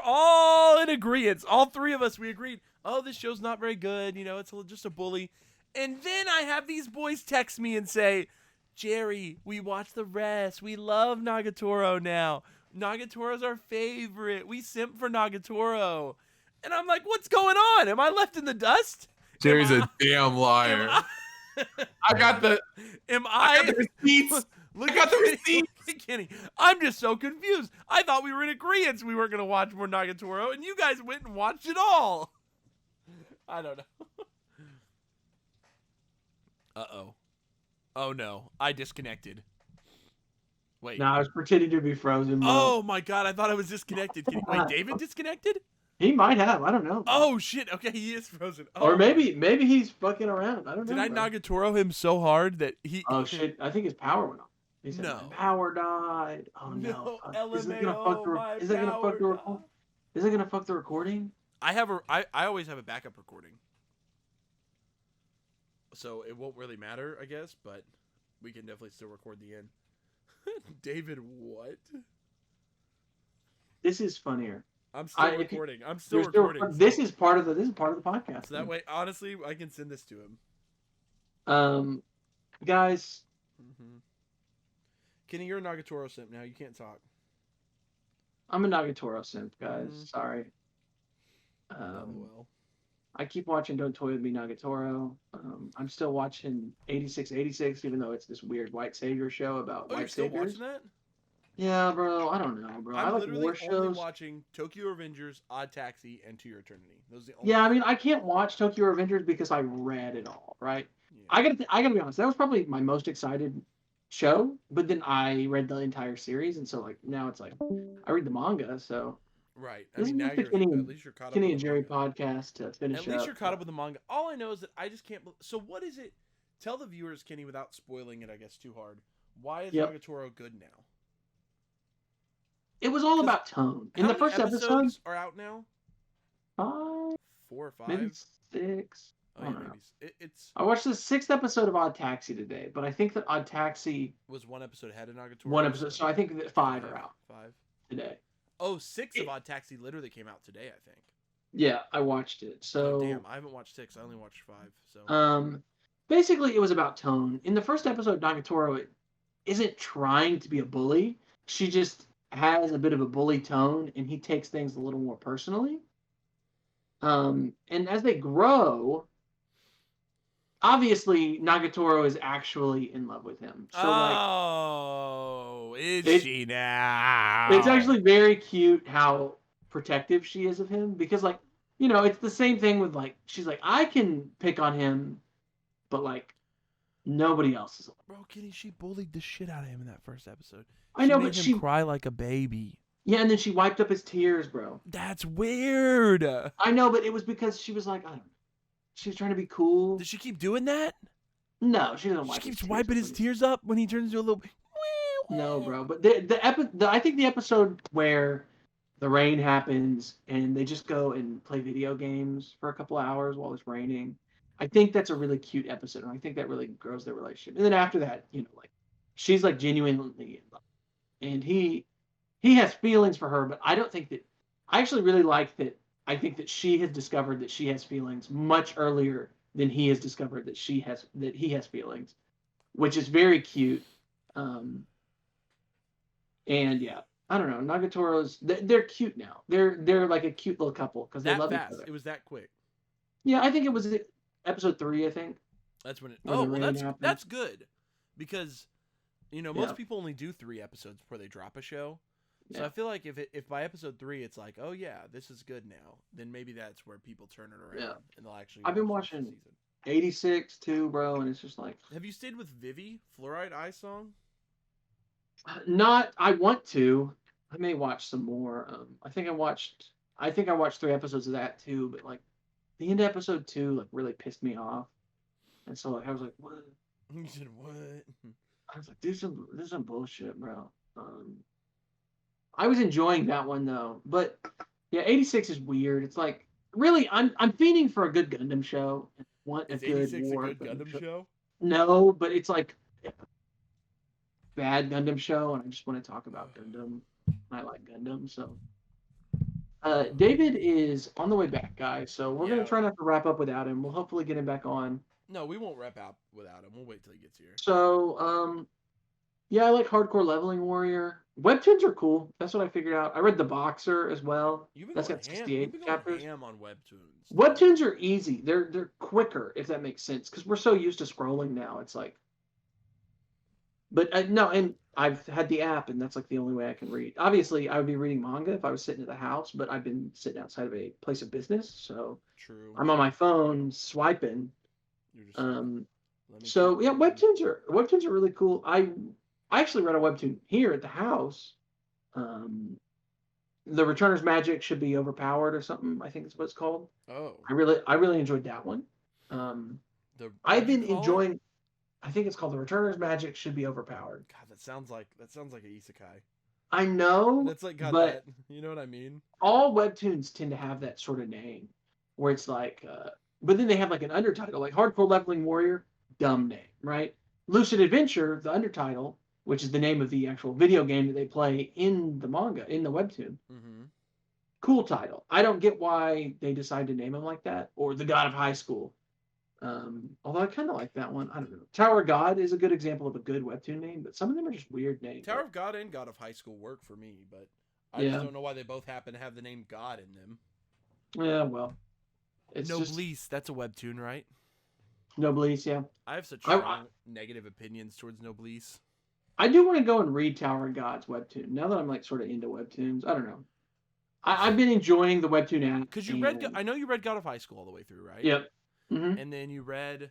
B: All 3 of us, we agreed, oh, this show's not very good. It's just a bully. And then I have these boys text me and say, Jerry, we watched the rest. We love Nagatoro now. Nagatoro's our favorite. We simp for Nagatoro. And I'm like, what's going on? Am I left in the dust?
A: Jerry's a damn liar. I got the receipts.
B: I got the receipts. Kenny, I'm just so confused. I thought we were in agreement we weren't going to watch more Nagatoro, and you guys went and watched it all. I don't know. Uh-oh. Oh, no. I disconnected. Wait.
C: No, I was pretending to be frozen. Bro.
B: Oh, my God. I thought I was disconnected. Wait, David disconnected?
C: He might have. I don't know.
B: Oh, shit. Okay, he is frozen. Oh.
C: Or maybe he's fucking around. I don't know.
B: Did I Nagatoro him so hard that he...
C: Oh, shit. I think his power went off. He said,
B: no.
C: My power died. Oh, no. Is it gonna fuck the recording?
B: I always have a backup recording. So it won't really matter, I guess, but we can definitely still record the end. David, what?
C: This is funnier.
B: I'm still recording. I'm still recording.
C: This is part of the podcast.
B: So that way, honestly, I can send this to him.
C: Guys.
B: Mm-hmm. Kenny, you're a Nagatoro simp now. You can't talk.
C: I'm a Nagatoro simp, guys. Sorry.
B: Well.
C: I keep watching Don't Toy With Me Nagatoro. I'm still watching 8686, even though it's this weird white savior show about
B: Oh, you're
C: white
B: still
C: saviors.
B: watching that?
C: Yeah, bro. I don't know, bro. I
B: I'm
C: like
B: literally
C: war
B: only
C: shows.
B: watching Tokyo Revengers, Odd Taxi, and To Your Eternity. Those are the only.
C: Yeah, I mean, I can't watch Tokyo Revengers because I read it all, right?
B: Yeah.
C: I gotta be honest. That was probably my most excited show, but then I read the entire series, and so like now it's like I read the manga. So
B: Right. I
C: this
B: mean,
C: is
B: now
C: just the
B: at least you're caught up
C: Kenny
B: with
C: and
B: the
C: Jerry
B: manga.
C: podcast to finish
B: At least
C: up.
B: you're caught up with the manga. All I know is that I just can't. So what is it? Tell the viewers, Kenny, without spoiling it, I guess, too hard. Why is
C: Yep.
B: Nagatoro good now?
C: It was all about tone. In
B: How
C: the
B: many
C: first episode,
B: episodes are out now?
C: 5,
B: 4 or 5?
C: maybe 6.
B: Oh
C: I
B: yeah,
C: don't know.
B: maybe. It's
C: I watched the 6th episode of Odd Taxi today, but I think that Odd Taxi
B: was one episode ahead of Nagatoro.
C: one episode, so I think that 5 are out
B: 5.
C: today.
B: Oh, 6 of Odd Taxi literally came out today, I think.
C: Yeah, I watched it. So
B: Oh, damn, I haven't watched 6. I only watched 5. So
C: basically it was about tone. In the first episode, Nagatoro isn't trying to be a bully. She just has a bit of a bully tone, and he takes things a little more personally. And as they grow, obviously Nagatoro is actually in love with him. So
B: is she now?
C: It's actually very cute how protective she is of him, because like, you know, it's the same thing with like, she's like, I can pick on him, but like nobody else is.
B: Bro, Kenny, she bullied the shit out of him in that first episode.
C: I know,
B: made
C: but
B: him
C: she
B: cry like a baby.
C: Yeah, and then she wiped up his tears, bro.
B: That's weird.
C: I know, but it was because she was like, I don't know. She was trying to be cool.
B: Does she keep doing that?
C: No, she doesn't.
B: She keeps wiping his tears up when he turns into a little.
C: No, bro. But I think the episode where the rain happens and they just go and play video games for a couple of hours while it's raining, I think that's a really cute episode, and I think that really grows their relationship. And then after that, you know, like she's like genuinely in love, and he has feelings for her, but I don't think that. I actually really like that. I think that she has discovered that she has feelings much earlier than he has discovered that he has feelings, which is very cute. And yeah, I don't know. Nagatoro's they're cute now. They're like a cute little couple because they love each other.
B: It was that quick.
C: Yeah, I think it was episode 3. I think
B: that's when it.
C: Where
B: Oh, well, that's good, because you know most
C: Yeah.
B: people only do 3 episodes before they drop a show. So
C: Yeah.
B: I feel like if by episode 3 it's like, oh yeah, this is good now, then maybe that's where people turn it around
C: Yeah.
B: and they'll actually.
C: I've been
B: watch the
C: watching
B: season.
C: 86 too, bro, and it's just like
B: Have you stayed with Vivi Fluoride Eye Song?
C: not. I want to. I may watch some more. I think I watched 3 episodes of that too, but like the end of episode 2 like really pissed me off, and so like I was like, what?
B: You said what?
C: I was like, this is some bullshit, bro. I was enjoying that one though, but yeah, 86 is weird. It's like really, I'm fiending for a good Gundam show. I want
B: Is
C: a good
B: 86
C: war
B: a good Gundam show?
C: No, but it's like bad Gundam show, and I just want to talk about Gundam. I like Gundam, so. David is on the way back, guys. So we're gonna try not to wrap up without him. We'll hopefully get him back on.
B: No, we won't wrap out without him. We'll wait till he gets here.
C: So, yeah, I like Hardcore Leveling Warrior. Webtoons are cool. That's what I figured out. I read The Boxer as well. That's got 68 chapters.
B: Ham on Webtoons.
C: Webtoons are easy. They're quicker, if that makes sense, because we're so used to scrolling now. It's like, but no, and I've had the app, and that's like the only way I can read. Obviously, I would be reading manga if I was sitting at the house, but I've been sitting outside of a place of business, so
B: True.
C: I'm on my phone swiping.
B: You're just,
C: So yeah, webtoons are really cool. I actually read a webtoon here at the house. The Returner's Magic Should Be Overpowered or something, I think is what it's called.
B: Oh.
C: I really enjoyed that one. I've been enjoying. I think it's called The Returner's Magic Should Be Overpowered.
B: God, that sounds like an isekai.
C: I know.
B: That's like got
C: but
B: that. You know what I mean?
C: All webtoons tend to have that sort of name, where it's like, but then they have like an undertitle, like Hardcore Leveling Warrior, dumb name, right? Lucid Adventure, the undertitle, which is the name of the actual video game that they play in the manga, in the webtoon.
B: Mm-hmm.
C: Cool title. I don't get why they decide to name him like that, or The God of High School. Although I kind of like that one. I don't know. Tower of God is a good example of a good webtoon name, but some of them are just weird names.
B: Tower of God and God of High School work for me, but I just don't know why they both happen to have the name God in them.
C: Yeah, well.
B: Noblesse, that's a webtoon, right?
C: Noblesse, yeah.
B: I have such strong negative opinions towards Noblesse.
C: I do want to go and read Tower of God's webtoon. Now that I'm like sort of into webtoons, I don't know. I've been enjoying the webtoon app.
B: Because you read, I know you read God of High School all the way through, right?
C: Yep. Mm-hmm.
B: And then you read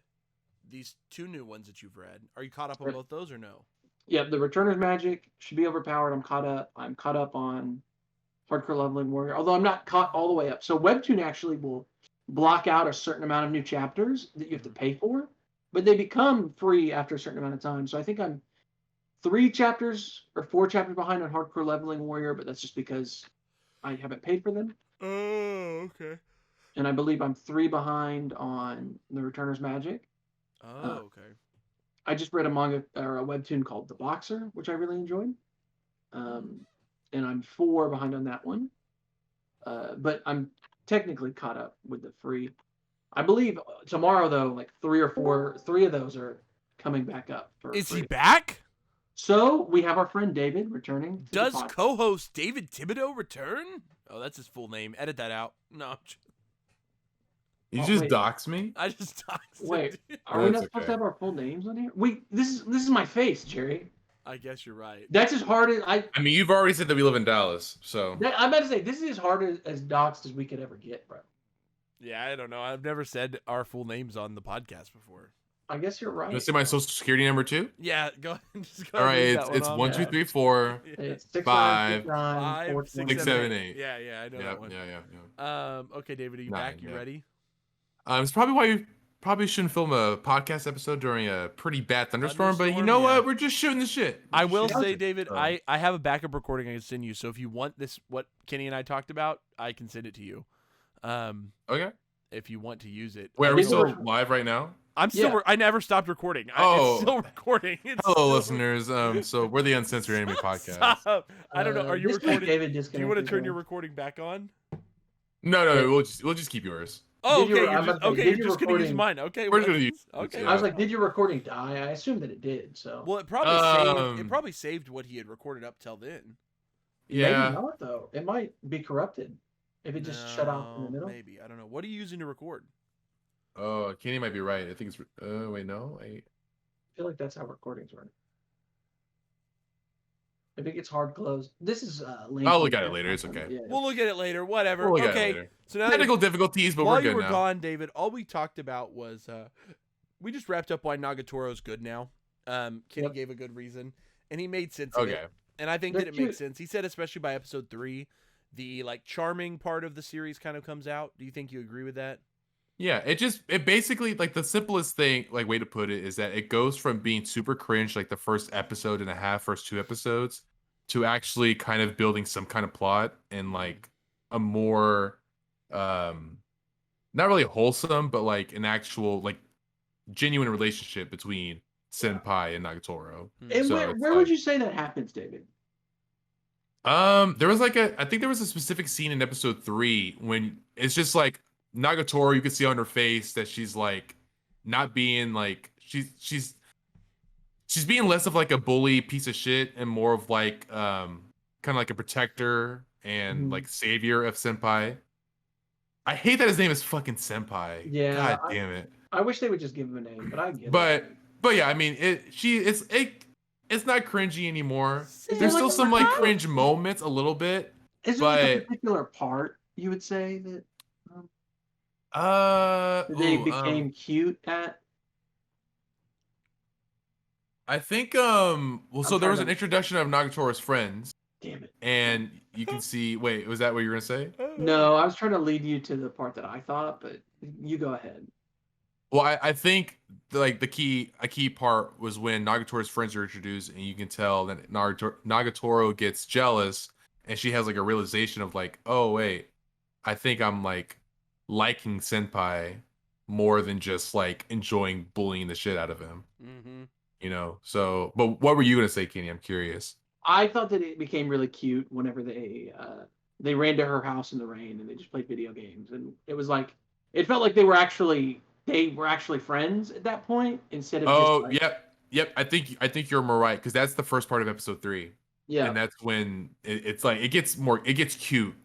B: these 2 new ones that you've read. Are you caught up on both those or no?
C: Yep. The Returner's Magic should be overpowered. I'm caught up. I'm caught up on Hardcore Leveling Warrior, although I'm not caught all the way up. So webtoon actually will block out a certain amount of new chapters that you have to pay for, but they become free after a certain amount of time. So I think I'm 3 chapters or 4 chapters behind on Hardcore Leveling Warrior, but that's just because I haven't paid for them.
B: Oh, okay.
C: And I believe I'm 3 behind on The Returner's Magic.
B: Oh, okay.
C: I just read a manga or a webtoon called The Boxer, which I really enjoyed. And I'm 4 behind on that one. But I'm technically caught up with the free. I believe tomorrow, though, like 3 of those are coming back up.
B: Is he back?
C: So we have our friend David returning.
B: Does co-host David Thibodeau return? Oh, that's his full name. Edit that out. No.
A: You just doxed me?
B: I just doxed him.
C: Wait, are we not supposed to have our full names on here? This is my face, Jerry.
B: I guess you're right.
C: That's as hard as
A: I mean, you've already said that we live in Dallas, so.
C: I'm about to say, this is as hard as doxed as we could ever get, bro.
B: Yeah, I don't know. I've never said our full names on the podcast before.
C: I guess you're right.
A: You want to say my social security number too?
B: Yeah, go ahead. Just go
A: all right,
B: it's
A: 1, 2, 3, 4,
C: it's
A: 5,
C: 6,
A: 7, 8.
B: Yeah, I know that one.
A: Yeah.
B: Okay, David, are you back? You ready?
A: It's probably why you probably shouldn't film a podcast episode during a pretty bad thunderstorm, but you know what? We're just shooting the shit.
B: I will say, David, I have a backup recording I can send you, so if you want this, what Kenny and I talked about, I can send it to you.
A: Okay.
B: If you want to use it.
A: Wait, are we still live right now?
B: I'm still. I never stopped recording. It's still recording.
A: Hello, listeners. So we're the Uncensored Anime Podcast.
B: Stop. I don't know. Are you recording? Do you want to turn your
C: your
B: recording back on?
A: No. We'll just keep yours.
B: Oh, okay. You're just gonna use mine. Okay,
A: we're gonna use.
B: Okay.
C: I was like, did your recording die? I assumed that it did. So.
B: Well, it probably saved what he had recorded up till then.
A: Yeah.
C: Maybe not though. It might be corrupted if it just shut off in the middle.
B: Maybe I don't know. What are you using to record?
A: Oh, Kenny might be right. I think it's. Wait, no.
C: I feel like that's how recordings work. If it gets hard closed, this is.
A: I'll look at it later. It's okay.
B: Yeah. We'll look at it later. Whatever.
A: We'll look
B: okay.
A: At it later.
B: So now
A: technical difficulties, but we're good now.
B: While you were gone, David, all we talked about was we just wrapped up why Nagatoro's good now. Kenny gave a good reason, and he made sense of it. And I think that it makes sense. He said, especially by episode 3, the like charming part of the series kind of comes out. Do you think you agree with that?
A: Yeah, it basically, like, the simplest thing, like, way to put it is that it goes from being super cringe, like the first episode and a half, first 2 episodes, to actually kind of building some kind of plot and like a more not really wholesome, but like an actual like genuine relationship between Senpai and Nagatoro.
C: And so where would you say that happens, David?
A: There was like I think there was a specific scene in episode 3 when it's just like Nagatoro, you can see on her face that she's like not being like she's being less of like a bully piece of shit and more of like kind of like a protector and like savior of Senpai. I hate that his name is fucking Senpai.
C: Yeah.
A: God damn it.
C: I wish they would just give him a name, but I get
A: it. But yeah, I mean it's not cringy anymore. There's still
C: like
A: some like cringe moments a little bit.
C: Is there like a particular part you would say that they became cute at?
A: I think so there was an introduction of Nagatoro's friends.
C: Damn it.
A: And you can see wait, was that what you were gonna say?
C: No, I was trying to lead you to the part that I thought, but you go ahead.
A: Well, I think like a key part was when Nagatoro's friends are introduced, and you can tell that Nagatoro gets jealous, and she has like a realization of like, oh wait, I think I'm like liking Senpai more than just like enjoying bullying the shit out of him.
B: Mm-hmm.
A: You know. So, but what were you gonna say, Kenny? I'm curious.
C: I thought that it became really cute whenever they ran to her house in the rain and they just played video games, and it was like it felt like they were actually friends at that point instead of
A: yep. I think you're more right because that's the first part of episode 3.
C: Yeah,
A: and that's when it's like it gets cute.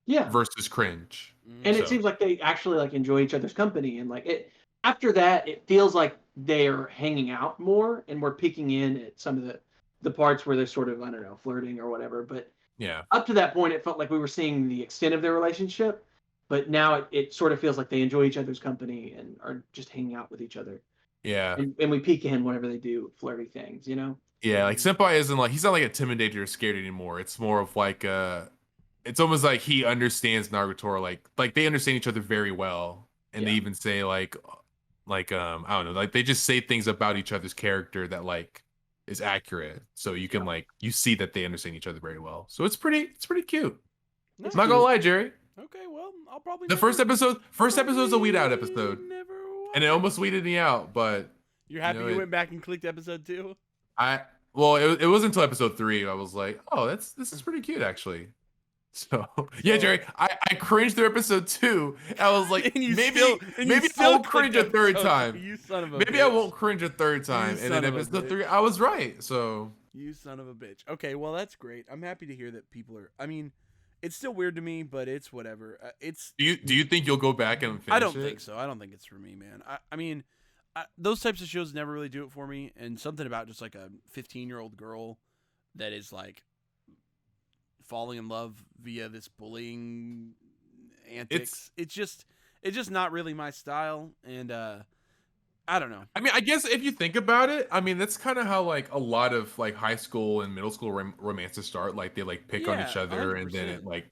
C: Yeah,
A: versus cringe.
C: And it seems like they actually like enjoy each other's company, and like it after that it feels like they're hanging out more, and we're peeking in at some of the parts where they're sort of, I don't know, flirting or whatever. But
A: Yeah.
C: up to that point it felt like we were seeing the extent of their relationship, but now it sort of feels like they enjoy each other's company and are just hanging out with each other.
A: Yeah.
C: And we peek in whenever they do flirty things, you know?
A: Yeah, like Senpai isn't like, he's not like intimidated or scared anymore. It's more of like it's almost like he understands Naruto, like they understand each other very well, and they even say like I don't know, like they just say things about each other's character that like is accurate, so you can like you see that they understand each other very well. So it's pretty cute.
B: Nice.
A: I'm not gonna lie, Jerry.
B: Okay, well, I'll probably
A: The first episode is a weed out episode, and it almost weeded me out, but
B: you're happy you went back and clicked episode 2?
A: Well, it wasn't until episode 3 I was like, oh, this is pretty cute actually. So yeah, Jerry, I cringed through episode 2. I was like, maybe I won't cringe a third time.
B: You son of a
A: maybe
B: bitch.
A: I won't cringe a third time. And then episode 3, I was right. So
B: you son of a bitch. Okay, well that's great. I'm happy to hear that people are. I mean, it's still weird to me, but it's whatever. It's.
A: Do you think you'll go back and finish
B: I don't
A: it?
B: think so. I don't think it's for me, man. I mean, those types of shows never really do it for me. And something about just like a 15-year-old girl that is like falling in love via this bullying antics. It's just not really my style, and I don't know.
A: I mean, I guess if you think about it, I mean that's kind of how like a lot of like high school and middle school romances start. Like they like pick on each other, 100%. And then it like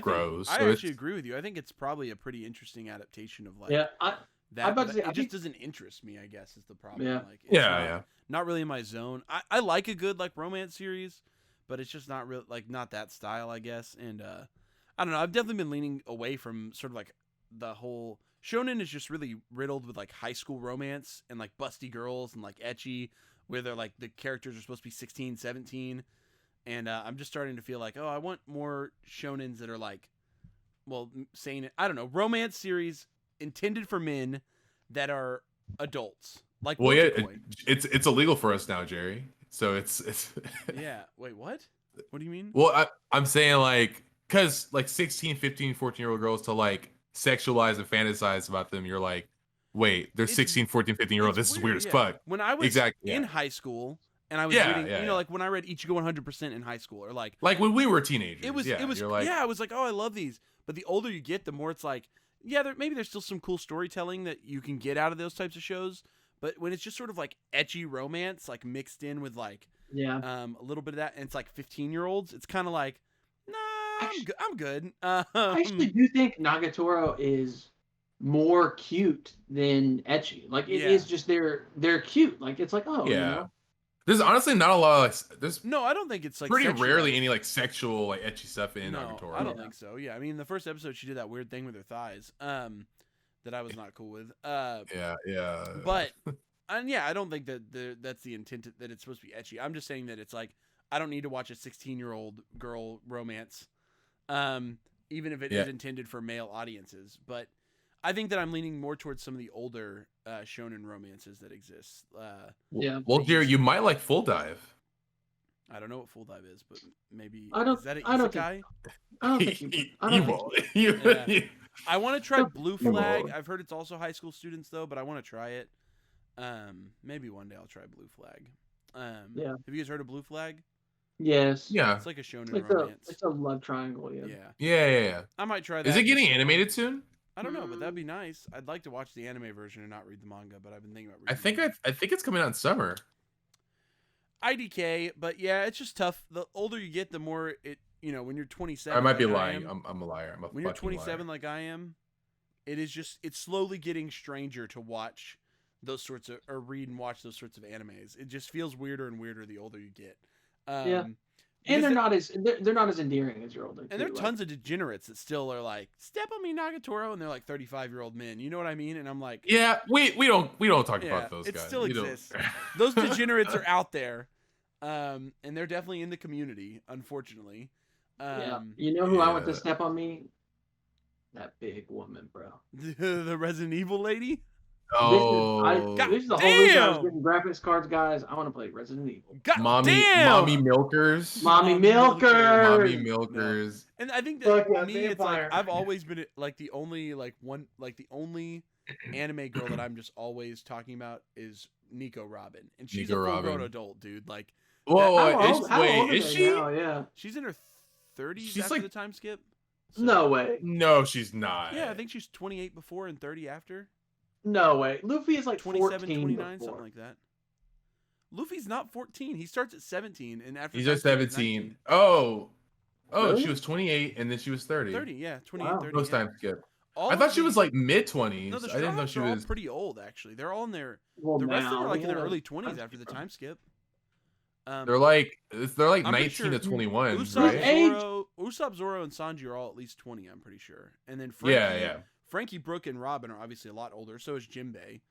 A: grows.
B: I actually agree with you. I think it's probably a pretty interesting adaptation of like it just doesn't interest me, I guess, is the problem.
C: Yeah.
B: Like, it's not really in my zone. I like a good like romance series, but it's just not real, like not that style, I guess. And I don't know. I've definitely been leaning away from sort of like the whole shonen is just really riddled with like high school romance and like busty girls and like ecchi, where they're like the characters are supposed to be 16, 17. And I'm just starting to feel like, oh, I want more shonens that are like, well, saying it, I don't know, romance series intended for men that are adults. Like,
A: well, yeah, it's illegal for us now, Jerry. So it's
B: yeah. Wait, what? What do you mean?
A: Well, I'm saying like, cause like 16, 15, 14-year-old girls to like sexualize and fantasize about them. You're like, wait, they're 16, 14, 15-year-old. This is weird as fuck.
B: When I was in high school and I was reading, you know, like when I read Ichigo 100% in high school, or like
A: when we were teenagers.
B: It was like, I was like, oh, I love these. But the older you get, the more it's like, yeah, maybe there's still some cool storytelling that you can get out of those types of shows. But when it's just sort of like ecchi romance, like mixed in with like a little bit of that, and it's like 15-year-olds, it's kind of like, nah, I'm good.
C: I actually do think Nagatoro is more cute than ecchi. Like it is just they're cute. Like it's like, oh, you know.
A: There's honestly not a lot of like, there's
B: no, I don't think it's like
A: pretty rarely any like sexual like ecchi stuff in Nagatoro.
B: I don't think so. Yeah, I mean the first episode she did that weird thing with her thighs. That I was not cool with.
A: Yeah.
B: But and I don't think that that's the intent, that it's supposed to be ecchi. I'm just saying that it's like I don't need to watch a 16-year-old girl romance, even if it is intended for male audiences. But I think that I'm leaning more towards some of the older shonen romances that exist.
A: Well, dear, you might like Full Dive.
B: I don't know what Full Dive is, but maybe is that an
C: isekai? I don't think
B: you I want to try Blue Flag. I've heard it's also high school students though, but I want to try it. Maybe one day I'll try Blue Flag. Have you guys heard of Blue Flag?
C: Yes.
A: Yeah.
B: It's like a shonen romance.
C: It's a love triangle.
A: Yeah.
B: I might try that.
A: Is it getting animated soon?
B: I don't know, but that'd be nice. I'd like to watch the anime version and not read the manga, but I've been thinking about reading
A: I think it's coming out in summer.
B: IDK, but yeah, it's just tough. The older you get, the more it, you know, when you're 27.
A: I might be lying. I'm a liar.
B: When you're 27 like I am, it's slowly getting stranger to watch those sorts of, or read and watch those sorts of animes. It just feels weirder and weirder the older you get.
C: And they're not as endearing as your older.
B: And there are tons of degenerates that still are like, step on me, Nagatoro, and they're like 35-year-old men. You know what I mean? And I'm like,
A: yeah, we don't talk about those guys.
B: It still exists. Those degenerates are out there, and they're definitely in the community. Unfortunately,
C: you know who I want to step on me? That big woman, bro.
B: The Resident Evil lady.
A: Oh,
C: This is the whole reason I was getting graphics cards, guys. I want to play Resident Evil.
A: mommy milkers.
C: Mommy milkers.
A: Mommy milkers.
B: No. And I think
C: Fuck
B: that
C: yeah,
B: me, it's like
C: vampire.
B: I've always been like the only anime girl that I'm just always talking about is Nico Robin, and she's
A: Nico
B: a full
A: Robin.
B: grown adult, dude. Like,
A: Whoa, is she?
C: Now? Yeah.
B: she's in her 30s
A: She's
B: after
A: like-
B: the time skip. So-
C: No way.
A: No, she's not.
B: Yeah, I think she's 28 before and 30 after.
C: No way. Luffy is like
B: 27,
C: 14
B: 29,
C: before.
B: something like that. Luffy's not 14. He starts at 17, and after
A: He's
B: time
A: at
B: skip, he's
A: 17.
B: 19.
A: Oh,
C: Really?
A: she was 28 and then she was 30.
B: 30, yeah, 28,
C: Wow.
B: 30.
A: Post
B: yeah.
A: time skip.
B: All
A: I
B: of
A: thought she
B: the-
A: was like mid 20s.
B: No, the
A: I didn't know
B: Strawhawks
A: she
B: are all
A: was.
B: pretty old, actually. They're all in their.
C: Well,
B: The rest of them
C: now,
B: are like in their
C: yeah.
B: early 20s after the time skip.
A: They're like
B: I'm pretty
A: 19
B: sure
A: to 21,
B: Usopp,
A: right?
B: Usopp, Zoro, and Sanji are all at least 20. I'm pretty sure. And then
A: Yeah.
B: Frankie, Brooke, and Robin are obviously a lot older. So is Jinbei.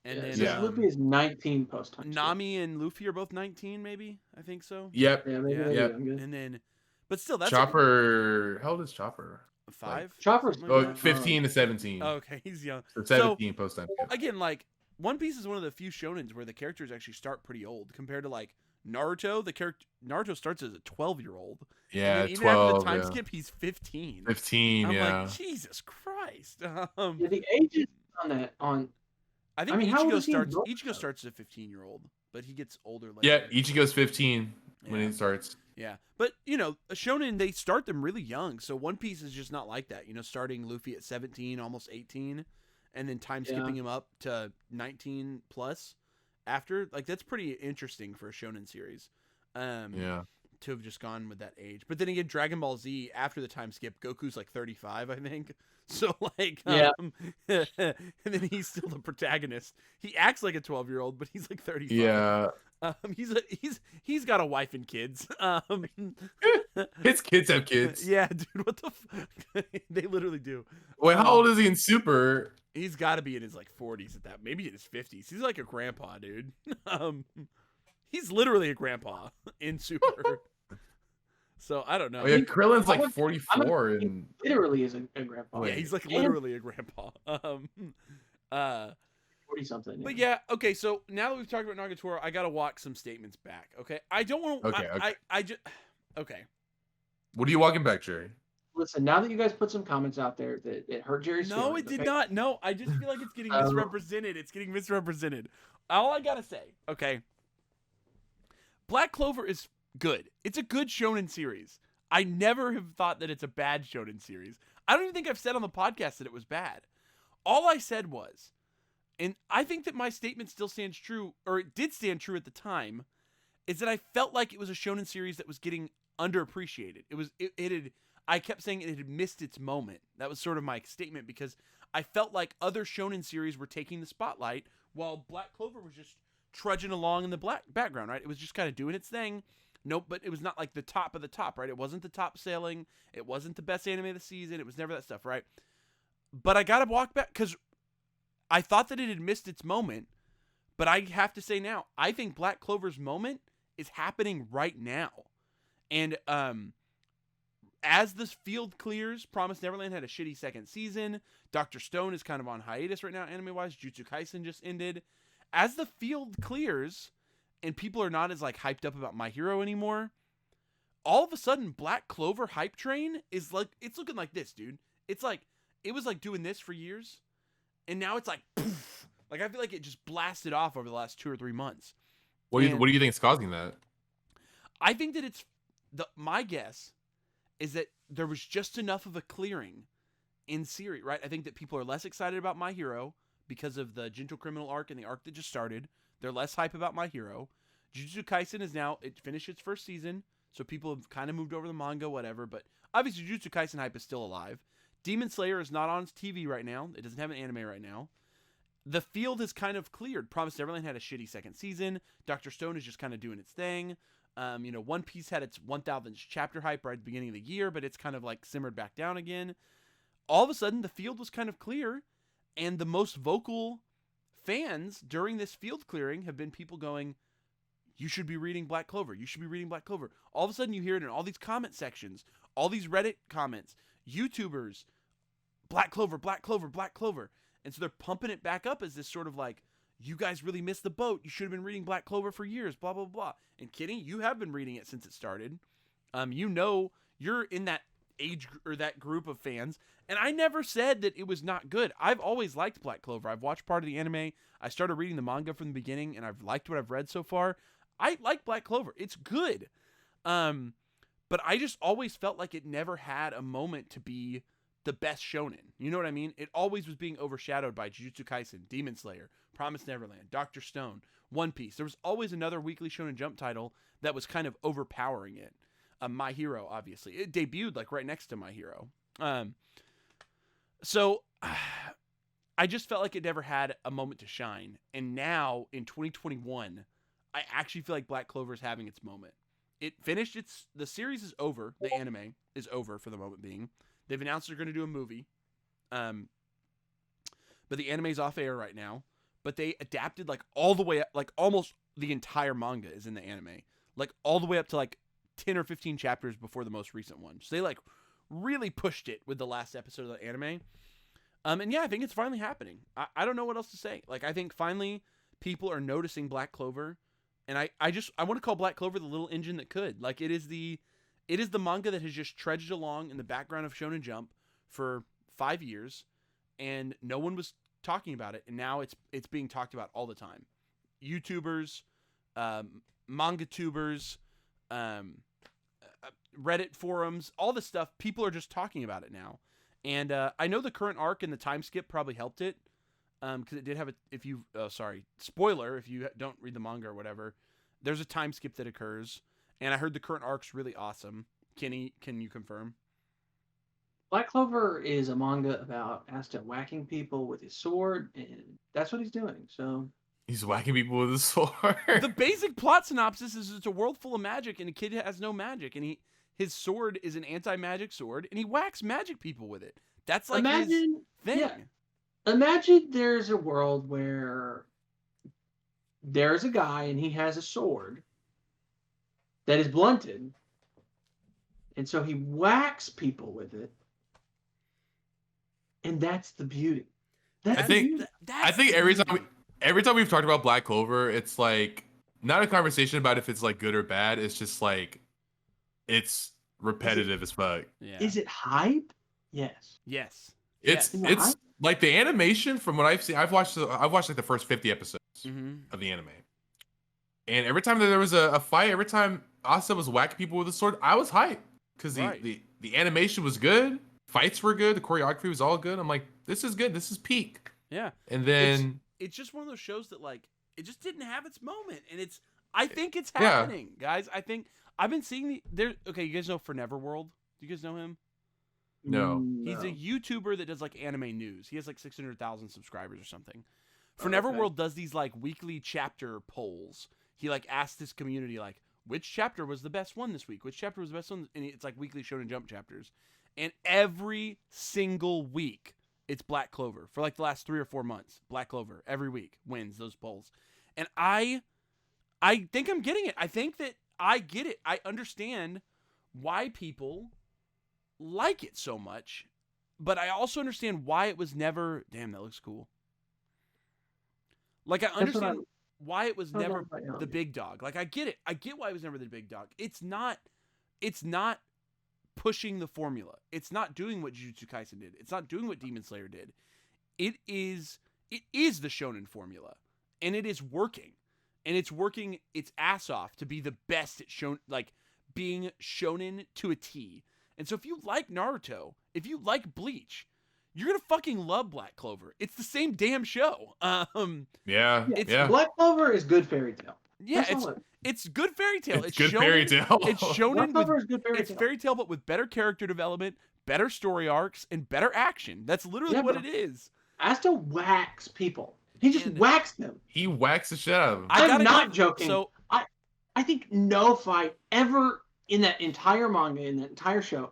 B: And then
A: Yeah.
C: Luffy is 19 post time.
B: Nami and Luffy are both 19, maybe. I think so.
A: Yep.
C: Yeah, maybe.
B: Yeah.
C: maybe,
A: Yep.
C: I'm good.
B: And then, but still, that's
A: Chopper. How old is Chopper?
B: 5.
C: Chopper's
B: something like
A: Oh,
B: that?
A: 15 to 17.
B: Oh, okay, he's young.
A: So 17 post time skip.
B: Again, like One Piece is one of the few shonens where the characters actually start pretty old compared to like Naruto. Naruto starts as a 12-year-old.
A: Yeah,
B: And then even
A: 12.
B: after the time
A: yeah.
B: skip, he's 15.
A: 15.
B: I'm
A: Yeah.
B: like, Jesus Christ.
C: Yeah, the ages on that
B: I think
C: I mean, how old is he in Naruto?
B: Ichigo starts as a 15-year-old, but he gets older later.
A: Yeah, Ichigo's 15 when
B: Yeah.
A: he starts.
B: Yeah, but a shonen, they start them really young. So One Piece is just not like that. Starting Luffy at 17, almost 18, and then time skipping him up to 19 plus after. Like that's pretty interesting for a shonen series.
A: Yeah.
B: To have just gone with that age. But then again, Dragon Ball Z after the time skip, Goku's like 35, I think. So like, and then he's still the protagonist. He acts like a 12-year-old, but he's like 35.
A: Yeah.
B: He's got a wife and kids.
A: His kids have kids.
B: Yeah, dude, what the fuck? They literally do.
A: Wait, how old is he in Super?
B: He's got to be in his like 40s at that, maybe in his 50s. He's like a grandpa, dude. He's literally a grandpa in Super. So I don't know.
A: Oh, yeah, Krillin's like
C: I'm
A: 44 and
C: literally is a grandpa.
B: Yeah, he's like literally a grandpa.
C: 40 something.
B: But yeah, okay. So now that we've talked about Nagatoro, I gotta walk some statements back. Okay, I don't want to.
A: Okay.
B: I just. Okay.
A: What are you walking back, Jerry?
C: Listen, now that you guys put some comments out there that it hurt Jerry's
B: No,
C: feelings,
B: it did
C: okay?
B: not. No, I just feel like it's getting misrepresented. It's getting misrepresented. All I gotta say, okay. Black Clover is good. It's a good shonen series. I never have thought that it's a bad shonen series. I don't even think I've said on the podcast that it was bad. All I said was, and I think that my statement still stands true, or it did stand true at the time, is that I felt like it was a shonen series that was getting underappreciated. I kept saying it had missed its moment. That was sort of my statement because I felt like other shonen series were taking the spotlight while Black Clover was just trudging along in the background, right? It was just kind of doing its thing. Nope, but it was not like the top of the top, right? It wasn't the top selling. It wasn't the best anime of the season. It was never that stuff, right? But I got to walk back because I thought that it had missed its moment. But I have to say now, I think Black Clover's moment is happening right now. And as this field clears, Promised Neverland had a shitty second season. Dr. Stone is kind of on hiatus right now, anime-wise. Jujutsu Kaisen just ended. As the field clears and people are not as like hyped up about My Hero anymore, all of a sudden Black Clover hype train is like, it's looking like this, dude. It's like, it was like doing this for years. And now it's like, poof. Like I feel like it just blasted off over the last 2 or 3 months.
A: What do you think is causing that?
B: I think that my guess is that there was just enough of a clearing in series, right? I think that people are less excited about My Hero because of the Gentle Criminal arc and the arc that just started. They're less hype about My Hero. Jujutsu Kaisen it finished its first season, so people have kind of moved over the manga, whatever, but obviously Jujutsu Kaisen hype is still alive. Demon Slayer is not on TV right now. It doesn't have an anime right now. The field is kind of cleared. Promised Neverland had a shitty second season. Dr. Stone is just kind of doing its thing. One Piece had its 1000th chapter hype right at the beginning of the year, but it's kind of like simmered back down again. All of a sudden, the field was kind of clear, and the most vocal fans during this field clearing have been people going, you should be reading Black Clover. You should be reading Black Clover. All of a sudden, you hear it in all these comment sections, all these Reddit comments, YouTubers, Black Clover, Black Clover, Black Clover. And so they're pumping it back up as this sort of like, you guys really missed the boat. You should have been reading Black Clover for years, blah, blah, blah. And Kenny, you have been reading it since it started. You know, you're in that age or that group of fans. And I never said that it was not good. I've always liked Black Clover. I've watched part of the anime. I started reading the manga from the beginning, and I've liked what I've read so far. I like Black Clover. It's good. But I just always felt like it never had a moment to be the best shonen. You know what I mean? It always was being overshadowed by Jujutsu Kaisen, Demon Slayer, Promised Neverland, Dr. Stone, One Piece. There was always another Weekly Shonen Jump title that was kind of overpowering it. My Hero, obviously. It debuted like right next to My Hero. So I just felt like it never had a moment to shine. And now in 2021, I actually feel like Black Clover is having its moment. It finished the series is over. The anime is over for the moment being. They've announced they're going to do a movie. But the anime's off air right now. But they adapted like all the way up, like almost the entire manga is in the anime. Like all the way up to like 10 or 15 chapters before the most recent one. So they like really pushed it with the last episode of the anime. And yeah, I think it's finally happening. I don't know what else to say. Like, I think finally people are noticing Black Clover. And I want to call Black Clover the little engine that could. Like, it is the manga that has just trudged along in the background of Shonen Jump for 5 years, and no one was talking about it, and now it's being talked about all the time. YouTubers, manga tubers, Reddit forums, all this stuff, people are just talking about it now. And I know the current arc and the time skip probably helped it. Because it did have spoiler, if you don't read the manga or whatever, there's a time skip that occurs. And I heard the current arc's really awesome. Kenny, can you confirm?
C: Black Clover is a manga about Asta whacking people with his sword, and that's what he's doing. So
A: he's whacking people with his sword.
B: The basic plot synopsis is it's a world full of magic, and a kid has no magic, and his sword is an anti-magic sword, and he whacks magic people with it. That's like his thing.
C: Yeah. Imagine there's a world where there's a guy and he has a sword that is blunted, and so he whacks people with it, and that's the beauty.
A: I think every time we've talked about Black Clover, it's like not a conversation about if it's like good or bad. It's just like it's repetitive as fuck.
C: Yeah. Is it hype? Yes.
A: It's like the animation from what I've seen. I've watched like the first 50 episodes of the anime, and every time that there was a fight, every time Asta was whacking people with a sword, I was hyped because the animation was good, fights were good, the choreography was all good. I'm like, this is good, this is peak.
B: Yeah,
A: and then
B: it's just one of those shows that like it just didn't have its moment, and I think it's happening, guys. I think I've been seeing okay, you guys know For Neverworld? Do you guys know him?
A: No.
B: He's a YouTuber that does like anime news. He has like 600,000 subscribers or something. For Neverworld does these like weekly chapter polls. He like asks his community like, which chapter was the best one this week? Which chapter was the best one? And it's like weekly Shonen Jump chapters. And every single week, it's Black Clover. For like the last 3 or 4 months, Black Clover every week wins those polls. And I think I'm getting it. I think that I get it. I understand why people like it so much, but I also understand why it was never. Damn, that looks cool. Like I understand why it was never the big dog. Like I get it. I get why it was never the big dog. It's not pushing the formula. It's not doing what Jujutsu Kaisen did. It's not doing what Demon Slayer did. It is the shonen formula, and it is working, and it's working its ass off to be the best at being shonen to a T. And so if you like Naruto, if you like Bleach, you're going to fucking love Black Clover. It's the same damn show.
C: Black Clover is good fairy tale.
B: Yeah, it's good fairy tale.
A: It's good fairy tale.
B: It's shonen.
C: Black Clover is good fairy tale.
B: It's fairy tale, but with better character development, better story arcs, and better action. That's literally what it is.
C: Asta whacks people. He just whacks them.
A: He whacks the shit out of them.
C: I'm not joking. So I think no fight ever in that entire manga, in that entire show,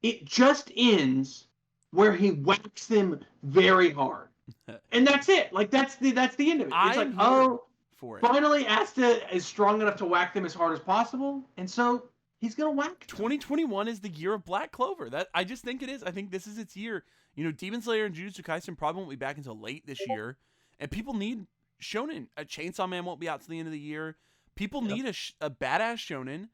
C: it just ends where he whacks them very hard, and that's it. Like that's the end of it. It's finally Asta is strong enough to whack them as hard as possible, and so he's gonna whack them.
B: 2021 is the year of Black Clover. That I just think it is. I think this is its year. Demon Slayer and Jujutsu Kaisen probably won't be back until late this year, and people need shonen. A Chainsaw Man won't be out till the end of the year. People need a badass shonen,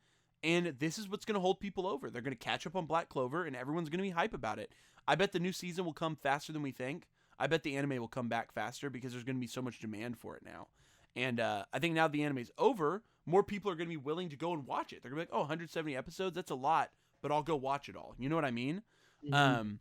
B: and this is what's going to hold people over. They're going to catch up on Black Clover, and everyone's going to be hype about it. I bet the new season will come faster than we think. I bet the anime will come back faster because there's going to be so much demand for it now. And I think now the anime's over, more people are going to be willing to go and watch it. They're going to be like, 170 episodes? That's a lot, but I'll go watch it all. You know what I mean? Mm-hmm.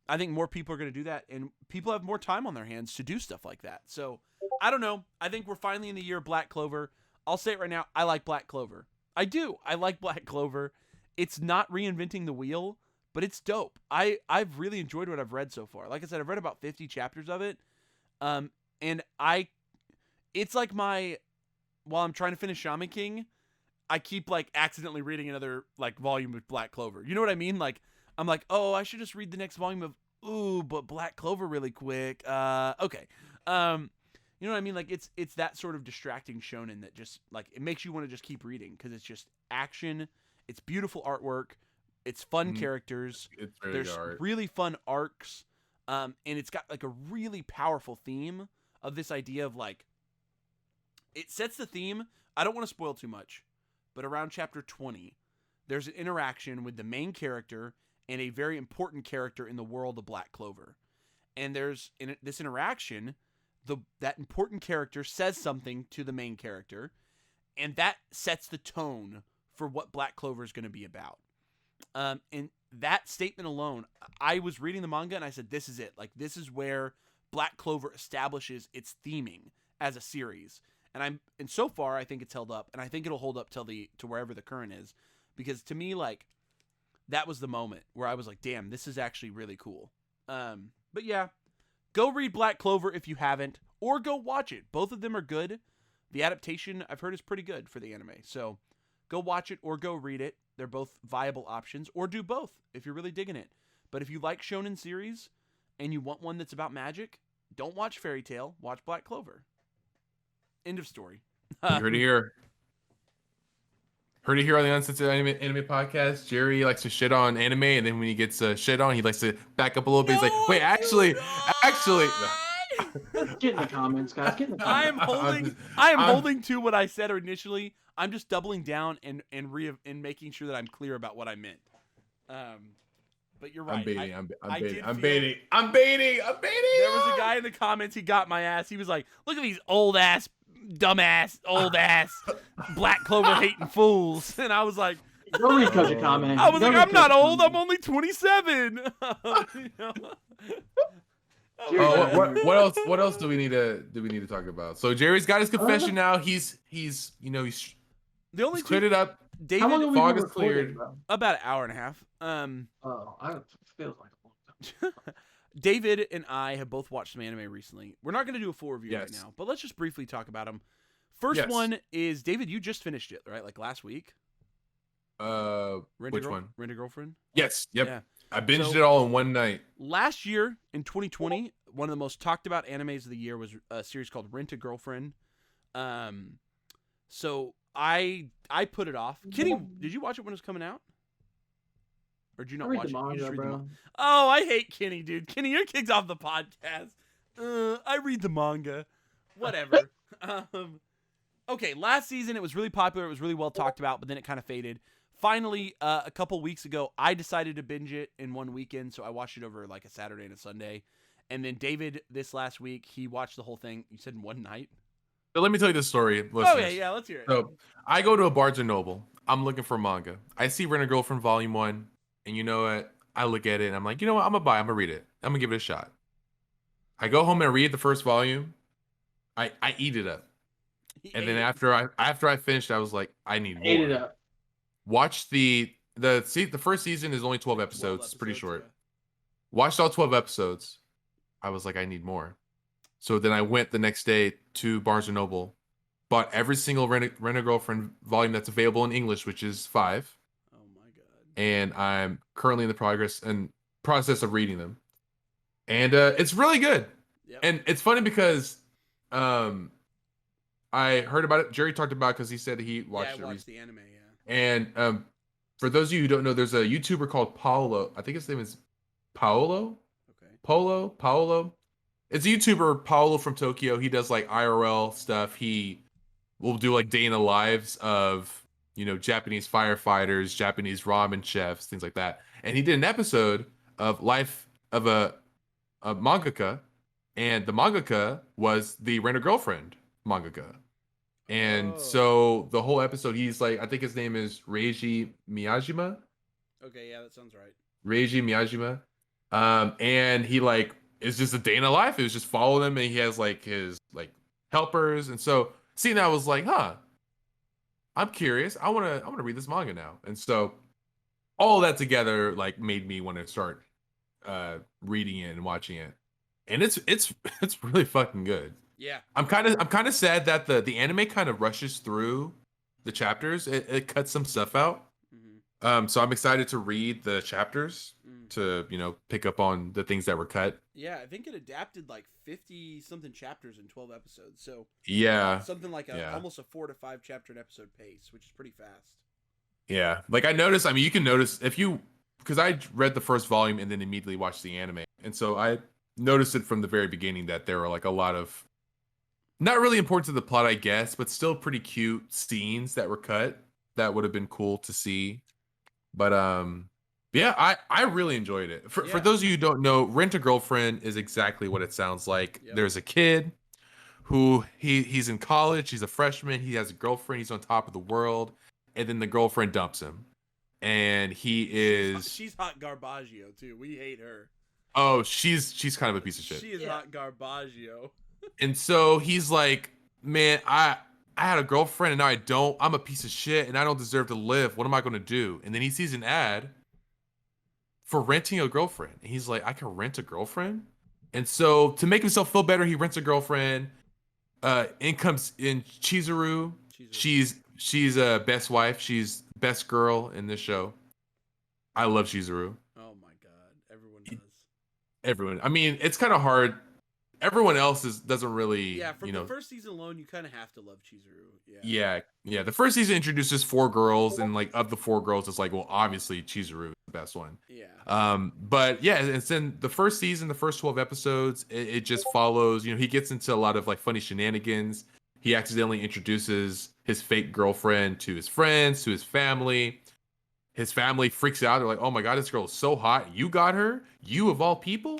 B: I think more people are going to do that, and people have more time on their hands to do stuff like that. So, I don't know. I think we're finally in the year of Black Clover. I'll say it right now. I like Black Clover. I do. I like Black Clover. It's not reinventing the wheel, but it's dope. I've really enjoyed what I've read so far. Like I said, I've read about 50 chapters of it. It's like while I'm trying to finish Shaman King, I keep like accidentally reading another like volume of Black Clover. You know what I mean? Like, I'm like, oh, I should just read the next volume of, but Black Clover really quick. Okay. You know what I mean? Like, it's that sort of distracting shonen that just, like, it makes you want to just keep reading because it's just action. It's beautiful artwork. It's fun characters. There's really fun arcs. And it's got, like, a really powerful theme of this idea of, like, it sets the theme. I don't want to spoil too much, but around chapter 20, there's an interaction with the main character and a very important character in the world of Black Clover. And there's, in this interaction, that important character says something to the main character, and that sets the tone for what Black Clover is going to be about. And that statement alone, I was reading the manga and I said, this is it. Like, this is where Black Clover establishes its theming as a series. And so far, I think it's held up, and I think it'll hold up to wherever the current is, because to me, like, that was the moment where I was like, damn, this is actually really cool. But yeah, go read Black Clover if you haven't, or go watch it. Both of them are good. The adaptation, I've heard, is pretty good for the anime. So go watch it or go read it. They're both viable options, or do both if you're really digging it. But if you like shonen series and you want one that's about magic, don't watch Fairy Tail, watch Black Clover. End of story.
A: You heard it here. Heard it here on the Uncensored Anime Podcast. Jerry likes to shit on anime, and then when he gets shit on, he likes to back up a little bit. He's like, wait, actually.
C: Get in the comments, guys. Get in the comments.
B: I am holding to what I said initially. I'm just doubling down and making sure that I'm clear about what I meant. But you're right.
A: I'm baiting.
B: There was a guy in the comments. He got my ass. He was like, "Look at these old ass, dumbass, old ass, Black Clover hating fools." And I was like,
C: "Go read Koji Kame."
B: I was like, "I'm not old. I'm only 27." You know?
A: What else do we need to talk about? So Jerry's got his confession now. He's
B: the only
A: cleared it up.
B: David,
A: fog is cleared.
B: About an hour and a half.
C: It feels like a long time.
B: David and I have both watched some anime recently. We're not going to do a full review right now, but let's just briefly talk about them. First one is, David, you just finished it, right? Like last week?
A: Which one?
B: Rent a Girlfriend?
A: Yes. Yep. Yeah. I binged it all in one night.
B: Last year, in 2020, one of the most talked about animes of the year was a series called Rent a Girlfriend. So I put it off. Kenny, did you watch it when it was coming out? Or did you not watch it? You just read the manga. Oh, I hate Kenny, dude. Kenny, you're kicked off the podcast. I read the manga. Whatever. Okay, last season it was really popular. It was really well talked about, but then it kind of faded. Finally, a couple weeks ago, I decided to binge it in one weekend, so I watched it over like a Saturday and a Sunday. And then David, this last week, he watched the whole thing. You said in one night?
A: So let me tell you the story, listeners.
B: Okay, yeah, let's hear it.
A: So I go to a Barnes & Noble. I'm looking for manga. I see Rent a Girlfriend Volume 1, and you know what? I look at it, and I'm like, you know what? I'm going to read it. I'm going to give it a shot. I go home and read the first volume. I eat it up. And then after I finished, I was like, I need more.
C: Ate it up.
A: Watch the first season is only 12 episodes. It's pretty short. Yeah. Watched all 12 episodes. I was like, I need more. So then I went the next day to Barnes & Noble, bought every single Rent a Girlfriend volume that's available in English, which is 5.
B: Oh my god!
A: And I'm currently in the process of reading them, and it's really good. Yep. And it's funny because I heard about it. Jerry talked about it because he said he watched it.
B: Watched the anime, yeah.
A: And for those of you who don't know, there's a YouTuber called Paolo. I think his name is Paolo.
B: Okay.
A: Paolo. It's a YouTuber, Paolo from Tokyo. He does like IRL stuff. He will do like day in the lives of, Japanese firefighters, Japanese ramen chefs, things like that. And he did an episode of life of a mangaka, and the mangaka was the Rent-A-Girlfriend mangaka. And so the whole episode, he's like, I think his name is Reiji Miyajima.
B: Okay, yeah, that sounds right.
A: Reiji Miyajima. And he like is just a day in the life. It was just follow them, and he has like his like helpers. And so seeing that, I was like, I'm curious. I wanna read this manga now. And so all that together like made me want to start reading it and watching it. And it's really fucking good.
B: Yeah.
A: I'm kind of sad that the anime kind of rushes through the chapters. It cuts some stuff out. Mm-hmm. So I'm excited to read the chapters to, pick up on the things that were cut.
B: Yeah, I think it adapted like 50 something chapters in 12 episodes. So
A: yeah,
B: something like almost a 4 to 5 chapter an episode pace, which is pretty fast.
A: Yeah. Like I noticed, you can notice because I read the first volume and then immediately watched the anime. And so I noticed it from the very beginning that there were like a lot of not really important to the plot, I guess, but still pretty cute scenes that were cut that would have been cool to see. But yeah, I really enjoyed it. For those of you who don't know, Rent-A-Girlfriend is exactly what it sounds like. Yep. There's a kid who he's in college, he's a freshman, he has a girlfriend, he's on top of the world, and then the girlfriend dumps him. And she's
B: hot Garbaggio too. We hate her.
A: Oh, she's kind of a piece of shit.
B: She is hot Garbaggio.
A: And so he's like, man, I had a girlfriend and now I don't. I'm a piece of shit and I don't deserve to live. What am I going to do? And then he sees an ad for renting a girlfriend. And he's like, I can rent a girlfriend? And so to make himself feel better, he rents a girlfriend. In comes in Chizuru. She's a best wife. She's best girl in this show. I love Chizuru.
B: Oh my God. Everyone does.
A: Everyone. It's kind of hard. Everyone else doesn't really.
B: Yeah, from the first season alone, you kind of have to love Chizuru.
A: Yeah. The first season introduces 4 girls, and like of the 4 girls, it's like, well, obviously Chizuru is the best one.
B: Yeah.
A: But yeah, it's in the first season, the first 12 episodes, it just follows. He gets into a lot of like funny shenanigans. He accidentally introduces his fake girlfriend to his friends, to his family. His family freaks out. They're like, "Oh my God, this girl is so hot. You got her? You of all people?"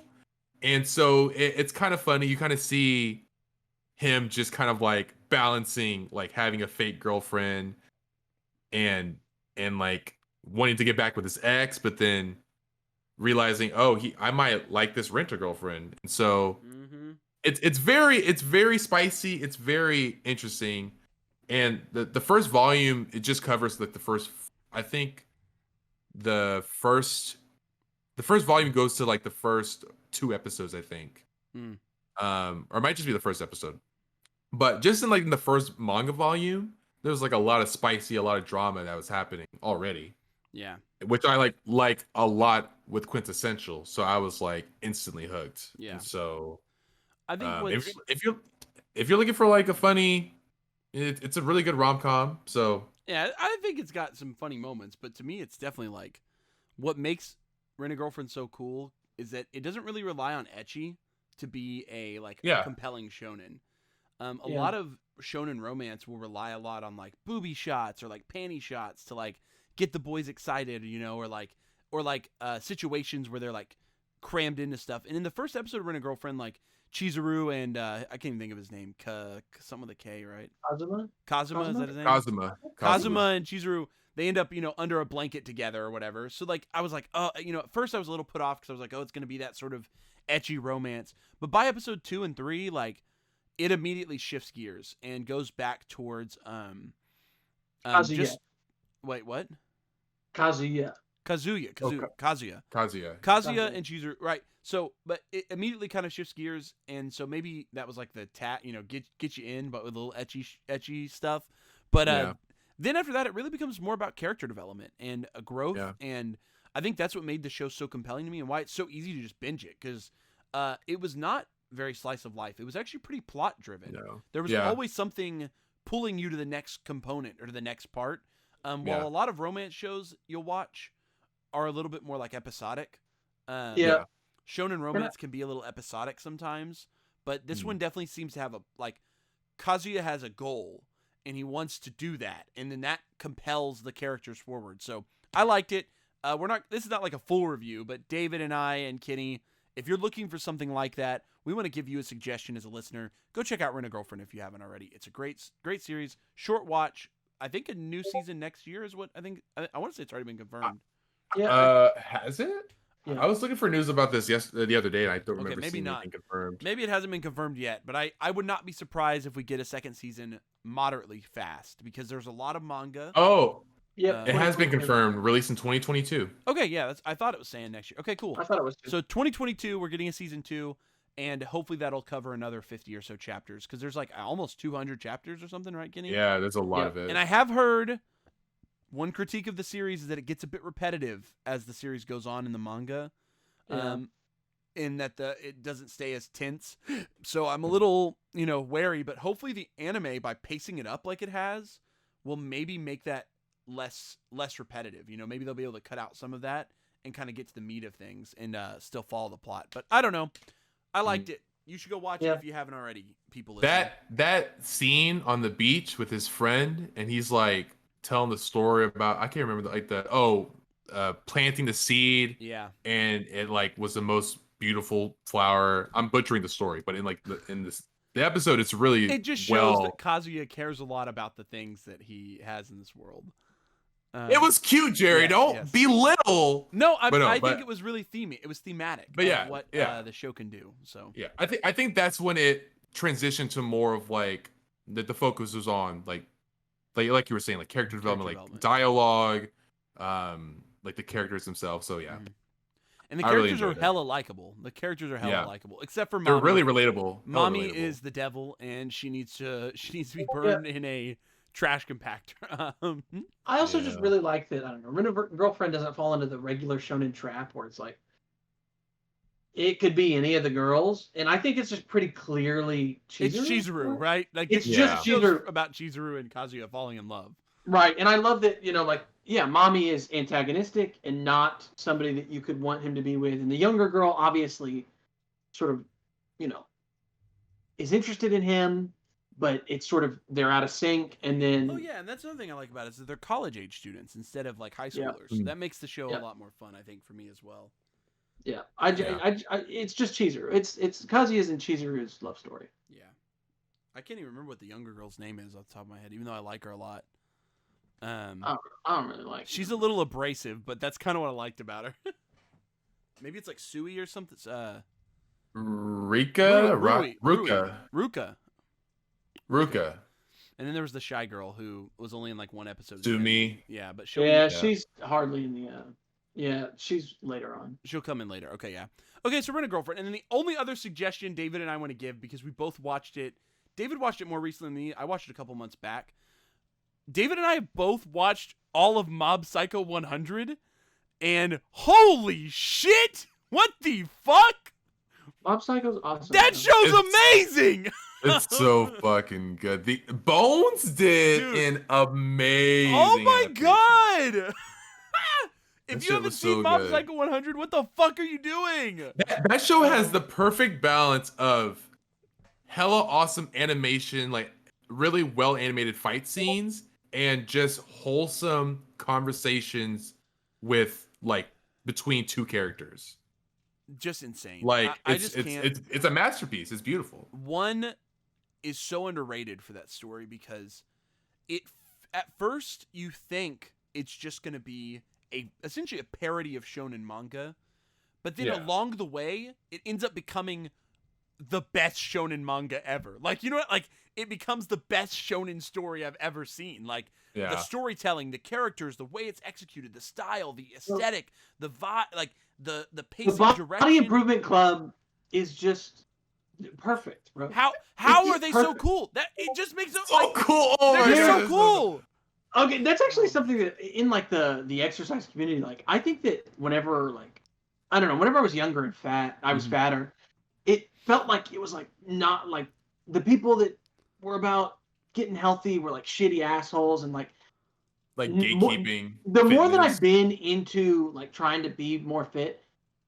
A: And so it's kind of funny. You kind of see him just kind of like balancing like having a fake girlfriend and like wanting to get back with his ex, but then realizing, I might like this Rent-A-Girlfriend. And so it's very spicy. It's very interesting. And the first volume, it just covers like the first volume goes to like the first 2 episodes, I think. Or it might just be the first episode. But just in the first manga volume, there was like a lot of spicy, a lot of drama that was happening already.
B: Yeah.
A: Which I like a lot with Quintessential. So I was like instantly hooked.
B: Yeah.
A: And so
B: I think
A: if you're looking for like a funny, it's a really good rom-com. So
B: yeah, I think it's got some funny moments, but to me, it's definitely like what makes Rent-A-Girlfriend so cool is that it doesn't really rely on ecchi to be a compelling shonen. A lot of shonen romance will rely a lot on like booby shots or like panty shots to like get the boys excited, or situations where they're like crammed into stuff. And in the first episode of Rent-A-Girlfriend, like Chizuru and I can't even think of his name, some with a K, right? Kazuma, is that his name? Kazuma and Chizuru, they end up, under a blanket together or whatever. So like I was like, at first I was a little put off because I was like, it's gonna be that sort of ecchi romance. But by episode 2 and 3, like it immediately shifts gears and goes back towards
C: Kazuya.
B: Wait, what?
C: Kazuya
B: and Chizuru, right? So, but it immediately kind of shifts gears, and so maybe that was like the get you in, but with a little ecchi stuff. But then after that, it really becomes more about character development and growth, and I think that's what made the show so compelling to me, and why it's so easy to just binge it, because it was not very slice of life. It was actually pretty plot driven.
A: No.
B: There was always something pulling you to the next component or to the next part. While a lot of romance shows you'll watch are a little bit more like episodic. shonen romance can be a little episodic sometimes, but this one definitely seems to have Kazuya has a goal and he wants to do that, and then that compels the characters forward. So I liked it. This is not like a full review, but David and I and Kenny, if you're looking for something like that, we want to give you a suggestion as a listener. Go check out Rent a Girlfriend if you haven't already. It's a great series, short watch. I think a new season next year is what I think. I want to say it's already been confirmed.
A: Has it?
C: Yeah.
A: I was looking for news about this the other day, and I don't remember
B: maybe
A: seeing
B: not.
A: anything confirmed.
B: Maybe it hasn't been confirmed yet, but I would not be surprised if we get a second season moderately fast, because there's a lot of manga.
A: Oh,
C: yeah,
A: it has been confirmed. Released in 2022.
B: Okay, yeah, I thought it was saying next year. Okay, cool.
C: I thought it was too.
B: So 2022, we're getting a season 2, and hopefully that'll cover another 50 or so chapters, because there's like almost 200 chapters or something, right, Kenny?
A: Yeah, there's a lot of it.
B: And I have heard one critique of the series is that it gets a bit repetitive as the series goes on in the manga, in that it doesn't stay as tense. So I'm a little, wary, but hopefully the anime, by pacing it up like it has, will maybe make that less repetitive. Maybe they'll be able to cut out some of that and kind of get to the meat of things and still follow the plot. But I don't know. I liked it. You should go watch it if you haven't already, people listening.
A: That scene on the beach with his friend, and he's like telling the story about, I can't remember planting the seed.
B: Yeah.
A: And it was the most beautiful flower. I'm butchering the story, but the episode, it's really
B: it just shows that Kazuya cares a lot about the things that he has in this world.
A: It was cute, Jerry. Don't belittle.
B: No, I think it was really thematic. It was thematic.
A: But
B: what the show can do. So
A: yeah, I think that's when it transitioned to more of the focus was on like you were saying, like character development, dialogue, the characters themselves. So yeah.
B: Mm-hmm. And the characters are hella likable. Likable, except for Mommy.
A: They're really relatable.
B: Mommy is the devil, and she needs to be burned in a trash compactor.
C: I also just really like that. I don't know. Rent a Girlfriend doesn't fall into the regular shonen trap where it's like it could be any of the girls, and I think it's just pretty clearly Chizuru.
B: It's Chizuru, right?
C: It's just Chizuru
B: about Chizuru and Kazuya falling in love.
C: Right, and I love that, Mommy is antagonistic and not somebody that you could want him to be with. And the younger girl obviously sort of, is interested in him, but it's sort of, they're out of sync. And then...
B: Oh, yeah, and that's another thing I like about it is that they're college-age students instead of, high schoolers.
C: Yeah.
B: That makes the show a lot more fun, I think, for me as well.
C: Yeah, it's just Chizuru. It's Kazuya's and Chizuru's love story.
B: Yeah. I can't even remember what the younger girl's name is off the top of my head, even though I like her a lot.
C: I don't really like her.
B: She's a little abrasive, but that's kind of what I liked about her. Maybe it's like Sui or something.
C: Ruka.
B: And then there was the shy girl who was only in one episode.
A: Sumi.
B: Yeah, but
C: she's hardly in the. Yeah, she's later on.
B: She'll come in later. Okay, yeah. Okay, so Rent a Girlfriend, and then the only other suggestion David and I want to give, because we both watched it. David watched it more recently than me. I watched it a couple months back. David and I have both watched all of Mob Psycho 100, and holy shit! What the fuck?
C: Mob Psycho's awesome.
B: That show's amazing!
A: It's so fucking good. The Bones did an amazing.
B: Oh my
A: adaptation.
B: god! If you haven't seen Mob Psycho 100, what the fuck are you doing?
A: That show has the perfect balance of hella awesome animation, really well animated fight scenes, and just wholesome conversations with between two characters.
B: Just insane.
A: It's a masterpiece. It's beautiful.
B: One is so underrated for that story because at first you think it's just going to be essentially a parody of shonen manga, but then along the way it ends up becoming the best shonen manga ever. It becomes the best shonen story I've ever seen. The storytelling, the characters, the way it's executed, the style, the aesthetic, the vibe, the pacing, direction. The
C: Body Improvement Club is just perfect, bro.
B: How are they so cool? That it just makes them
A: so cool. Oh
B: they're so cool.
C: Okay, that's actually something that in the exercise community, I think that whenever whenever I was younger and fat, I was fatter. It felt like it was not the people that were about getting healthy were shitty assholes and
A: gatekeeping.
C: The more that I've been into trying to be more fit,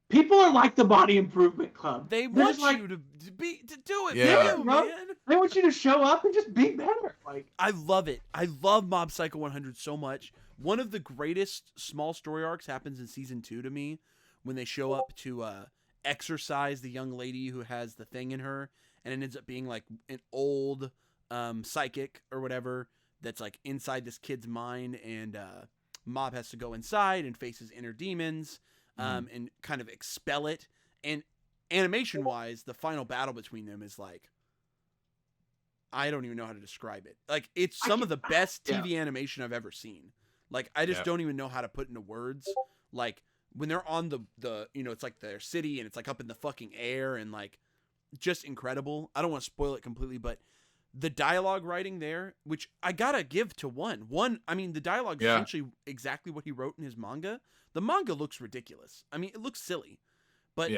C: people are like the Body Improvement Club.
B: They
C: They're
B: want
C: just like,
B: you to do it,
A: Yeah.
B: for you,
C: bro.
B: man.
C: They want you to show up and just be better. Like,
B: I love it. I love Mob Psycho 100 so much. One of the greatest small story arcs happens in season 2 to me, when they show up to exorcise the young lady who has the thing in her, and it ends up being like an old psychic or whatever that's like inside this kid's mind, and Mob has to go inside and face his inner demons and kind of expel it. And animation wise, the final battle between them is like, I don't even know how to describe it. Like, it's some of the best TV animation I've ever seen. Like, I just don't even know how to put into words. Like, when they're on the it's like their city and it's like up in the fucking air and like just incredible. I don't want to spoil it completely, but the dialogue writing there, which I gotta give to one, I mean, the dialogue is essentially exactly what he wrote in his manga. The manga looks ridiculous. I mean, it looks silly, but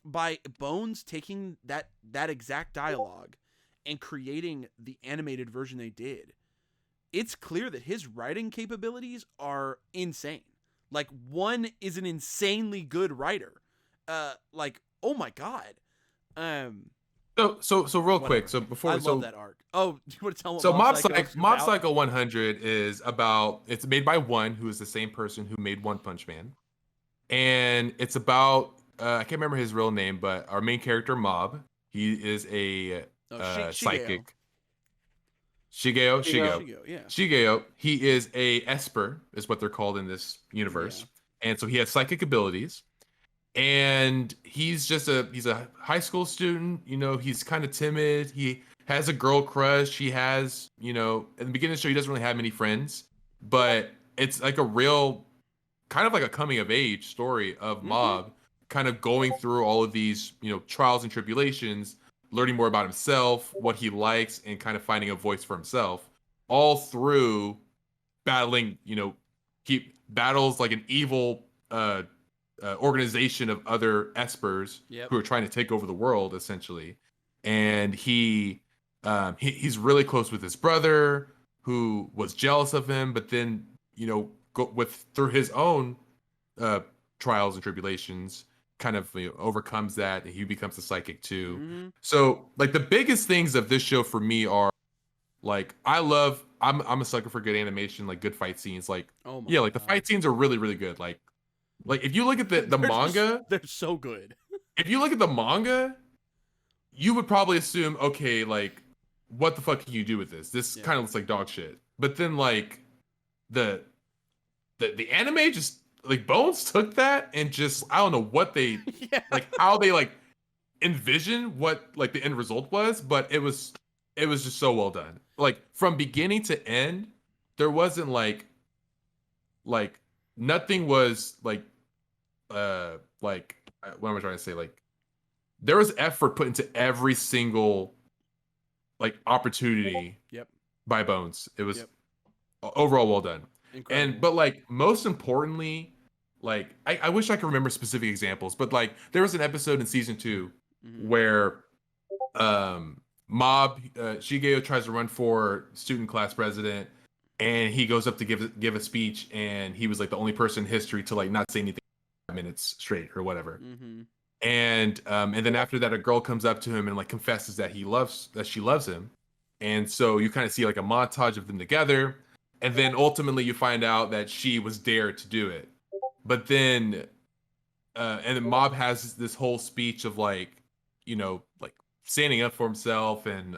B: by Bones taking that exact dialogue and creating the animated version they did, it's clear that his writing capabilities are insane. Like, one is an insanely good writer. Like, oh my god.
A: So real quick. So before
B: I love that arc. Oh, do you want to tell me?
A: So Mob Psycho 100 is about. It's made by One, who is the same person who made One Punch Man, and it's about. I can't remember his real name, but our main character Mob. He is a psychic. Shigeo.
B: Yeah.
A: Shigeo. He is a Esper, is what they're called in this universe, and so he has psychic abilities. And he's a high school student. You know, he's kind of timid. He has a girl crush. He has, in the beginning of the show, he doesn't really have many friends, but it's like a real kind of like a coming of age story of Mob kind of going through all of these, trials and tribulations, learning more about himself, what he likes, and kind of finding a voice for himself, all through battling, he battles like an evil organization of other Espers who are trying to take over the world, essentially. And he's really close with his brother, who was jealous of him, but then through his own trials and tribulations, kind of overcomes that, and he becomes a psychic too. So like the biggest things of this show for me are like I'm a sucker for good animation, like good fight scenes, like the fight scenes are really, really good. Like if you look at the manga,
B: they're so good.
A: If you look at the manga, you would probably assume, okay, like what the fuck can you do with this? This kind of looks like dog shit. But then like the anime just like Bones took that and just I don't know what they like how they like envision what like the end result was, but it was just so well done. Like from beginning to end, there wasn't like nothing was like what am I trying to say? Like there was effort put into every single like opportunity by Bones. It was overall well done. Incredible. But like most importantly, like I wish I could remember specific examples, but like there was an episode in season 2 where Shigeo tries to run for student class president, and he goes up to give a speech, and he was like the only person in history to like not say anything for 5 minutes straight or whatever. And then after that, a girl comes up to him and like confesses that she loves him, and so you kind of see like a montage of them together, and then ultimately you find out that she was dared to do it. But then and then Mob has this whole speech of like like standing up for himself and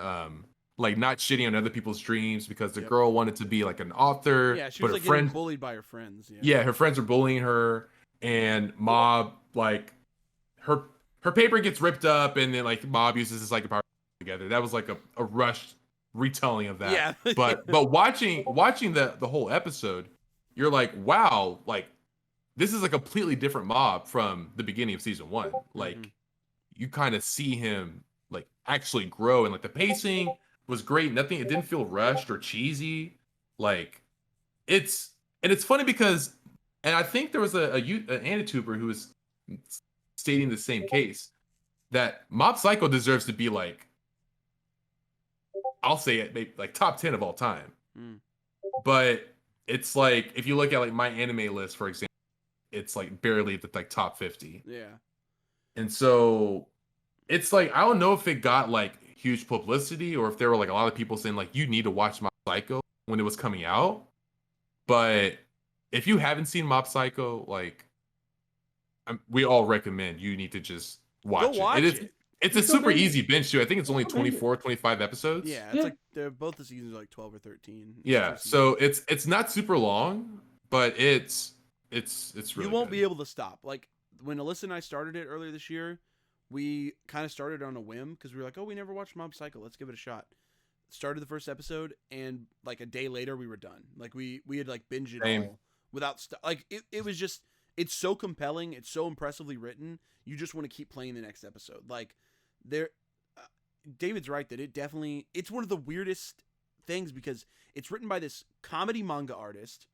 A: like not shitting on other people's dreams, because the girl wanted to be like an author.
B: Yeah, she was
A: but
B: like
A: her friends,
B: getting bullied by her friends.
A: Yeah, her friends are bullying her, and Mob like her paper gets ripped up, and then like Mob uses his psychic power together. That was like a rushed retelling of that.
B: Yeah.
A: but watching the whole episode, you're like, wow, like this is a completely different Mob from the beginning of season 1. Like you kind of see him like actually grow, and like the pacing was great. It didn't feel rushed or cheesy. Like it's funny because, and I think there was an Anituber who was stating the same case, that Mob Psycho deserves to be like, I'll say it, maybe like top 10 of all time. But it's like if you look at like my anime list, for example, it's like barely the like top 50.
B: Yeah.
A: And so it's like I don't know if it got like huge publicity or if there were like a lot of people saying like you need to watch Mob Psycho when it was coming out. But if you haven't seen Mob Psycho, like we all recommend you need to just watch it. It's a super easy binge too. I think it's only 24, 25 episodes.
B: Yeah, it's like they're both the seasons are like 12 or 13.
A: Yeah, so it's not super long, but it's really
B: you won't
A: good.
B: be able to stop. Like when Alyssa and I started it earlier this year, we kind of started on a whim because we were like, oh, we never watched Mob Psycho. Let's give it a shot. Started the first episode, and like a day later, we were done. Like we had like binged it all without like it was just it's so compelling. It's so impressively written. You just want to keep playing the next episode. Like David's right that it's one of the weirdest things because it's written by this comedy manga artist,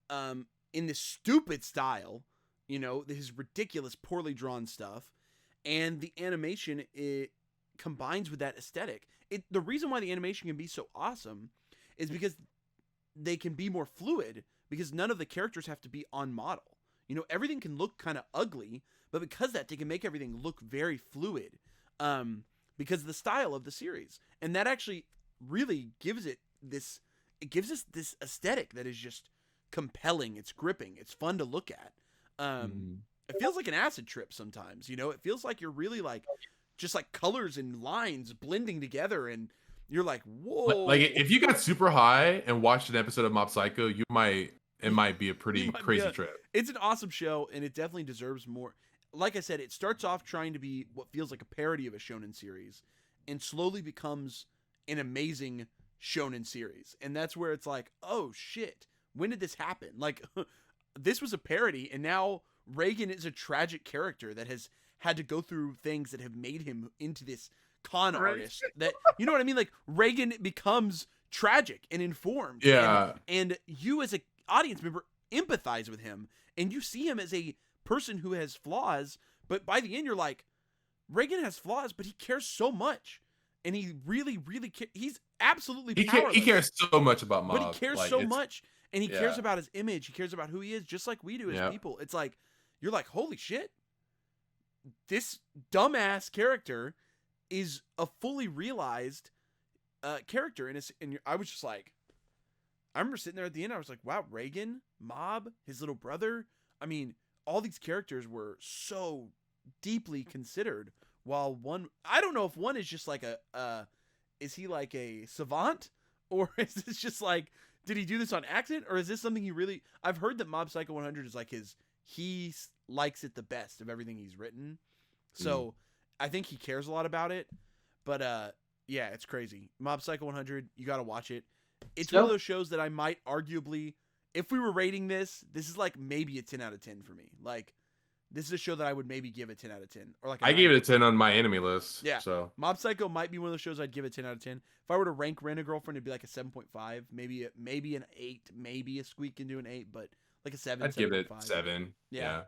B: in this stupid style, his ridiculous, poorly drawn stuff, and the animation it combines with that aesthetic. The reason why the animation can be so awesome is because they can be more fluid because none of the characters have to be on model. Everything can look kind of ugly, but because of that, they can make everything look very fluid. Because of the style of the series, and that actually really gives us this aesthetic that is just compelling. It's gripping. It's fun to look at. It feels like an acid trip sometimes. It feels like you're really like just like colors and lines blending together, and you're like, whoa. Like
A: if you got super high and watched an episode of Mob Psycho, it might be a pretty crazy trip.
B: It's an awesome show, and it definitely deserves more. Like I said, it starts off trying to be what feels like a parody of a shonen series and slowly becomes an amazing shonen series. And that's where it's like, oh shit, when did this happen? Like this was a parody, and now Reagan is a tragic character that has had to go through things that have made him into this con artist that, you know what I mean? Like Reagan becomes tragic and informed.
A: Yeah.
B: And you as an audience member empathize with him, and you see him as a person who has flaws, but by the end you're like, Reagan has flaws, but he cares so much, and he really, really he's absolutely powerless.
A: He cares so much about Mob,
B: but he cares so much, and he cares about his image. He cares about who he is, just like we do as people. It's like you're like, holy shit, this dumbass character is a fully realized character, and I was just like, I remember sitting there at the end, I was like, wow, Reagan, Mob, his little brother. I mean, all these characters were so deeply considered, while I don't know if one is just like is he like a savant, or is this just like, did he do this on accident, or is this something I've heard that Mob Psycho 100 is like he likes it the best of everything he's written. So I think he cares a lot about it, but yeah, it's crazy. Mob Psycho 100, you got to watch it. It's one of those shows that I might arguably, if we were rating this is like maybe a 10 out of 10 for me. Like, this is a show that I would maybe give a 10 out of 10. Or like
A: I gave it a 10 on my anime list.
B: Yeah.
A: So
B: Mob Psycho might be one of those shows I'd give a 10 out of 10. If I were to rank Rent a Girlfriend, it'd be like a 7.5, maybe an 8, maybe a squeak into an 8, but like a 7.
A: I'd give it 7. Yeah.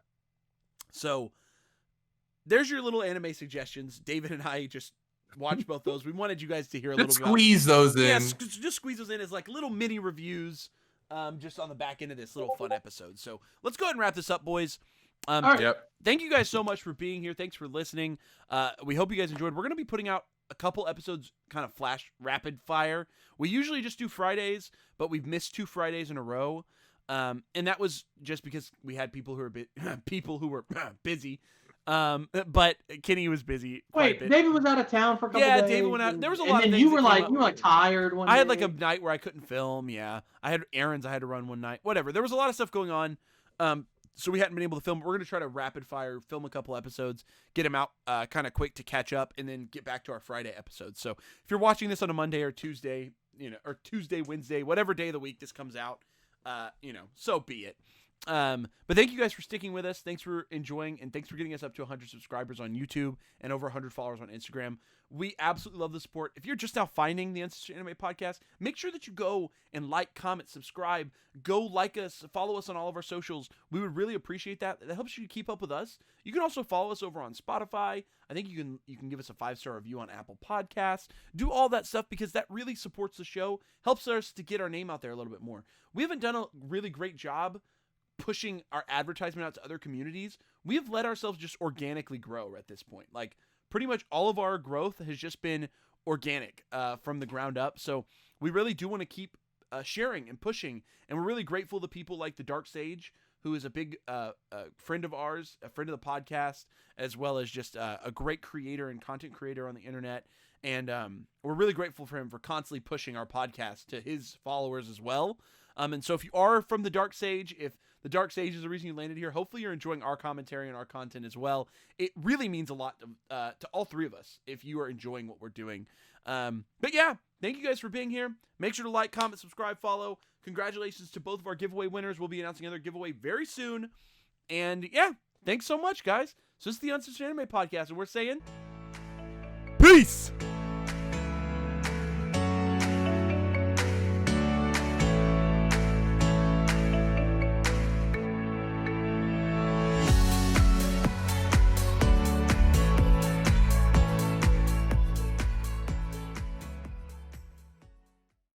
B: So there's your little anime suggestions. David and I just watched both those. We wanted you guys to hear a little bit.
A: Squeeze those in.
B: Yeah, just squeeze those in as like little mini reviews. Just on the back end of this little fun episode. So let's go ahead and wrap this up, boys. Thank you guys so much for being here. Thanks for listening. We hope you guys enjoyed. We're going to be putting out a couple episodes kind of flash rapid fire. We usually just do Fridays, but we've missed 2 Fridays in a row. And that was just because we had people who were busy. But Kenny was busy.
C: Wait, David was out of town for a couple days. Yeah,
B: David went out. There was a lot of things.
C: And you were like tired one day.
B: I had like a night where I couldn't film. Yeah, I had errands I had to run one night. Whatever. There was a lot of stuff going on. So we hadn't been able to film. We're gonna try to rapid fire film a couple episodes, get them out kind of quick to catch up, and then get back to our Friday episodes. So if you're watching this on a Monday or Tuesday, or Tuesday, Wednesday, whatever day of the week this comes out, so be it. But thank you guys for sticking with us. Thanks for enjoying, and thanks for getting us up to 100 subscribers on YouTube and over 100 followers on Instagram. We absolutely love the support. If you're just now finding the Uncensored Anime Podcast, make sure that you go and like, comment, subscribe. Go like us, follow us on all of our socials. We would really appreciate that. That helps you keep up with us. You can also follow us over on Spotify. I think you can give us a 5-star review on Apple Podcasts. Do all that stuff because that really supports the show, helps us to get our name out there a little bit more. We haven't done a really great job pushing our advertisement out to other communities, we have let ourselves just organically grow at this point. Like, pretty much all of our growth has just been organic from the ground up. So we really do want to keep sharing and pushing, and we're really grateful to people like the Dark Sage, who is a big friend of ours, a friend of the podcast, as well as just a great creator and content creator on the internet. And we're really grateful for him for constantly pushing our podcast to his followers as well. And so if you are from the Dark Sage, if the Dark Sage is the reason you landed here, hopefully you're enjoying our commentary and our content as well. It really means a lot to all three of us if you are enjoying what we're doing. But yeah, thank you guys for being here. Make sure to like, comment, subscribe, follow. Congratulations to both of our giveaway winners. We'll be announcing another giveaway very soon. And yeah, thanks so much, guys. So this is the Uncensored Anime Podcast, and we're saying peace!